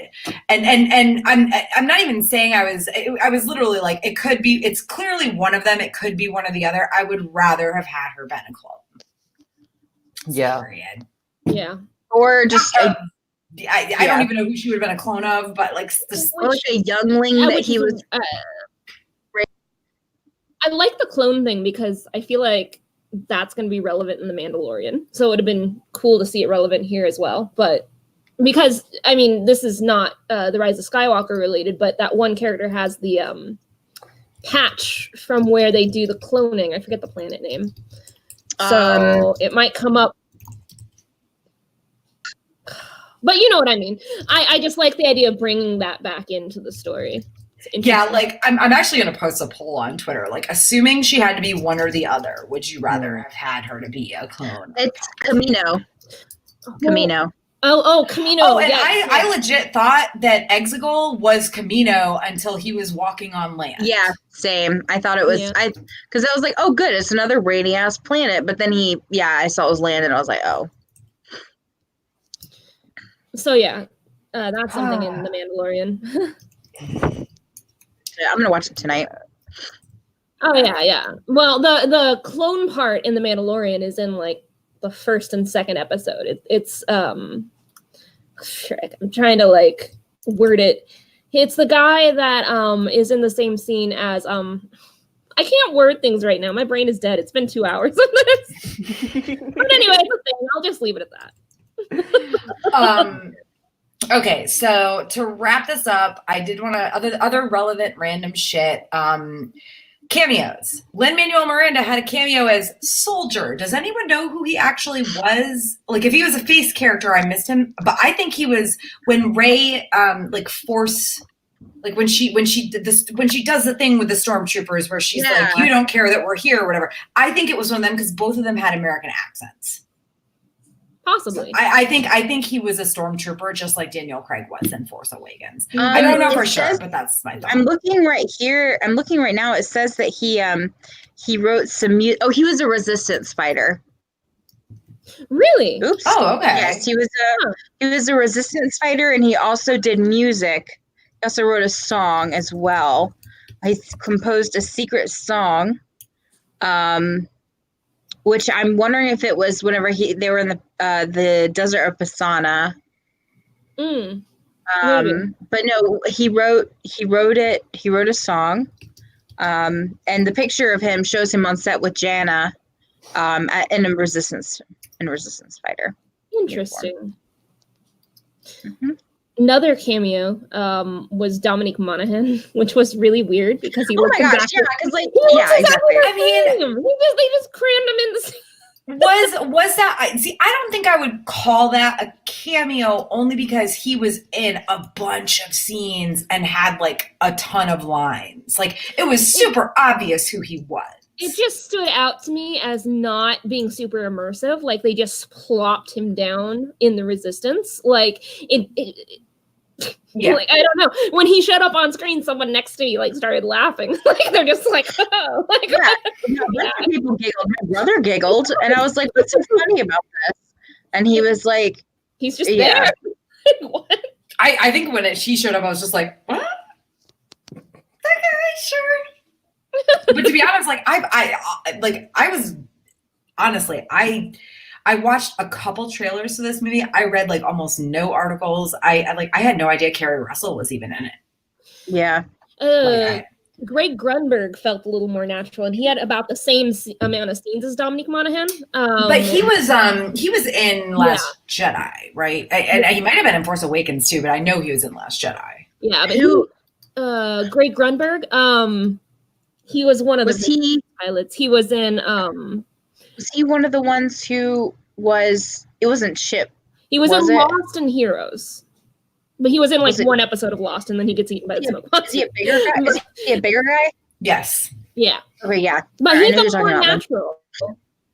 And I'm not even saying I was literally like, it's clearly one of them. It could be one or the other. I would rather have had her been a clone. Yeah. Period. Yeah. Or just I don't even know who she would have been a clone of, but like a youngling that he was. I like the clone thing because I feel like that's going to be relevant in The Mandalorian. So it would have been cool to see it relevant here as well. But because, I mean, this is not the Rise of Skywalker related, but that one character has the patch from where they do the cloning. I forget the planet name. So it might come up. But you know what I mean. I just like the idea of bringing that back into the story. Yeah, like I'm actually going to post a poll on Twitter. Like, assuming she had to be one or the other, would you rather have had her to be a clone? It's Camino. Camino. Oh, Camino. Oh, and yes. I legit thought that Exegol was Camino until he was walking on land. Yeah, same. I thought it was because I was like, oh, good, it's another rainy ass planet. But then I saw it was land, and I was like, oh. So yeah, that's something in The Mandalorian. Yeah, I'm gonna watch it tonight. Oh yeah. Well, the clone part in The Mandalorian is in like the first and second episode. It's I'm trying to like word it. It's the guy that is in the same scene as I can't word things right now. My brain is dead. It's been 2 hours of this. But anyway, it's a thing. I'll just leave it at that. Okay, so to wrap this up, I did want to other relevant random shit. Cameos. Lin-Manuel Miranda had a cameo as Soldier. Does anyone know who he actually was? Like, if he was a face character, I missed him. But I think he was when Rey when she does the thing with the stormtroopers where she's like, you don't care that we're here or whatever. I think it was one of them because both of them had American accents. Possibly. So I think he was a stormtrooper, just like Daniel Craig was in Force Awakens. I don't know for sure, but that's my thought. I'm looking right here. I'm looking right now. It says that he wrote some. He was a resistance fighter. Really? Oops. Oh, okay. Yes, he was a resistance fighter, and he also did music. He also wrote a song as well. He composed a secret song. Which I'm wondering if it was whenever they were in the desert of Pisana. But no, he wrote it. He wrote a song, and the picture of him shows him on set with Janna, in a resistance fighter. Interesting. Mm-hmm. Another cameo was Dominic Monaghan, which was really weird because he worked exactly. Exactly. I mean, they just crammed him in the scene. Was that? See, I don't think I would call that a cameo, only because he was in a bunch of scenes and had like a ton of lines. Like, it was super obvious who he was. It just stood out to me as not being super immersive. Like, they just plopped him down in the Resistance. Like, like, I don't know. When he showed up on screen, someone next to me like started laughing. Like, they're just like, oh, like, people giggled. My brother giggled, and I was like, "What's so funny about this?" And he was like, "He's just there." What? I think when she showed up, I was just like, "What? Okay, sure." But to be honest, like I watched a couple trailers to this movie. I read like almost no articles. I had no idea Kerry Russell was even in it. Yeah. Greg Grunberg felt a little more natural, and he had about the same amount of scenes as Dominic Monaghan. But he was in Last Jedi, right? And he might have been in Force Awakens too, but I know he was in Last Jedi. Yeah, but Greg Grunberg, he was one of the pilots. He was in was he one of the ones who was? It wasn't Chip. He was in Lost and Heroes, but he was in one episode of Lost, and then he gets eaten by the smoke monster. Is he a bigger guy? Is he a bigger guy? Yes. Yeah. Okay. Yeah. But he felt more natural,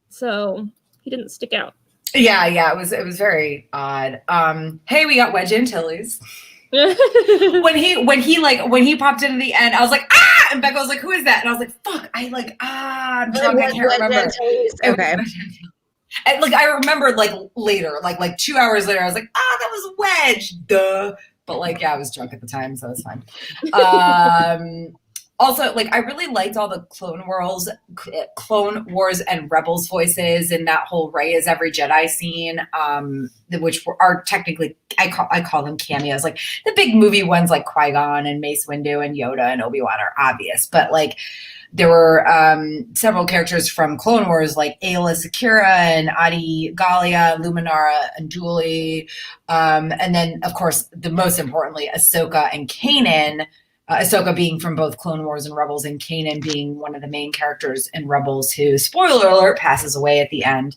so he didn't stick out. Yeah. It was very odd. Hey, we got Wedge Antilles. when he popped into the end, I was like, ah! And Becca was like, who is that? And I was like, fuck, I'm drunk, I can't remember. Okay. And like, I remembered like later, like 2 hours later, I was like, that was Wedge, duh. But like, yeah, I was drunk at the time, so it's fine. Also, like, I really liked all the Clone Wars and Rebels voices in that whole Rey is every Jedi scene, which are technically, I call them cameos. Like, the big movie ones like Qui-Gon and Mace Windu and Yoda and Obi-Wan are obvious. But, like, there were several characters from Clone Wars, like Aayla Secura and Adi Gallia, Luminara and Julie. And then, of course, the most importantly, Ahsoka and Kanan. Ahsoka being from both Clone Wars and Rebels, and Kanan being one of the main characters in Rebels who, spoiler alert, passes away at the end.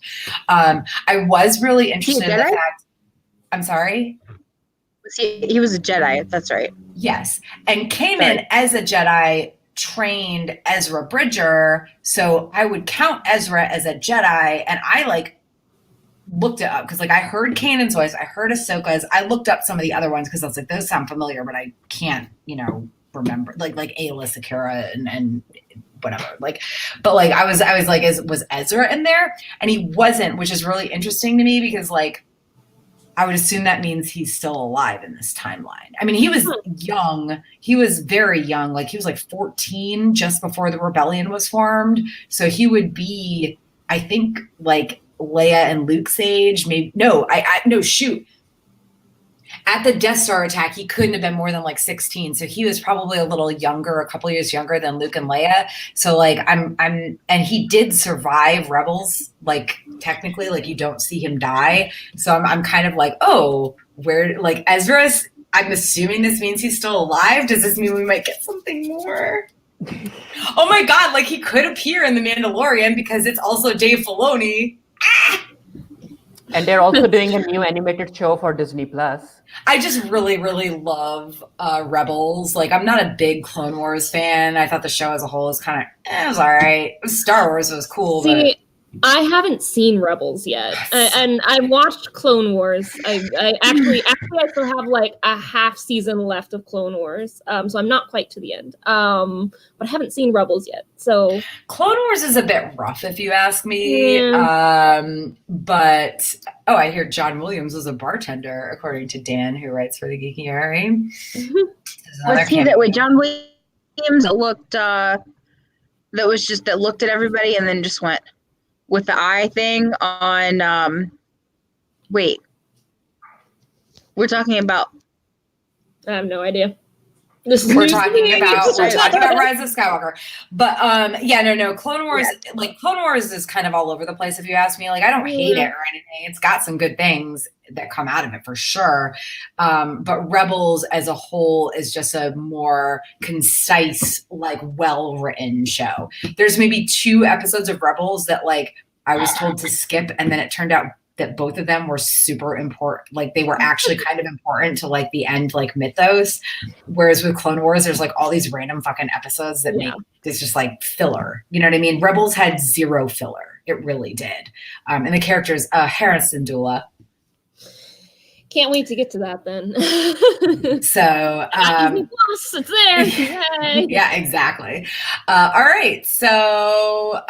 I was really interested in the fact. I'm sorry? He was a Jedi. That's right. Yes. And Kanan, as a Jedi, trained Ezra Bridger. So I would count Ezra as a Jedi. And I looked it up because I heard Kanan's voice. I heard Ahsoka's. I looked up some of the other ones because I was like, those sound familiar, but I can't, remember like Ayla Secura and whatever. I was like, was Ezra in there? And he wasn't, which is really interesting to me because I would assume that means he's still alive in this timeline. I mean, he was young. He was very young. He was 14 just before the rebellion was formed. So he would be, I think, Leia and Luke's age. Maybe no, shoot. At the Death Star attack, he couldn't have been more than 16. So he was probably a little younger, a couple years younger than Luke and Leia. So and he did survive Rebels, technically, you don't see him die. So I'm kind of oh, where, Ezra's, I'm assuming this means he's still alive. Does this mean we might get something more? Oh my God, he could appear in The Mandalorian because it's also Dave Filoni. Ah! And they're also doing a new animated show for Disney Plus. I just really, really love Rebels. I'm not a big Clone Wars fan. I thought the show as a whole was kind of, it was all right. Star Wars was cool. See, I haven't seen Rebels yet, and I watched Clone Wars. I actually I still have a half season left of Clone Wars, so I'm not quite to the end. But I haven't seen Rebels yet. So Clone Wars is a bit rough, if you ask me. But I hear John Williams was a bartender, according to Dan, who writes for the Geekiary. Was he that way? John Williams that looked that looked at everybody and then just went with the eye thing on wait. We're talking about I have no idea. We're talking about Rise of Skywalker. But Clone Wars, Clone Wars is kind of all over the place, if you ask me. I don't hate it or anything. It's got some good things that come out of it for sure. But Rebels as a whole is just a more concise, well-written show. There's maybe 2 episodes of Rebels that I was told to skip, and then it turned out that both of them were super important. They were actually kind of important to the end mythos. Whereas with Clone Wars, there's all these random fucking episodes that make it's just filler. You know what I mean? Rebels had 0 filler. It really did. And the characters, Harrison Dula. Can't wait to get to that then. So Plus, it's there. Yay. Yeah, exactly. All right. So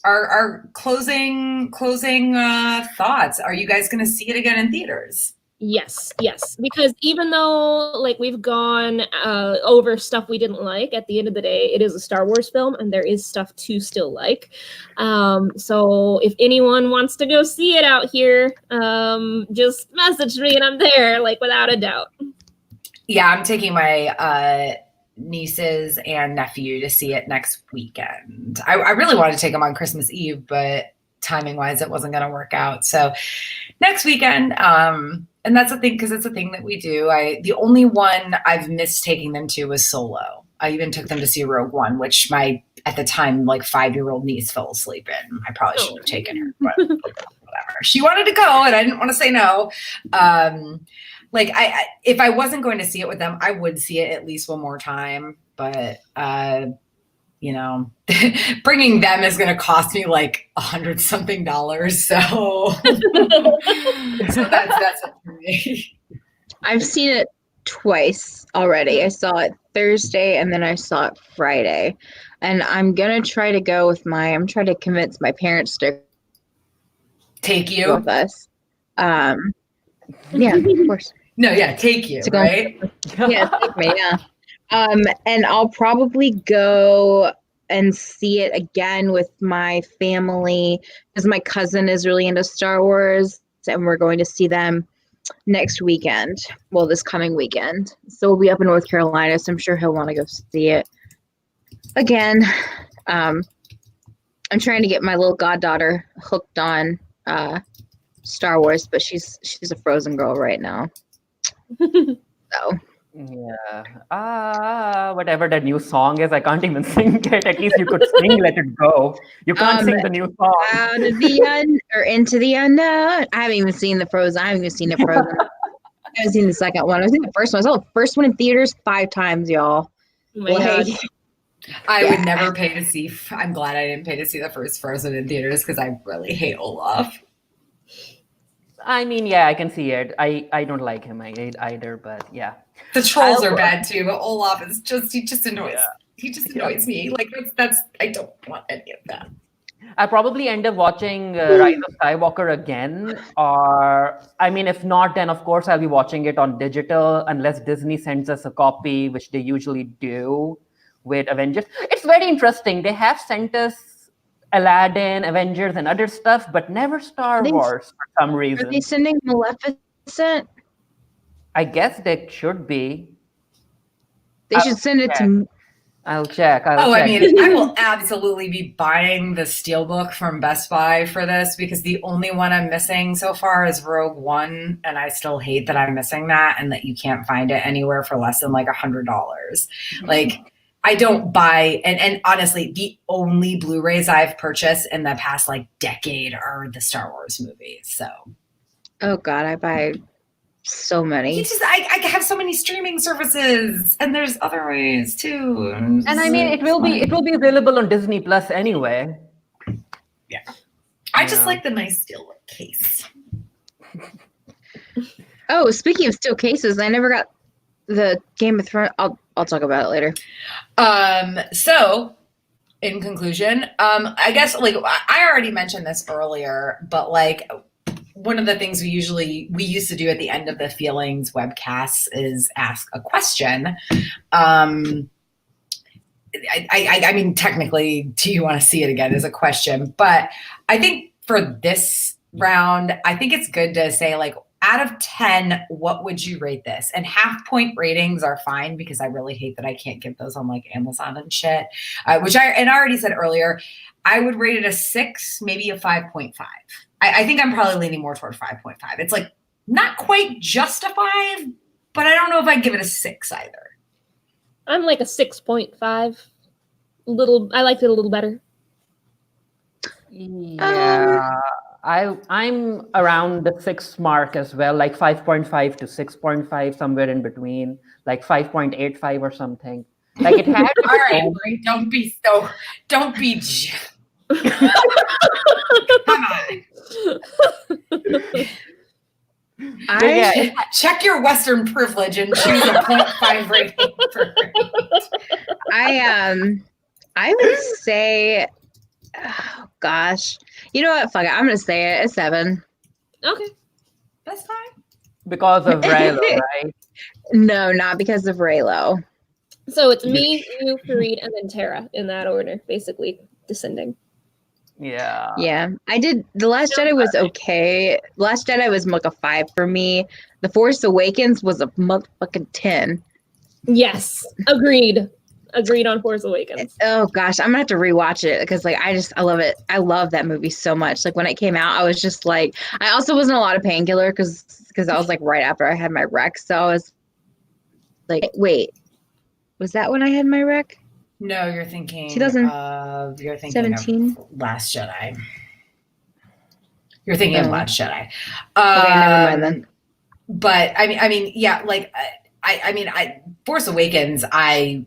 our closing thoughts. Are you guys going to see it again in theaters? Yes. Because even though we've gone over stuff we didn't like, at the end of the day, it is a Star Wars film, and there is stuff to still like. So if anyone wants to go see it out here, just message me and I'm there, without a doubt. Yeah, I'm taking my nieces and nephew to see it next weekend. I really wanted to take them on Christmas Eve, but timing wise, it wasn't going to work out. So next weekend, and that's a thing, because it's a thing that we do. The only one I've missed taking them to was Solo. I even took them to see Rogue One, which my, at the time, 5-year-old niece fell asleep in. I probably should have taken her, but whatever. She wanted to go, and I didn't want to say no. If I wasn't going to see it with them, I would see it at least one more time. But bringing them is going to cost me $100-something. So that's it for me. I've seen it twice already. I saw it Thursday and then I saw it Friday. And I'm going to try to go with I'm trying to convince my parents to take you with us. Yeah, of course. No, yeah, take you, right? Yeah, take me, yeah. And I'll probably go and see it again with my family, because my cousin is really into Star Wars, and we're going to see them next weekend. Well, this coming weekend. So we'll be up in North Carolina, so I'm sure he'll want to go see it again. I'm trying to get my little goddaughter hooked on Star Wars, but she's a Frozen girl right now. So Yeah. Whatever that new song is, I can't even sing it. At least you could sing Let It Go. You can't sing the new song. Out of the or Into the Unknown. I haven't even seen the Frozen. I haven't even seen it Frozen. I haven't seen the second one. I've seen the first one. I saw the first one in theaters 5 times, y'all. Oh my God. I would never pay to see. I'm glad I didn't pay to see the first Frozen in theaters because I really hate Olaf. I mean, yeah, I can see it. I don't like him either, but yeah. The trolls are bad too, but Olaf is he just annoys. Yeah. He just annoys me. Like that's I don't want any of that. I probably end up watching Rise of Skywalker again, or I mean, if not, then of course I'll be watching it on digital unless Disney sends us a copy, which they usually do with Avengers. It's very interesting. They have sent us Aladdin, Avengers, and other stuff, but never Star Wars for some reason. Are they sending Maleficent? I guess they should be. They should send it to. I'll check. I mean, I will absolutely be buying the Steelbook from Best Buy for this because the only one I'm missing so far is Rogue One, and I still hate that I'm missing that and that you can't find it anywhere for less than like $100. Like, I don't buy, and honestly, the only Blu-rays I've purchased in the past like decade are the Star Wars movies. So, oh God, I buy so many. I have so many streaming services, and there's other ways too. And I mean, it will be available on Disney Plus anyway. Yeah, I just like the nice steel case. Oh, speaking of steel cases, I never got the Game of Thrones. I'll talk about it later. So in conclusion, I guess like I already mentioned this earlier, but like one of the things we used to do at the end of the Feelings webcasts is ask a question. I mean, technically, do you want to see it again is a question, but I think for this round, I think it's good to say like, out of 10, what would you rate this? And 0.5-point ratings are fine because I really hate that I can't get those on like Amazon and shit, which I already said earlier, I would rate it a 6, maybe a 5.5. I think I'm probably leaning more toward 5.5. It's like not quite just a 5, but I don't know if I'd give it a 6 either. I'm like a 6.5. I liked it a little better. Yeah. I'm around the 6 mark as well, like 5.5 to 6.5, somewhere in between, like 5.85 or something. Like it had. All right, don't be. Come on. Check your Western privilege and choose a 0.5 rating for I would say, oh gosh, you know what? Fuck it. I'm gonna say it a 7. Okay, that's fine. Because of Reylo, right? No, not because of Reylo. So it's me, you, Fareed, and then Tara in that order, basically descending. Yeah. Yeah, I did. The Last Jedi was okay. Last Jedi was like a 5 for me. The Force Awakens was a motherfucking 10. Yes, agreed on Force Awakens. Oh gosh, I'm gonna have to rewatch it because like I love it. I love that movie so much. Like when it came out, I was just like, I also wasn't a lot of painkiller because I was like right after I had my wreck. So I was like, wait, was that when I had my wreck? No, you're thinking 2017 of Last Jedi. You're thinking of Last Jedi. Okay, never mind then. But I mean, yeah, like I Force Awakens, I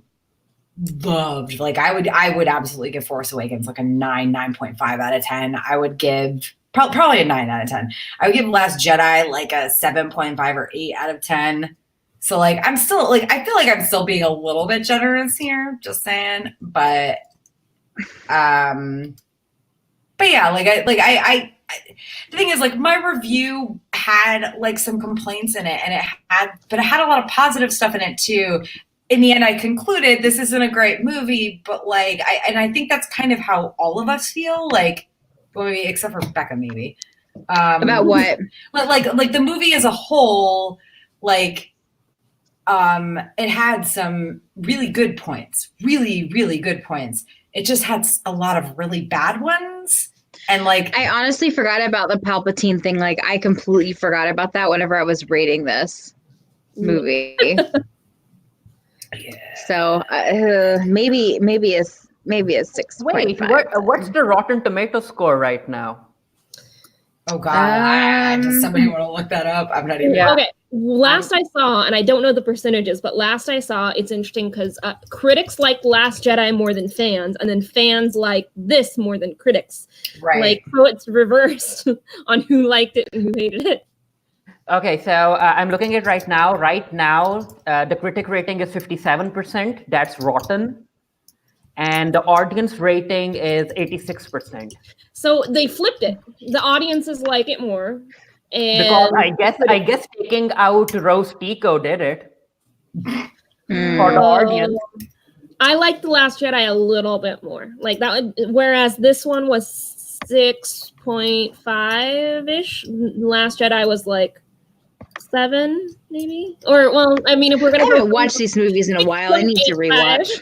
loved. Like I would absolutely give Force Awakens like a 9.5 out of 10. I would give probably a 9 out of 10. I would give Last Jedi like a 7.5 or 8 out of 10. So like I'm still like I feel like I'm still being a little bit generous here, just saying. But yeah, I the thing is like my review had like some complaints in it, and it had a lot of positive stuff in it too. In the end, I concluded this isn't a great movie, but like I think that's kind of how all of us feel, like, well, maybe except for Becca, maybe. About what? Like the movie as a whole, like. It had some really good points, really, really good points. It just had a lot of really bad ones. And like, I honestly forgot about the Palpatine thing. Like I completely forgot about that whenever I was rating this movie. So maybe a 6.5. Wait, what's the Rotten Tomato score right now? Oh God! Does somebody want to look that up? I'm not even. Yeah. Okay. Last I saw, and I don't know the percentages, but last I saw, it's interesting because critics like Last Jedi more than fans, and then fans like this more than critics. Right. Like, so it's reversed on who liked it and who hated it. Okay, so I'm looking at right now. Right now, the critic rating is 57%. That's rotten. And the audience rating is 86%. So they flipped it. The audiences like it more. And Because I guess taking out Rose Tico did it for the audience. I like The Last Jedi a little bit more. Like that, whereas this one was 6.5-ish. Last Jedi was like 7, maybe. Or well, I mean, if we're gonna I haven't watched these movies in a while. I need to rewatch.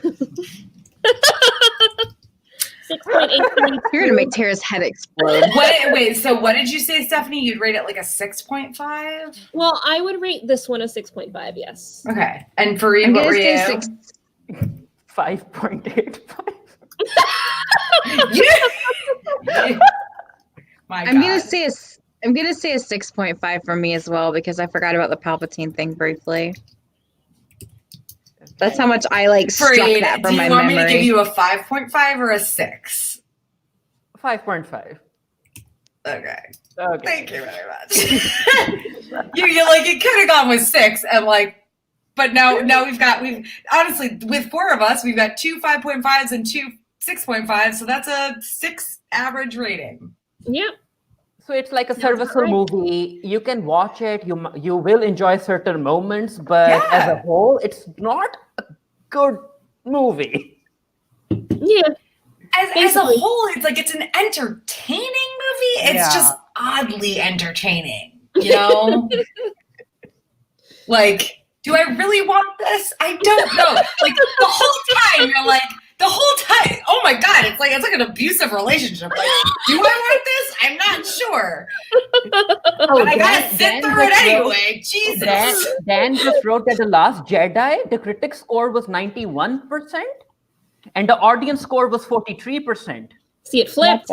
6.8. You're gonna make Tara's head explode. Wait, so what did you say, Stephanie? You'd rate it like a 6.5? Well, I would rate this one a 6.5, yes. Okay. And Fareed, I'm what gonna were say you? 5.85. My I'm God. gonna say a 6.5 for me as well because I forgot about the Palpatine thing briefly. That's how much I struck Fareed, that do from you my want memory. me to give you a 5.5 or a 6? 5.5. Okay. Okay. Thank you very much. you like it could have gone with 6 and but now we've honestly with 4 of us, we've got 2 5.5s and 2 6.5s, so that's a 6 average rating. Yep. So it's like a serviceable movie. You can watch it. You will enjoy certain moments, but as a whole, it's not a good movie. Yeah. As a whole, it's an entertaining movie. It's just oddly entertaining, you know? Do I really want this? I don't know. The whole time you're oh my God, it's like an abusive relationship. Do I want this? I'm not sure. But I gotta sit through it anyway. Jesus. Dan just wrote that The Last Jedi, the critic score was 91%, and the audience score was 43%. See, it flipped.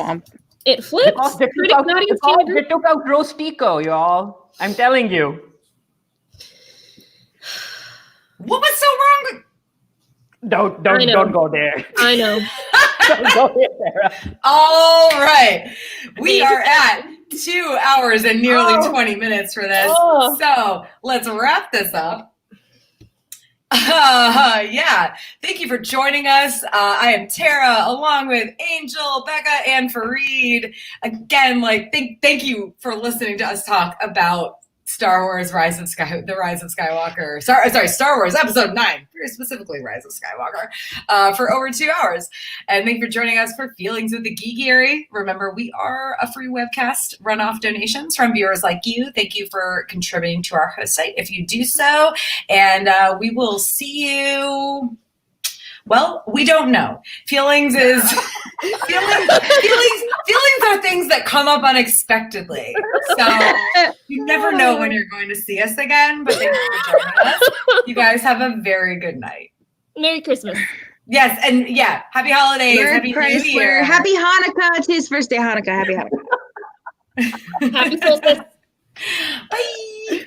It flipped. Because they took out Rose Tico, y'all. I'm telling you. What was so wrong with Don't go there. I know. Don't go there, Sarah. All right. We are at 2 hours and nearly 20 minutes for this. So let's wrap this up. Thank you for joining us. I am Tara, along with Angel, Becca, and Fareed. Again, thank you for listening to us talk about Star Wars, the Rise of Skywalker. Star Wars Episode 9, very specifically Rise of Skywalker, for over 2 hours. And thank you for joining us for Feelings with the Geekiary. Remember, we are a free webcast run off donations from viewers like you. Thank you for contributing to our host site if you do so. And we will see you. Well, we don't know. Feelings are things that come up unexpectedly. So you never know when you're going to see us again, but thank you for joining us. You guys have a very good night. Merry Christmas. Yes, and happy holidays. Merry Happy New Year. Happy Hanukkah. Today's first day of Hanukkah. Happy Hanukkah. Happy solstice. Bye.